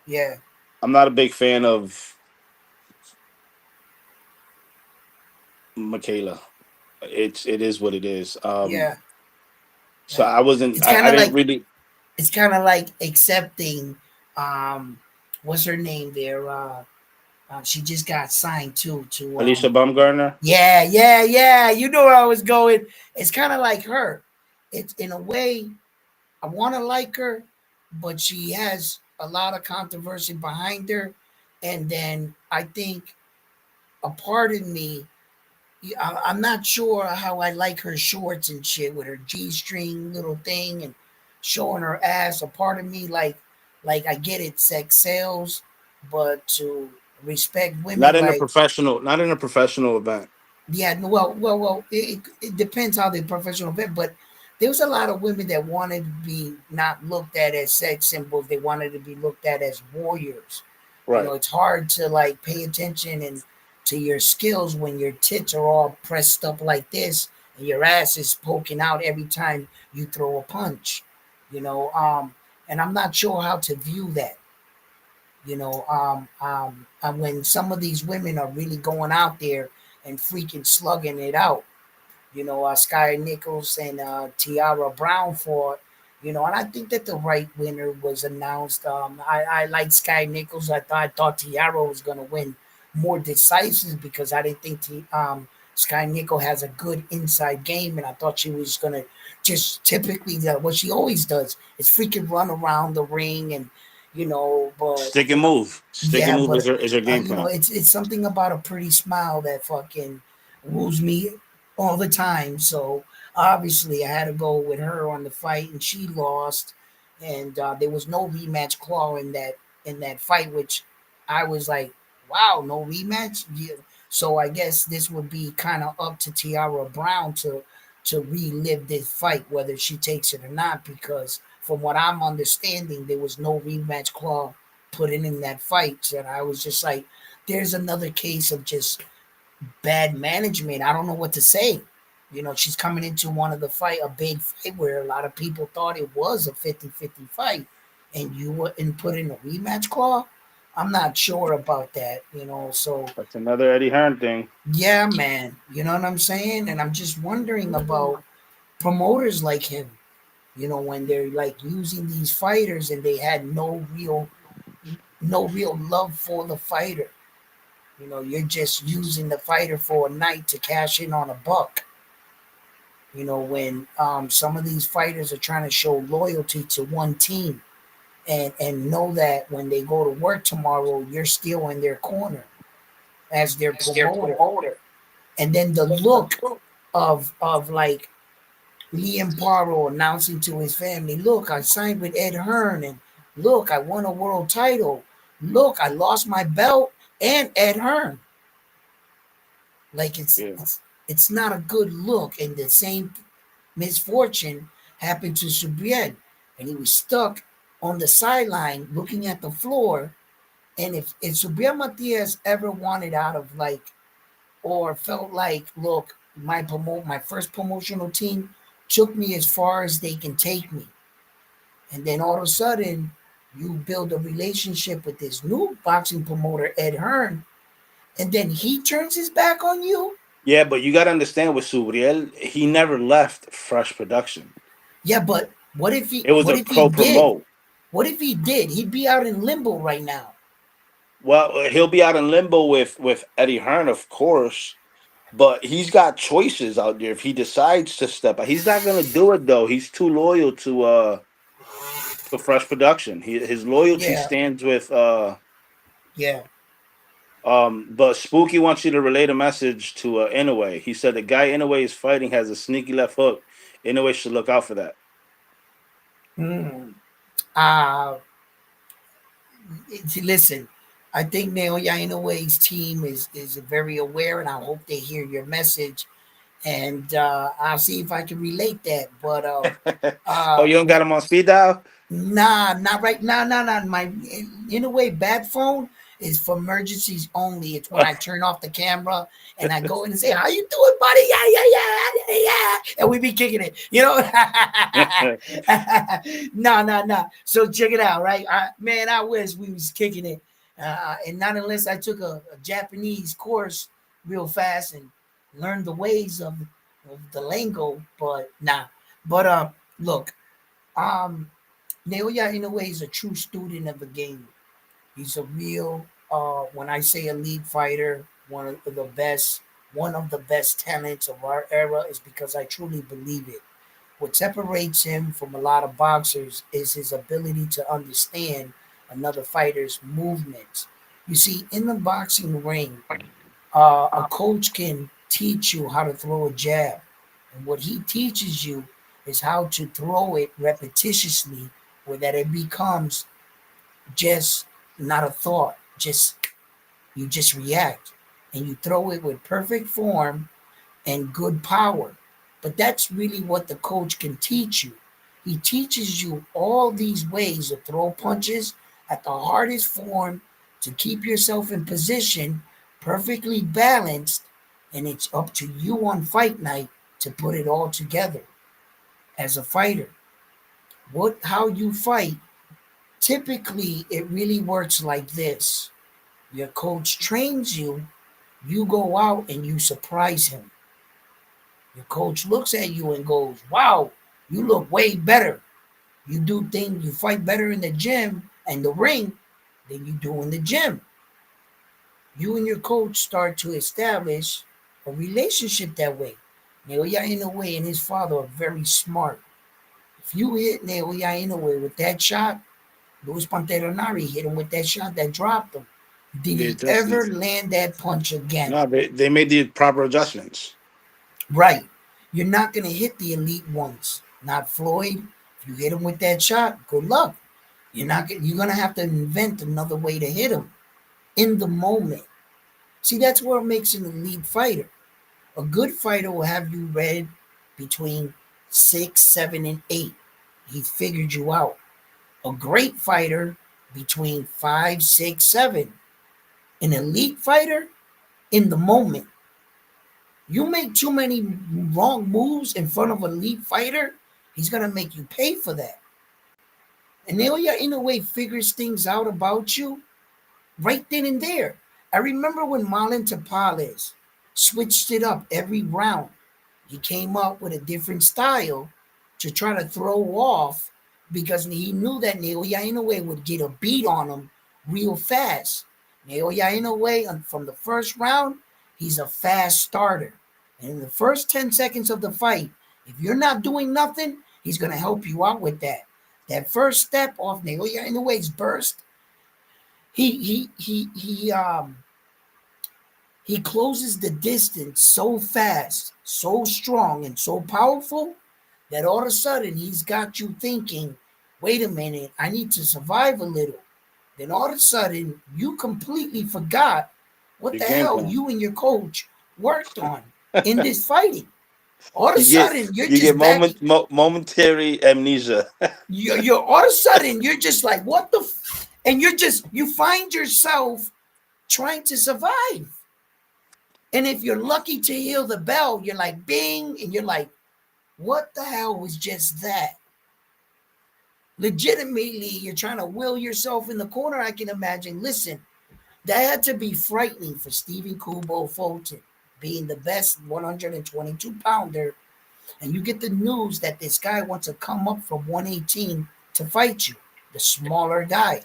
yeah, I'm not a big fan of Michaela. It is what it is. yeah. So I wasn't. It's kind I of didn't like really. accepting. What's her name there? She just got signed to Alicia Baumgartner. yeah. You know where I was going. It's kind of like her. It's in a way I want to like her, but she has a lot of controversy behind her, and then I think a part of me, I'm not sure how I like her shorts and shit with her G-string little thing and showing her ass. A part of me like I get it, sex sells, but to respect women, like Not in a professional event. yeah, no, well. It depends how they professional vet, but there was a lot of women that wanted to be not looked at as sex symbols. They wanted to be looked at as warriors. Right. It's hard to like pay attention and to your skills when your tits are all pressed up like this and your ass is poking out every time you throw a punch. And I'm not sure how to view that. And when some of these women are really going out there and freaking slugging it out, Sky Nichols and Tiara Brown fought, and I think that the right winner was announced. I like Sky Nichols. I thought Tiara was going to win more decisive because I didn't think Sky Nichols has a good inside game, and I thought she was going to just typically what she always does is freaking run around the ring and but Stick and move. Stick and yeah, move but is her game plan. it's something about a pretty smile that fucking woos me all the time. So obviously, I had to go with her on the fight, and she lost. And there was no rematch clause in that fight, which I was like, wow, no rematch. Yeah. So I guess this would be kind of up to Tiara Brown to relive this fight, whether she takes it or not, because from what I'm understanding, there was no rematch clause put in that fight. And I was just like, there's another case of just bad management. I don't know what to say. You know, she's coming into a big fight where a lot of people thought it was a 50-50 fight, and you wouldn't put in a rematch clause. I'm not sure about that, you know. So that's another Eddie Hearn thing. Yeah, man. You know what I'm saying? And I'm just wondering about promoters like him. You know, when they're like using these fighters and they had no real love for the fighter. You know, you're just using the fighter for a night to cash in on a buck. You know, when some of these fighters are trying to show loyalty to one team and know that when they go to work tomorrow, you're still in their corner as their promoter. And then the look of like Liam Paro announcing to his family, "Look, I signed with Ed Hearn, and look, I won a world title. Look, I lost my belt and Ed Hearn." Like it's not a good look, and the same misfortune happened to Subriel, and he was stuck on the sideline looking at the floor. And if Subriel Matias ever wanted out of like or felt like, look, my first promotional team took me as far as they can take me, and then all of a sudden you build a relationship with this new boxing promoter Ed Hearn, and then he turns his back on you. Yeah, but you got to understand with Subriel, he never left Fresh Production. Yeah, but what if he? It was What a if he did? promote. What if he did? He'd be out in limbo right now. Well, he'll be out in limbo with Eddie Hearn, of course, but he's got choices out there if he decides to step out. He's not gonna do it though. He's too loyal to Fresh Production. His loyalty stands with Yeah. But Spooky wants you to relate a message to Inoue. He said the guy Inoue is fighting has a sneaky left hook. Inoue should look out for that. Listen, I think Naoya Inoue's team is very aware, and I hope they hear your message. And I'll see if I can relate that. But oh, you don't got him on speed dial? Nah, not right now. Nah. My Inoue bad phone is for emergencies only. It's when I turn off the camera and I go in and say, "How you doing, buddy? Yeah," and we be kicking it, you know. No. So check it out, right? I wish we was kicking it, and not unless I took a Japanese course real fast and learned the ways of the lingo. But nah. But look, Naoya Inoue is a true student of the game. He's a real, when I say elite fighter, one of the best talents of our era is because I truly believe it. What separates him from a lot of boxers is his ability to understand another fighter's movements. You see, in the boxing ring, a coach can teach you how to throw a jab. And what he teaches you is how to throw it repetitiously where that it becomes just not a thought. You just react and you throw it with perfect form and good power. But that's really what the coach can teach you. He teaches you all these ways to throw punches at the hardest form to keep yourself in position, perfectly balanced, and it's up to you on fight night to put it all together as a fighter. How you fight, typically it really works like this. Your coach trains you, you go out and you surprise him. Your coach looks at you and goes, "Wow, you look way better. You fight better in the gym and the ring than you do in the gym." You and your coach start to establish a relationship that way. Naoya Inoue and his father are very smart. If you hit Naoya Inoue with that shot, Luis Panteronari hit him with that shot that dropped him. Did he ever land that punch again? No, they made the proper adjustments. Right. You're not going to hit the elite ones. Not Floyd. If you hit him with that shot, good luck. You're going to have to invent another way to hit him in the moment. See, that's what makes an elite fighter. A good fighter will have you read between 6, 7, and 8. He figured you out. A great fighter between 5, 6, 7. An elite fighter in the moment. You make too many wrong moves in front of an elite fighter, he's gonna make you pay for that. And Naoya in a way figures things out about you right then and there. I remember when Marlon Tapales switched it up every round. He came up with a different style to try to throw off because he knew that Naoya Inoue would get a beat on him real fast. Naoya Inoue, from the first round, he's a fast starter. And in the first 10 seconds of the fight, if you're not doing nothing, he's going to help you out with that. That first step off Naoya Inoue's burst, he closes the distance so fast, so strong, and so powerful that all of a sudden he's got you thinking, wait a minute, I need to survive a little. Then all of a sudden you completely forgot what the hell you and your coach worked on in this fighting. All of a sudden you're just momentary amnesia. you're all of a sudden you're just like, what the and you find yourself trying to survive. And if you're lucky to hear the bell, you're like, bing, and you're like, what the hell was just that? Legitimately, you're trying to will yourself in the corner, I can imagine. Listen, that had to be frightening for Stephen Kubo Fulton, being the best 122-pounder, and you get the news that this guy wants to come up from 118 to fight you, the smaller guy.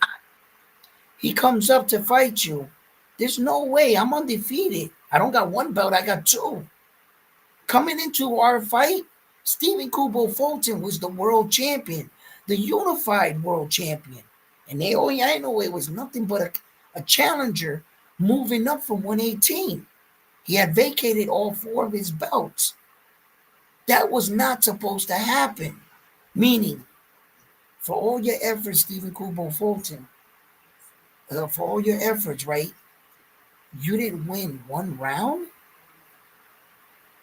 He comes up to fight you. There's no way. I'm undefeated. I don't got one belt. I got two. Coming into our fight, Stephen Kubo Fulton was the world champion, the unified world champion. And Naoya Inoue was nothing but a challenger moving up from 118. He had vacated all 4 of his belts. That was not supposed to happen. Meaning, for all your efforts, Stephen Kubo Fulton, for all your efforts, right? You didn't win one round?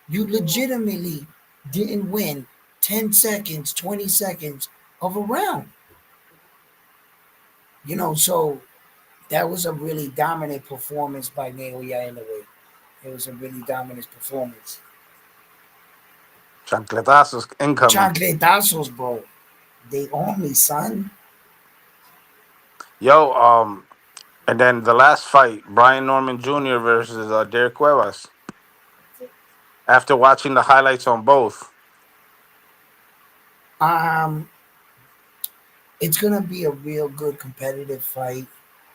You legitimately didn't win 10 seconds, 20 seconds of a round. So that was a really dominant performance by Naoya Inoue. It was a really dominant performance. Chancletazos incoming. Chancletazos, bro. They own me, son. Yo, and then the last fight, Brian Norman Jr. versus Derek Cuevas. After watching the highlights on both, it's gonna be a real good competitive fight.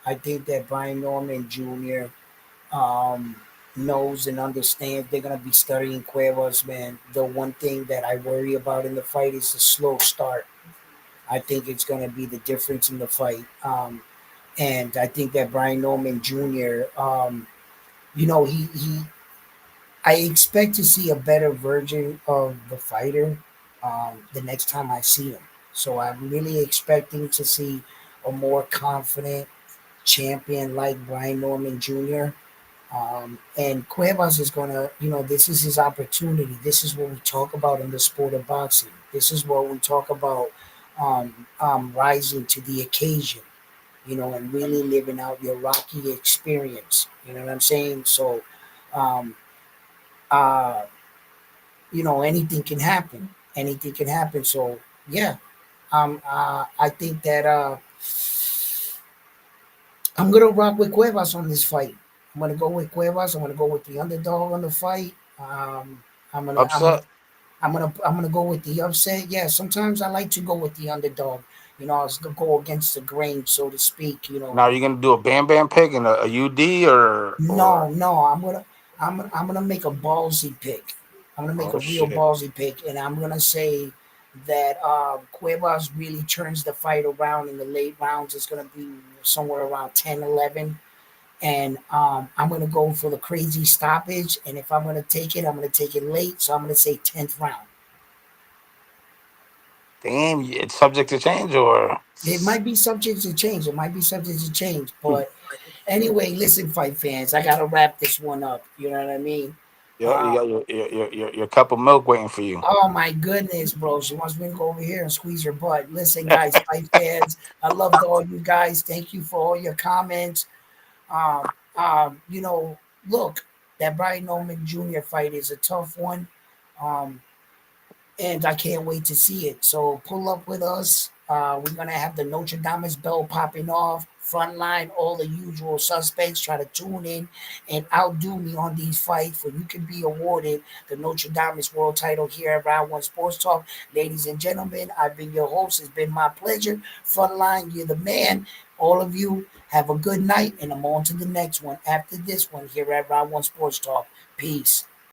I think that Brian Norman Jr. Knows and understands. They're gonna be studying Cuevas, man. The one thing that I worry about in the fight is the slow start. I think it's gonna be the difference in the fight. And I think that Brian Norman Jr. He I expect to see a better version of the fighter the next time I see him. So I'm really expecting to see a more confident champion like Brian Norman Jr. And Cuevas is going to, this is his opportunity. This is what we talk about in the sport of boxing. This is what we talk about rising to the occasion, and really living out your Rocky experience. You know what I'm saying? So, anything can happen. Anything can happen. So, yeah, I think that I'm gonna rock with Cuevas on this fight. I'm gonna go with Cuevas. I'm gonna go with the underdog on the fight. I'm gonna go with the upset. Yeah, sometimes I like to go with the underdog. I was gonna go against the grain, so to speak. Now you're gonna do a Bam Bam pick and a UD or no. I'm gonna make a ballsy pick. I'm gonna make a real ballsy pick, and I'm gonna say that Cuevas really turns the fight around in the late rounds. It's gonna be somewhere around 10-11. And I'm going to go for the crazy stoppage. And if I'm going to take it, I'm going to take it late. So I'm going to say 10th round. Damn, it's subject to change, or? It might be subject to change. But anyway, listen, fight fans, I got to wrap this one up. You know what I mean? You got your cup of milk waiting for you. Oh, my goodness, bro. She wants me to go over here and squeeze her butt. Listen, guys, fight fans, I loved all you guys. Thank you for all your comments. Look, That Brian Norman Jr. fight is a tough one. And I can't wait to see it. So pull up with us. We're gonna have the Notre Dame's bell popping off. Frontline, all the usual suspects. Try to tune in and outdo me on these fights, for you can be awarded the Notre Dame's world title here at Round One Sports Talk. Ladies and gentlemen, I've been your host. It's been my pleasure. Frontline, you're the man. All of you have a good night, and I'm on to the next one after this one here at Round One Sports Talk. Peace.